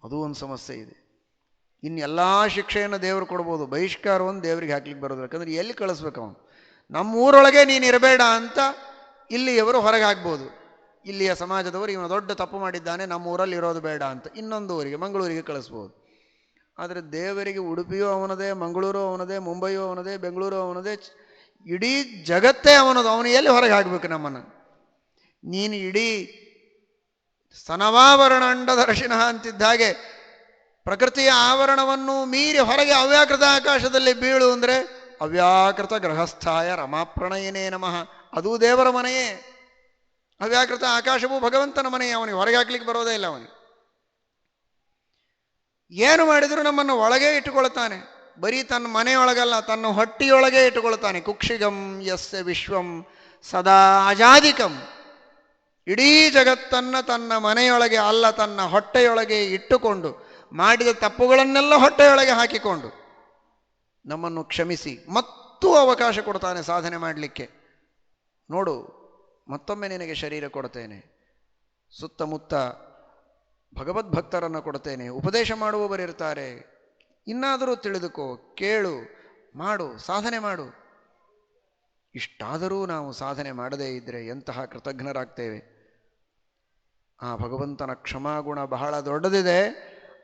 ಅದು ಒಂದು ಸಮಸ್ಯೆ ಇದೆ. ಇನ್ನೆಲ್ಲ ಶಿಕ್ಷೆಯನ್ನು ದೇವರು ಕೊಡ್ಬೋದು, ಬಹಿಷ್ಕಾರವನ್ನು ದೇವರಿಗೆ ಹಾಕ್ಲಿಕ್ಕೆ ಬರೋದಿಲ್ಲ. ಯಾಕಂದ್ರೆ ಎಲ್ಲಿ ಕಳಿಸ್ಬೇಕು ಅವನು? ನಮ್ಮೂರೊಳಗೆ ನೀನು ಇರಬೇಡ ಅಂತ ಇಲ್ಲಿಯವರು ಹೊರಗೆ ಹಾಕ್ಬೋದು. ಇಲ್ಲಿಯ ಸಮಾಜದವರು ಇವನು ದೊಡ್ಡ ತಪ್ಪು ಮಾಡಿದ್ದಾನೆ, ನಮ್ಮೂರಲ್ಲಿ ಇರೋದು ಬೇಡ ಅಂತ ಇನ್ನೊಂದು ಊರಿಗೆ, ಮಂಗಳೂರಿಗೆ ಕಳಿಸ್ಬೋದು. ಆದರೆ ದೇವರಿಗೆ ಉಡುಪಿಯೂ ಅವನದೇ, ಮಂಗಳೂರು ಅವನದೇ, ಮುಂಬೈಯೂ ಅವನದೇ, ಬೆಂಗಳೂರು ಅವನದೇ, ಇಡೀ ಜಗತ್ತೇ ಅವನದು. ಅವನು ಎಲ್ಲಿ ಹೊರಗೆ ಹಾಕಬೇಕು ನಮ್ಮನ್ನು? ನೀನು ಇಡೀ ಸ್ತನವಾವರಣ ಅಂಡದರ್ಶಿನ ಅಂತಿದ್ದ ಹಾಗೆ ಪ್ರಕೃತಿಯ ಆವರಣವನ್ನು ಮೀರಿ ಹೊರಗೆ ಅವ್ಯಾಕೃತ ಆಕಾಶದಲ್ಲಿ ಬೀಳು ಅಂದರೆ ಅವ್ಯಾಕೃತ ಗೃಹಸ್ಥಾಯ ರಮಾಪ್ರಣಯನೇ ನಮಃ, ಅದೂ ದೇವರ ಮನೆಯೇ. ಅವ್ಯಾಕೃತ ಆಕಾಶವೂ ಭಗವಂತನ ಮನೆಯೇ, ಅವನಿಗೆ ಹೊರಗೆ ಹಾಕ್ಲಿಕ್ಕೆ ಬರೋದೇ ಇಲ್ಲ ಅವನಿಗೆ. ಏನು ಮಾಡಿದರೂ ನಮ್ಮನ್ನು ಒಳಗೆ ಇಟ್ಟುಕೊಳ್ತಾನೆ. ಬರೀ ತನ್ನ ಮನೆಯೊಳಗಲ್ಲ, ತನ್ನ ಹೊಟ್ಟಿಯೊಳಗೆ ಇಟ್ಟುಕೊಳ್ತಾನೆ. ಕುಕ್ಷಿಗಂ ಯಸ್ಯ ವಿಶ್ವಂ ಸದಾ ಅಜಾದಿಕಂ. ಇಡೀ ಜಗತ್ತನ್ನು ತನ್ನ ಮನೆಯೊಳಗೆ ಅಲ್ಲ, ತನ್ನ ಹೊಟ್ಟೆಯೊಳಗೆ ಇಟ್ಟುಕೊಂಡು ಮಾಡಿದ ತಪ್ಪುಗಳನ್ನೆಲ್ಲ ಹೊಟ್ಟೆಯೊಳಗೆ ಹಾಕಿಕೊಂಡು ನಮ್ಮನ್ನು ಕ್ಷಮಿಸಿ ಮತ್ತೂ ಅವಕಾಶ ಕೊಡ್ತಾನೆ ಸಾಧನೆ ಮಾಡಲಿಕ್ಕೆ. ನೋಡು, ಮತ್ತೊಮ್ಮೆ ನಿನಗೆ ಶರೀರ ಕೊಡ್ತೇನೆ, ಸುತ್ತಮುತ್ತ ಭಗವದ್ಭಕ್ತರನ್ನು ಕೊಡ್ತೇನೆ, ಉಪದೇಶ ಮಾಡುವವರಿರ್ತಾರೆ, ಇನ್ನಾದರೂ ತಿಳಿದುಕೋ, ಕೇಳು, ಮಾಡು, ಸಾಧನೆ ಮಾಡು. ಇಷ್ಟಾದರೂ ನಾವು ಸಾಧನೆ ಮಾಡದೇ ಇದ್ದರೆ ಎಂತಹ ಕೃತಜ್ಞರಾಗ್ತೇವೆ. ಆ ಭಗವಂತನ ಕ್ಷಮಾಗುಣ ಬಹಳ ದೊಡ್ಡದಿದೆ.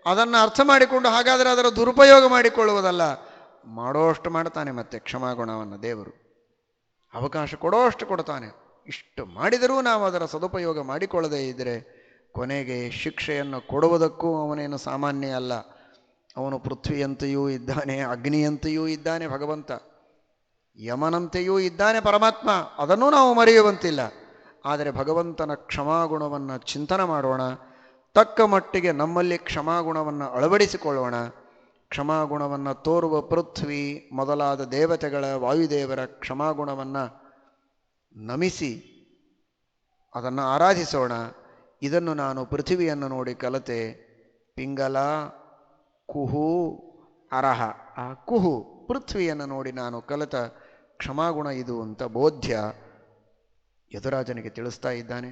ಅದನ್ನು ಅರ್ಥ ಮಾಡಿಕೊಂಡು ಹಾಗಾದರೆ ಅದರ ದುರುಪಯೋಗ ಮಾಡಿಕೊಳ್ಳುವುದಲ್ಲ, ಮಾಡೋಷ್ಟು ಮಾಡ್ತಾನೆ. ಮತ್ತೆ ಕ್ಷಮಾಗುಣವನ್ನು ದೇವರು ಅವಕಾಶ ಕೊಡೋಷ್ಟು ಕೊಡ್ತಾನೆ. ಇಷ್ಟು ಮಾಡಿದರೂ ನಾವು ಅದರ ಸದುಪಯೋಗ ಮಾಡಿಕೊಳ್ಳದೇ ಇದ್ದರೆ ಕೊನೆಗೆ ಶಿಕ್ಷೆಯನ್ನು ಕೊಡುವುದಕ್ಕೂ ಅವನೇನು ಸಾಮಾನ್ಯ ಅಲ್ಲ. ಅವನು ಪೃಥ್ವಿಯಂತೆಯೂ ಇದ್ದಾನೆ, ಅಗ್ನಿಯಂತೆಯೂ ಇದ್ದಾನೆ ಭಗವಂತ, ಯಮನಂತೆಯೂ ಇದ್ದಾನೆ ಪರಮಾತ್ಮ. ಅದನ್ನೂ ನಾವು ಮರೆಯುವಂತಿಲ್ಲ. ಆದರೆ ಭಗವಂತನ ಕ್ಷಮಾಗುಣವನ್ನು ಚಿಂತನೆ ಮಾಡೋಣ. ತಕ್ಕ ಮಟ್ಟಿಗೆ ನಮ್ಮಲ್ಲಿ ಕ್ಷಮಾಗುಣವನ್ನು ಅಳವಡಿಸಿಕೊಳ್ಳೋಣ. ಕ್ಷಮಾಗುಣವನ್ನು ತೋರುವ ಪೃಥ್ವಿ ಮೊದಲಾದ ದೇವತೆಗಳ, ವಾಯುದೇವರ ಕ್ಷಮಾಗುಣವನ್ನು ನಮಿಸಿ ಅದನ್ನು ಆರಾಧಿಸೋಣ. ಇದನ್ನು ನಾನು ಪೃಥ್ವಿಯನ್ನು ನೋಡಿ ಕಲಿತೆ. ಪಿಂಗಲ, ಕುಹು, ಅರಹ. ಆ ಕುಹು ಪೃಥ್ವಿಯನ್ನು ನೋಡಿ ನಾನು ಕಲಿತ ಕ್ಷಮಾಗುಣ ಇದು ಅಂತ ಬೋಧ್ಯ ಯದುರಾಜನಿಗೆ ತಿಳಿಸ್ತಾ ಇದ್ದಾನೆ.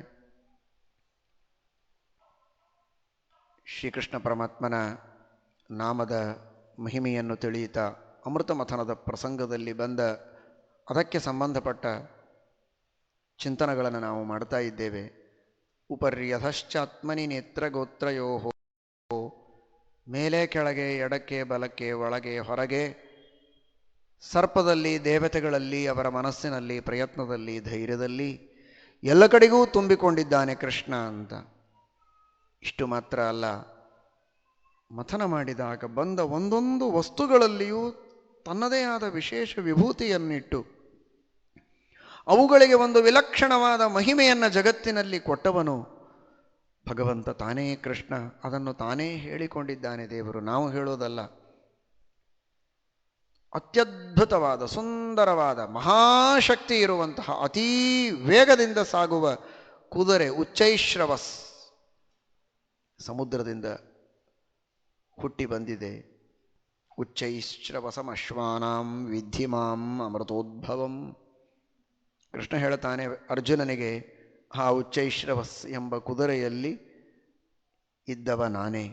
ಶ್ರೀಕೃಷ್ಣ ಪರಮಾತ್ಮನ ನಾಮದ ಮಹಿಮೆಯನ್ನು ತಿಳಿಯುತ್ತಾ ಅಮೃತ ಮಥನದ ಪ್ರಸಂಗದಲ್ಲಿ ಬಂದ ಅದಕ್ಕೆ ಸಂಬಂಧಪಟ್ಟ ಚಿಂತನೆಗಳನ್ನು ನಾವು ಮಾಡ್ತಾ ಇದ್ದೇವೆ. ಉಪರ್ಯಧಶ್ಚಾತ್ಮನಿ ನೇತ್ರಗೋತ್ರಯೋ, ಮೇಲೆ ಕೆಳಗೆ, ಎಡಕ್ಕೆ ಬಲಕ್ಕೆ, ಒಳಗೆ ಹೊರಗೆ, ಸರ್ಪದಲ್ಲಿ, ದೇವತೆಗಳಲ್ಲಿ, ಅವರ ಮನಸ್ಸಿನಲ್ಲಿ, ಪ್ರಯತ್ನದಲ್ಲಿ, ಧೈರ್ಯದಲ್ಲಿ, ಎಲ್ಲ ಕಡೆಗೂ ತುಂಬಿಕೊಂಡಿದ್ದಾನೆ ಕೃಷ್ಣ ಅಂತ. ಇಷ್ಟು ಮಾತ್ರ ಅಲ್ಲ, ಮಥನ ಮಾಡಿದಾಗ ಬಂದ ಒಂದೊಂದು ವಸ್ತುಗಳಲ್ಲಿಯೂ ತನ್ನದೇ ಆದ ವಿಶೇಷ ವಿಭೂತಿಯನ್ನಿಟ್ಟು ಅವುಗಳಿಗೆ ಒಂದು ವಿಲಕ್ಷಣವಾದ ಮಹಿಮೆಯನ್ನು ಜಗತ್ತಿನಲ್ಲಿ ಕೊಟ್ಟವನು ಭಗವಂತ ತಾನೇ ಕೃಷ್ಣ. ಅದನ್ನು ತಾನೇ ಹೇಳಿಕೊಂಡಿದ್ದಾನೆ ದೇವರು, ನಾವು ಹೇಳೋದಲ್ಲ. ಅತ್ಯದ್ಭುತವಾದ, ಸುಂದರವಾದ, ಮಹಾಶಕ್ತಿ ಇರುವಂತಹ ಅತೀ ವೇಗದಿಂದ ಸಾಗುವ ಕುದುರೆ ಉಚ್ಚೈಶ್ರವಸ್ ಸಮುದ್ರದಿಂದ ಹುಟ್ಟಿ ಬಂದಿದೆ. ಉಚ್ಚೈಶ್ರವಸಂ ಅಶ್ವಾನಾಂ ವಿದ್ಧಿಮಾಂ ಅಮೃತೋದ್ಭವಂ. ಕೃಷ್ಣ ಹೇಳ್ತಾನೆ ಅರ್ಜುನನಿಗೆ, ಆ ಉಚ್ಚೈಶ್ರವಸ್ ಎಂಬ ಕುದುರೆಯಲ್ಲಿ ಇದ್ದವ ನಾನೇ.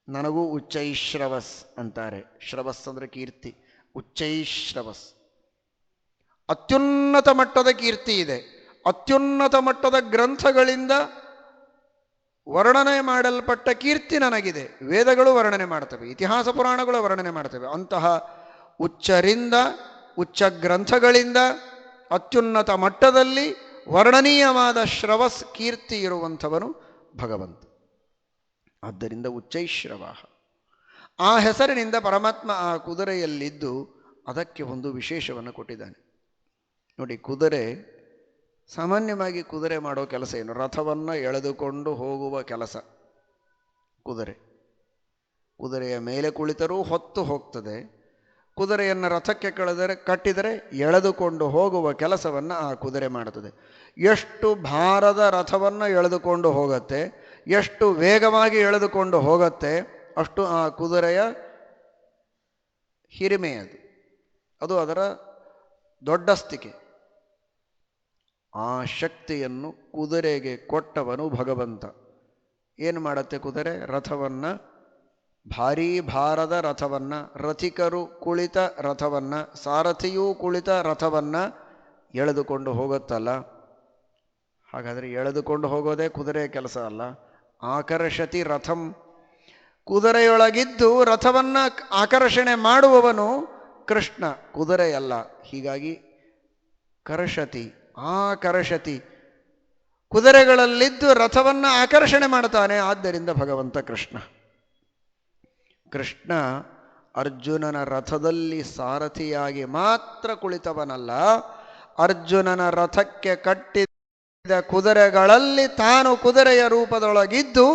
ನನಗೂ ಉಚ್ಚೈಶ್ರವಸ್ ಅಂತಾರೆ. ಶ್ರವಸ್ ಅಂದರೆ ಕೀರ್ತಿ. ಉಚ್ಚೈಶ್ರವಸ್ ಅತ್ಯುನ್ನತ ಮಟ್ಟದ ಕೀರ್ತಿ ಇದೆ. ಅತ್ಯುನ್ನತ ಮಟ್ಟದ ಗ್ರಂಥಗಳಿಂದ ವರ್ಣನೆ ಮಾಡಲ್ಪಟ್ಟ ಕೀರ್ತಿ ನನಗಿದೆ. ವೇದಗಳು ವರ್ಣನೆ ಮಾಡ್ತವೆ, ಇತಿಹಾಸ ಪುರಾಣಗಳು ವರ್ಣನೆ ಮಾಡ್ತವೆ. ಅಂತಹ ಉಚ್ಚರಿಂದ, ಉಚ್ಚ ಗ್ರಂಥಗಳಿಂದ ಅತ್ಯುನ್ನತ ಮಟ್ಟದಲ್ಲಿ ವರ್ಣನೀಯವಾದ ಶ್ರವಸ್ ಕೀರ್ತಿ ಇರುವಂಥವನು ಭಗವಂತ. ಆದ್ದರಿಂದ ಉಚ್ಚೈಶ್ರವ ಆ ಹೆಸರಿನಿಂದ ಪರಮಾತ್ಮ ಆ ಕುದುರೆಯಲ್ಲಿದ್ದು ಅದಕ್ಕೆ ಒಂದು ವಿಶೇಷವನ್ನು ಕೊಟ್ಟಿದ್ದಾನೆ. ನೋಡಿ, ಕುದುರೆ ಸಾಮಾನ್ಯವಾಗಿ ಕುದುರೆ ಮಾಡೋ ಕೆಲಸ ಏನು? ರಥವನ್ನು ಎಳೆದುಕೊಂಡು ಹೋಗುವ ಕೆಲಸ ಕುದುರೆ. ಕುದುರೆಯ ಮೇಲೆ ಕುಳಿತರೂ ಹೊತ್ತು ಹೋಗ್ತದೆ. ಕುದುರೆಯನ್ನು ರಥಕ್ಕೆ ಕಟ್ಟಿದರೆ ಎಳೆದುಕೊಂಡು ಹೋಗುವ ಕೆಲಸವನ್ನು ಆ ಕುದುರೆ ಮಾಡುತ್ತದೆ. ಎಷ್ಟು ಭಾರದ ರಥವನ್ನು ಎಳೆದುಕೊಂಡು ಹೋಗುತ್ತೆ, ಎಷ್ಟು ವೇಗವಾಗಿ ಎಳೆದುಕೊಂಡು ಹೋಗುತ್ತೆ, ಅಷ್ಟು ಆ ಕುದುರೆಯ ಹಿರಿಮೆ ಅದು ಅದರ ದೊಡ್ಡಸ್ತಿಕೆ. ಆ ಶಕ್ತಿಯನ್ನು ಕುದುರೆಗೆ ಕೊಟ್ಟವನು ಭಗವಂತ. ಏನು ಮಾಡುತ್ತೆ ಕುದುರೆ? ರಥವನ್ನು, ಭಾರೀ ಭಾರದ ರಥವನ್ನು, ರಥಿಕರು ಕುಳಿತ ರಥವನ್ನು, ಸಾರಥಿಯೂ ಕುಳಿತ ರಥವನ್ನು ಎಳೆದುಕೊಂಡು ಹೋಗುತ್ತಲ್ಲ. ಹಾಗಾದರೆ ಎಳೆದುಕೊಂಡು ಹೋಗೋದೇ ಕುದುರೆಯ ಕೆಲಸ ಅಲ್ಲ. ಆಕರ್ಷತಿ ರಥಂ, ಕುದುರೆಯೊಳಗಿದ್ದು ರಥವನ್ನು ಆಕರ್ಷಣೆ ಮಾಡುವವನು ಕೃಷ್ಣ, ಕುದುರೆಯಲ್ಲ. ಹೀಗಾಗಿ ಕರ್ಷತಿ, ಆಕರ್ಷತಿ, ಕುದುರೆಗಳಲ್ಲಿದ್ದು ರಥವನ್ನು ಆಕರ್ಷಣೆ ಮಾಡ್ತಾನೆ. ಆದ್ದರಿಂದ ಭಗವಂತ ಕೃಷ್ಣ. ಕೃಷ್ಣ ಅರ್ಜುನನ ರಥದಲ್ಲಿ ಸಾರಥಿಯಾಗಿ ಮಾತ್ರ ಕುಳಿತವನಲ್ಲ, ಅರ್ಜುನನ ರಥಕ್ಕೆ ಕಟ್ಟಿದ ಕುದುರೆಗಳಲ್ಲಿ ತಾನು ಕುದುರೆಯ ರೂಪದೊಳಗಿದ್ದು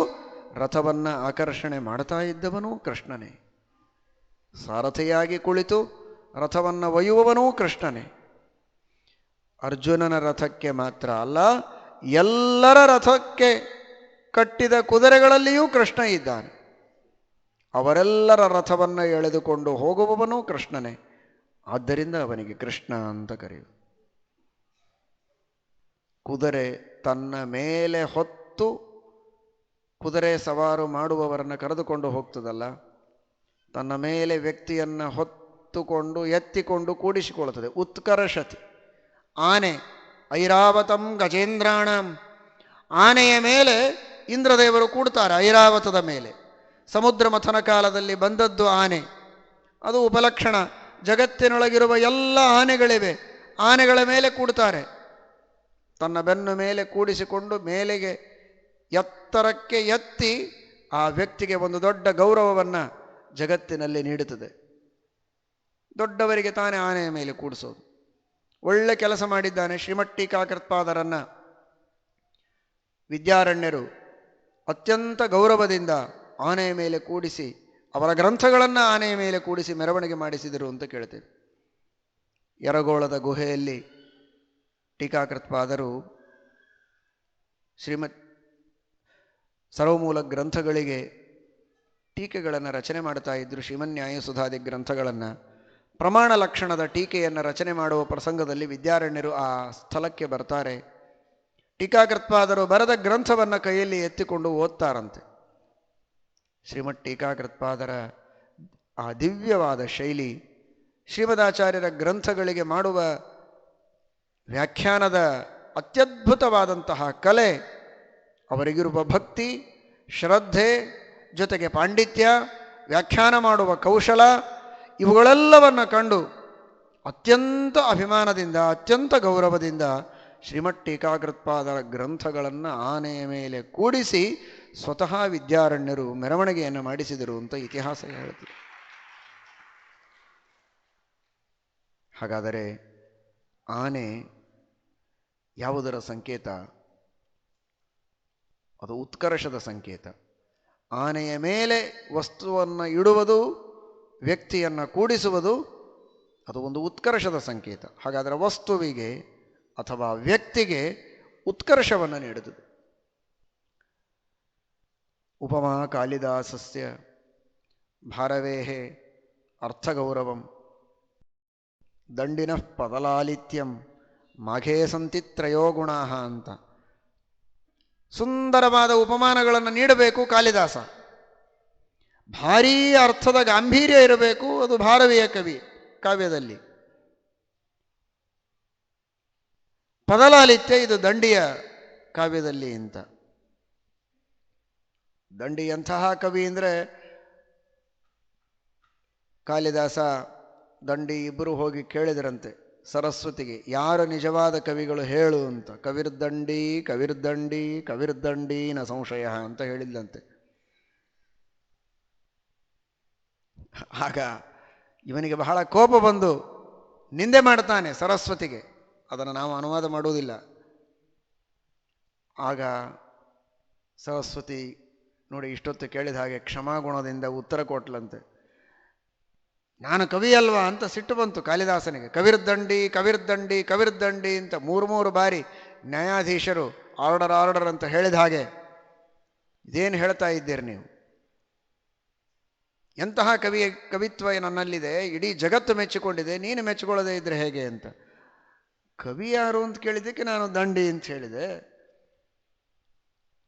ರಥವನ್ನು ಆಕರ್ಷಣೆ ಮಾಡ್ತಾ ಇದ್ದವನೂ ಕೃಷ್ಣನೇ. ಸಾರಥಿಯಾಗಿ ಕುಳಿತು ರಥವನ್ನು ಒಯ್ಯುವವನೂ ಕೃಷ್ಣನೇ. ಅರ್ಜುನನ ರಥಕ್ಕೆ ಮಾತ್ರ ಅಲ್ಲ, ಎಲ್ಲರ ರಥಕ್ಕೆ ಕಟ್ಟಿದ ಕುದುರೆಗಳಲ್ಲಿಯೂ ಕೃಷ್ಣ ಇದ್ದಾನೆ. ಅವರೆಲ್ಲರ ರಥವನ್ನು ಎಳೆದುಕೊಂಡು ಹೋಗುವವನೂ ಕೃಷ್ಣನೇ. ಆದ್ದರಿಂದ ಅವನಿಗೆ ಕೃಷ್ಣ ಅಂತ ಕರೆಯುವುದು. ಕುದುರೆ ತನ್ನ ಮೇಲೆ ಹೊತ್ತು ಕುದುರೆ ಸವಾರು ಮಾಡುವವರನ್ನು ಕರೆದುಕೊಂಡು ಹೋಗ್ತದಲ್ಲ, ತನ್ನ ಮೇಲೆ ವ್ಯಕ್ತಿಯನ್ನು ಹೊತ್ತುಕೊಂಡು ಎತ್ತಿಕೊಂಡು ಕೂಡಿಸಿಕೊಳ್ಳುತ್ತದೆ. ಉತ್ಕರ್ಷತಿ. ಆನೆ ಐರಾವತಂ ಗಜೇಂದ್ರಾಣಂ, ಆನೆಯ ಮೇಲೆ ಇಂದ್ರದೇವರು ಕೂಡ್ತಾರೆ. ಐರಾವತದ ಮೇಲೆ ಸಮುದ್ರ ಮಥನ ಕಾಲದಲ್ಲಿ ಬಂದದ್ದು ಆನೆ. ಅದು ಉಪಲಕ್ಷಣ. ಜಗತ್ತಿನೊಳಗಿರುವ ಎಲ್ಲ ಆನೆಗಳಿವೆ, ಆನೆಗಳ ಮೇಲೆ ಕೂಡ್ತಾರೆ. ತನ್ನ ಬೆನ್ನು ಮೇಲೆ ಕೂಡಿಸಿಕೊಂಡು ಮೇಲೆಗೆ ಎತ್ತರಕ್ಕೆ ಎತ್ತಿ ಆ ವ್ಯಕ್ತಿಗೆ ಒಂದು ದೊಡ್ಡ ಗೌರವವನ್ನು ಜಗತ್ತಿನಲ್ಲಿ ನೀಡುತ್ತದೆ. ದೊಡ್ಡವರಿಗೆ ತಾನೇ ಆನೆಯ ಮೇಲೆ ಕೂಡಿಸೋದು. ಒಳ್ಳೆ ಕೆಲಸ ಮಾಡಿದ್ದಾನೆ. ಶ್ರೀಮಠ್ ಟೀಕಾಕೃತ್ಪಾದರನ್ನು ವಿದ್ಯಾರಣ್ಯರು ಅತ್ಯಂತ ಗೌರವದಿಂದ ಆನೆಯ ಮೇಲೆ ಕೂಡಿಸಿ ಅವರ ಗ್ರಂಥಗಳನ್ನು ಆನೆಯ ಮೇಲೆ ಕೂಡಿಸಿ ಮೆರವಣಿಗೆ ಮಾಡಿಸಿದರು ಅಂತ ಕೇಳ್ತೇವೆ. ಯರಗೋಳದ ಗುಹೆಯಲ್ಲಿ ಟೀಕಾಕೃತ್ಪಾದರು ಶ್ರೀಮತ್ ಸರ್ವಮೂಲ ಗ್ರಂಥಗಳಿಗೆ ಟೀಕೆಗಳನ್ನು ರಚನೆ ಮಾಡ್ತಾ ಇದ್ದರು. ಶ್ರೀಮನ್ಯಾಯಸುಧಾದಿ ಗ್ರಂಥಗಳನ್ನು ಪ್ರಮಾಣ ಲಕ್ಷಣದ ಟೀಕೆಯನ್ನು ರಚನೆ ಮಾಡುವ ಪ್ರಸಂಗದಲ್ಲಿ ವಿದ್ಯಾರಣ್ಯರು ಆ ಸ್ಥಳಕ್ಕೆ ಬರ್ತಾರೆ. ಟೀಕಾಕೃತ್ಪಾದರು ಬರೆದ ಗ್ರಂಥವನ್ನು ಕೈಯಲ್ಲಿ ಎತ್ತಿಕೊಂಡು ಓದ್ತಾರಂತೆ. ಶ್ರೀಮಠ್ ಟೀಕಾಕೃತ್ಪಾದರ ಆ ದಿವ್ಯವಾದ ಶೈಲಿ, ಶ್ರೀಮದಾಚಾರ್ಯರ ಗ್ರಂಥಗಳಿಗೆ ಮಾಡುವ ವ್ಯಾಖ್ಯಾನದ ಅತ್ಯದ್ಭುತವಾದಂತಹ ಕಲೆ, ಅವರಿಗಿರುವ ಭಕ್ತಿ, ಶ್ರದ್ಧೆ, ಜೊತೆಗೆ ಪಾಂಡಿತ್ಯ, ವ್ಯಾಖ್ಯಾನ ಮಾಡುವ ಕೌಶಲ, ಇವುಗಳೆಲ್ಲವನ್ನು ಕಂಡು ಅತ್ಯಂತ ಅಭಿಮಾನದಿಂದ ಅತ್ಯಂತ ಗೌರವದಿಂದ ಶ್ರೀಮಠ್ ಟೀಕಾಕೃತ್ಪಾದರ ಗ್ರಂಥಗಳನ್ನು ಆನೆಯ ಮೇಲೆ ಕೂಡಿಸಿ ಸ್ವತಃ ವಿದ್ಯಾರಣ್ಯರು ಮೆರವಣಿಗೆಯನ್ನು ಮಾಡಿಸಿದರು ಅಂತ ಇತಿಹಾಸ ಹೇಳುತ್ತದೆ. ಹಾಗಾದರೆ ಆನೆ ಯಾವುದರ ಸಂಕೇತ? ಅದು ಉತ್ಕರ್ಷದ ಸಂಕೇತ. ಆನೆಯ ಮೇಲೆ ವಸ್ತುವನ್ನು ಇಡುವುದು, ವ್ಯಕ್ತಿಯನ್ನು ಕೂಡಿಸುವುದು, ಅದು ಒಂದು ಉತ್ಕರ್ಷದ ಸಂಕೇತ. ಹಾಗಾದರೆ ವಸ್ತುವಿಗೆ ಅಥವಾ ವ್ಯಕ್ತಿಗೆ ಉತ್ಕರ್ಷವನ್ನು ನೀಡುತ್ತದೆ. ಉಪಮಾ ಕಾಳಿದಾಸಸ್ಯ ಭಾರವೇಹೇ ಅರ್ಥಗೌರವಂ ದಂಡಿನಃ ಪದಲಾಲಿತ್ಯಂ ಮಾಘೇ ಸಂತಿ ತ್ರಯೋ ಗುಣಾಃ ಅಂತ ಸುಂದರವಾದ ಉಪಮಾನಗಳನ್ನು ನೀಡಬೇಕು ಕಾಳಿದಾಸ. ಭಾರೀ ಅರ್ಥದ ಗಾಂಭೀರ್ಯ ಇರಬೇಕು, ಅದು ಭಾರವೀಯ ಕವಿ ಕಾವ್ಯದಲ್ಲಿ. ಪದಲಾಲಿತ್ಯ ಇದು ದಂಡಿಯ ಕಾವ್ಯದಲ್ಲಿ ಅಂತ. ದಂಡಿ ಎಂತಹ ಕವಿ ಅಂದರೆ, ಕಾಳಿದಾಸ ದಂಡಿ ಇಬ್ಬರು ಹೋಗಿ ಕೇಳಿದರಂತೆ ಸರಸ್ವತಿಗೆ, ಯಾರು ನಿಜವಾದ ಕವಿಗಳು ಹೇಳು ಅಂತ. ಕವಿರ್ದಂಡಿ ಕವಿರ್ದಂಡಿ ಕವಿರ್ದಂಡಿ ನ ಸಂಶಯ ಅಂತ ಹೇಳಿದ್ದಂತೆ. ಆಗ ಇವನಿಗೆ ಬಹಳ ಕೋಪ ಬಂದು ನಿಂದೆ ಮಾಡ್ತಾನೆ ಸರಸ್ವತಿಗೆ. ಅದನ್ನು ನಾವು ಅನುವಾದ ಮಾಡುವುದಿಲ್ಲ. ಆಗ ಸರಸ್ವತಿ ನೋಡಿ ಇಷ್ಟೊತ್ತು ಕೇಳಿದ ಹಾಗೆ ಕ್ಷಮಾಗುಣದಿಂದ ಉತ್ತರ ಕೊಟ್ಲಂತೆ. ನಾನು ಕವಿ ಅಲ್ವಾ ಅಂತ ಸಿಟ್ಟು ಬಂತು ಕಾಳಿದಾಸನಿಗೆ. ಕವಿರ್ದಂಡಿ ಕವಿರ್ದಂಡಿ ಕವಿರ್ದಂಡಿ ಅಂತ ಮೂರು ಬಾರಿ ನ್ಯಾಯಾಧೀಶರು ಆರ್ಡರ್ ಅಂತ ಹೇಳಿದ ಹಾಗೆ ಇದೇನು ಹೇಳ್ತಾ ಇದ್ದೀರಿ ನೀವು? ಎಂತಹ ಕವಿತ್ವ ನನ್ನಲ್ಲಿದೆ, ಇಡೀ ಜಗತ್ತು ಮೆಚ್ಚಿಕೊಂಡಿದೆ, ನೀನು ಮೆಚ್ಚಿಕೊಳ್ಳದೆ ಇದ್ರೆ ಹೇಗೆ ಅಂತ. ಕವಿ ಯಾರು ಅಂತ ಕೇಳಿದ್ದಕ್ಕೆ ನಾನು ದಂಡಿ ಅಂತ ಹೇಳಿದೆ,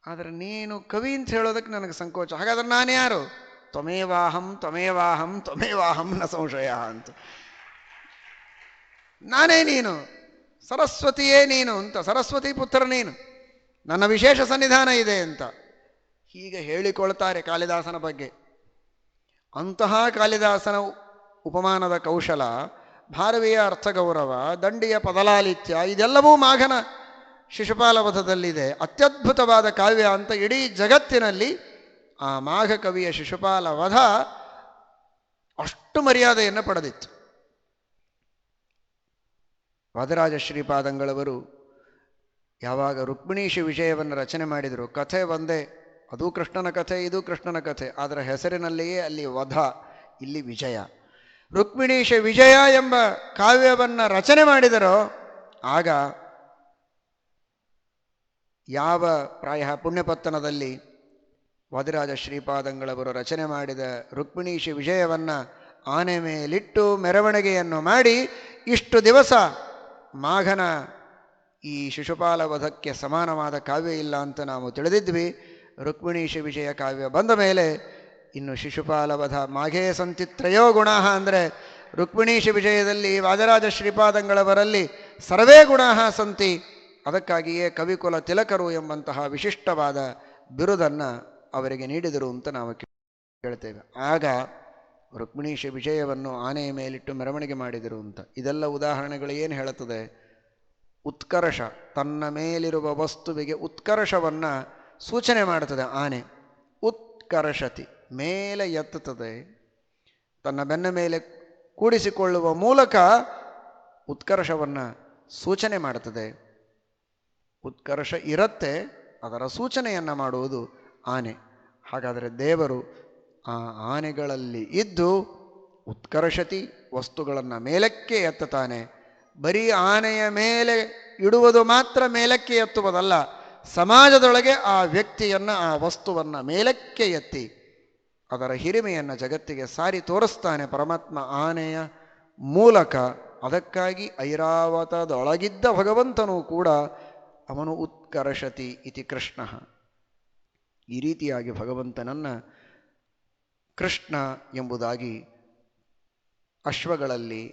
ಆದರೆ ನೀನು ಕವಿ ಅಂತ ಹೇಳೋದಕ್ಕೆ ನನಗೆ ಸಂಕೋಚ. ಹಾಗಾದ್ರೆ ನಾನು ಯಾರು? ತ್ವಮೇವಾಹಂ ತ್ವಮೇವಾಹಂ ತ್ವಮೇವಾಹಂ ನ ಸಂಶಯ ಅಂತ. ನಾನೇ ನೀನು, ಸರಸ್ವತಿಯೇ ನೀನು ಅಂತ, ಸರಸ್ವತಿ ಪುತ್ರ ನೀನು, ನನ್ನ ವಿಶೇಷ ಸನ್ನಿಧಾನ ಇದೆ ಅಂತ ಹೀಗೆ ಹೇಳಿಕೊಳ್ತಾರೆ ಕಾಳಿದಾಸನ ಬಗ್ಗೆ. ಅಂತಹ ಕಾಳಿದಾಸನ ಉಪಮಾನದ ಕೌಶಲ, ಭಾರವೀಯ ಅರ್ಥಗೌರವ, ದಂಡಿಯ ಪದಲಾಲಿತ್ಯ, ಇದೆಲ್ಲವೂ ಮಾಘನ ಶಿಶುಪಾಲವಧದಲ್ಲಿದೆ. ಅತ್ಯದ್ಭುತವಾದ ಕಾವ್ಯ ಅಂತ ಇಡೀ ಜಗತ್ತಿನಲ್ಲಿ ಆ ಮಾಘ ಕವಿಯ ಶಿಶುಪಾಲ ವಧ ಅಷ್ಟು ಮರ್ಯಾದೆಯನ್ನು ಪಡೆದಿತ್ತು. ವಾದರಾಜ ಶ್ರೀಪಾದಂಗಳವರು ಯಾವಾಗ ರುಕ್ಮಿಣೀಶಿ ವಿಷಯವನ್ನು ರಚನೆ ಮಾಡಿದರು, ಕಥೆ ಒಂದೇ, ಅದು ಕೃಷ್ಣನ ಕಥೆ, ಇದು ಕೃಷ್ಣನ ಕಥೆ, ಅದರ ಹೆಸರಿನಲ್ಲಿಯೇ ಅಲ್ಲಿ ವಧ, ಇಲ್ಲಿ ವಿಜಯ. ರುಕ್ಮಿಣೀಶ ವಿಜಯ ಎಂಬ ಕಾವ್ಯವನ್ನು ರಚನೆ ಮಾಡಿದರೋ ಆಗ ಯಾವ ಪ್ರಾಯ ಪುಣ್ಯಪತ್ತನದಲ್ಲಿ ವಾದಿರಾಜ ಶ್ರೀಪಾದಂಗಳವರು ರಚನೆ ಮಾಡಿದ ರುಕ್ಮಿಣೀಶ ವಿಜಯವನ್ನು ಆನೆ ಮೇಲಿಟ್ಟು ಮೆರವಣಿಗೆಯನ್ನು ಮಾಡಿ ಇಷ್ಟು ದಿವಸ ಮಾಘನ ಈ ಶಿಶುಪಾಲ ವಧಕ್ಕೆ ಸಮಾನವಾದ ಕಾವ್ಯ ಇಲ್ಲ ಅಂತ ನಾವು ತಿಳಿದಿದ್ವಿ. ರುಕ್ಮಿಣೀಶ ವಿಜಯ ಕಾವ್ಯ ಬಂದ ಮೇಲೆ ಇನ್ನು ಶಿಶುಪಾಲ ವಧ ಮಾಘೇ ಸಂತಿ ತ್ರಯೋ ಗುಣ ಅಂದರೆ ರುಕ್ಮಿಣೀಶ ವಿಜಯದಲ್ಲಿ ವಾದಿರಾಜ ಶ್ರೀಪಾದಂಗಳವರಲ್ಲಿ ಸರ್ವೇ ಗುಣ ಸಂತಿ, ಅದಕ್ಕಾಗಿಯೇ ಕವಿಕುಲ ತಿಲಕರು ಎಂಬಂತಹ ವಿಶಿಷ್ಟವಾದ ಬಿರುದನ್ನು ಅವರಿಗೆ ನೀಡಿದರು ಅಂತ ನಾವು ಕೇಳ್ತೇವೆ. ಆಗ ರುಕ್ಮಿಣೀಶ ವಿಜಯವನ್ನು ಆನೆಯ ಮೇಲಿಟ್ಟು ಮೆರವಣಿಗೆ ಮಾಡಿದರು ಅಂತ. ಇದೆಲ್ಲ ಉದಾಹರಣೆಗಳು ಏನು ಹೇಳುತ್ತದೆ? ಉತ್ಕರ್ಷ, ತನ್ನ ಮೇಲಿರುವ ವಸ್ತುವಿಗೆ ಉತ್ಕರ್ಷವನ್ನು ಸೂಚನೆ ಮಾಡುತ್ತದೆ ಆನೆ. ಉತ್ಕರ್ಷತಿ, ಮೇಲೆ ಎತ್ತುತ್ತದೆ, ತನ್ನ ಬೆನ್ನ ಮೇಲೆ ಕೂಡಿಸಿಕೊಳ್ಳುವ ಮೂಲಕ ಉತ್ಕರ್ಷವನ್ನು ಸೂಚನೆ ಮಾಡುತ್ತದೆ. ಉತ್ಕರ್ಷ ಇರತ್ತೆ, ಅದರ ಸೂಚನೆಯನ್ನು ಮಾಡುವುದು ಆನೆ. ಹಾಗಾದರೆ ದೇವರು ಆ ಆನೆಗಳಲ್ಲಿ ಇದ್ದು ಉತ್ಕರ್ಷತಿ, ವಸ್ತುಗಳನ್ನು ಮೇಲಕ್ಕೆ ಎತ್ತುತ್ತಾನೆ. ಬರೀ ಆನೆಯ ಮೇಲೆ ಇಡುವುದು ಮಾತ್ರ ಮೇಲಕ್ಕೆ ಎತ್ತುವುದಲ್ಲ, ಸಮಾಜದೊಳಗೆ ಆ ವ್ಯಕ್ತಿಯನ್ನು, ಆ ವಸ್ತುವನ್ನು ಮೇಲಕ್ಕೆ ಎತ್ತಿ ಅದರ ಹಿರಿಮೆಯನ್ನು ಜಗತ್ತಿಗೆ ಸಾರಿ ತೋರಿಸ್ತಾನೆ ಪರಮಾತ್ಮ ಆನೆಯ ಮೂಲಕ. ಅದಕ್ಕಾಗಿ ಐರಾವತದೊಳಗಿದ್ದ ಭಗವಂತನೂ ಕೂಡ ಅವನು ಉತ್ಕರ್ಷತಿ ಇತಿ ಕೃಷ್ಣ. ಈ ರೀತಿಯಾಗಿ ಭಗವಂತನನ್ನು ಕೃಷ್ಣ ಎಂಬುದಾಗಿ ಅಶ್ವಗಳಲ್ಲಿ,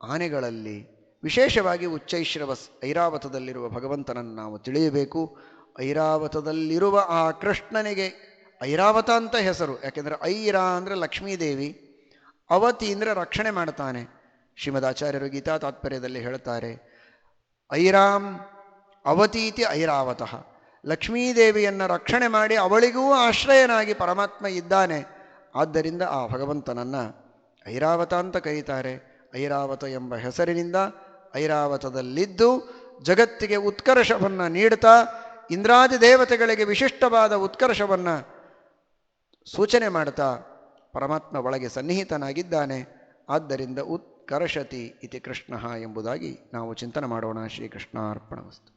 ಆನೆಗಳಲ್ಲಿ, ವಿಶೇಷವಾಗಿ ಉಚ್ಚೈಶ್ರವಸ್ ಐರಾವತದಲ್ಲಿರುವ ಭಗವಂತನನ್ನು ನಾವು ತಿಳಿಯಬೇಕು. ಐರಾವತದಲ್ಲಿರುವ ಆ ಕೃಷ್ಣನಿಗೆ ಐರಾವತ ಅಂತ ಹೆಸರು. ಯಾಕೆಂದರೆ ಐರಾ ಅಂದರೆ ಲಕ್ಷ್ಮೀದೇವಿ, ಅವತಿ ಅಂದರೆ ರಕ್ಷಣೆ ಮಾಡ್ತಾನೆ. ಶ್ರೀಮದ್ ಆಚಾರ್ಯರು ಗೀತಾ ತಾತ್ಪರ್ಯದಲ್ಲಿ ಹೇಳ್ತಾರೆ, ಐರಾಮ್ ಅವತೀತಿ ಐರಾವತಃ. ಲಕ್ಷ್ಮೀದೇವಿಯನ್ನು ರಕ್ಷಣೆ ಮಾಡಿ ಅವಳಿಗೂ ಆಶ್ರಯನಾಗಿ ಪರಮಾತ್ಮ ಇದ್ದಾನೆ. ಆದ್ದರಿಂದ ಆ ಭಗವಂತನನ್ನು ಐರಾವತ ಅಂತ ಕರೀತಾರೆ. ಐರಾವತ ಎಂಬ ಹೆಸರಿನಿಂದ ಐರಾವತದಲ್ಲಿದ್ದು ಜಗತ್ತಿಗೆ ಉತ್ಕರ್ಷವನ್ನು ನೀಡುತ್ತಾ ಇಂದ್ರಾದಿ ದೇವತೆಗಳಿಗೆ ವಿಶಿಷ್ಟವಾದ ಉತ್ಕರ್ಷವನ್ನು ಸೂಚನೆ ಮಾಡ್ತಾ ಪರಮಾತ್ಮ ಒಳಗೆ ಸನ್ನಿಹಿತನಾಗಿದ್ದಾನೆ. ಆದ್ದರಿಂದ ಉತ್ಕರ್ಷತಿ ಇತಿ ಕೃಷ್ಣ ಎಂಬುದಾಗಿ ನಾವು ಚಿಂತನೆ ಮಾಡೋಣ. ಶ್ರೀಕೃಷ್ಣಾರ್ಪಣಮಸ್ತು.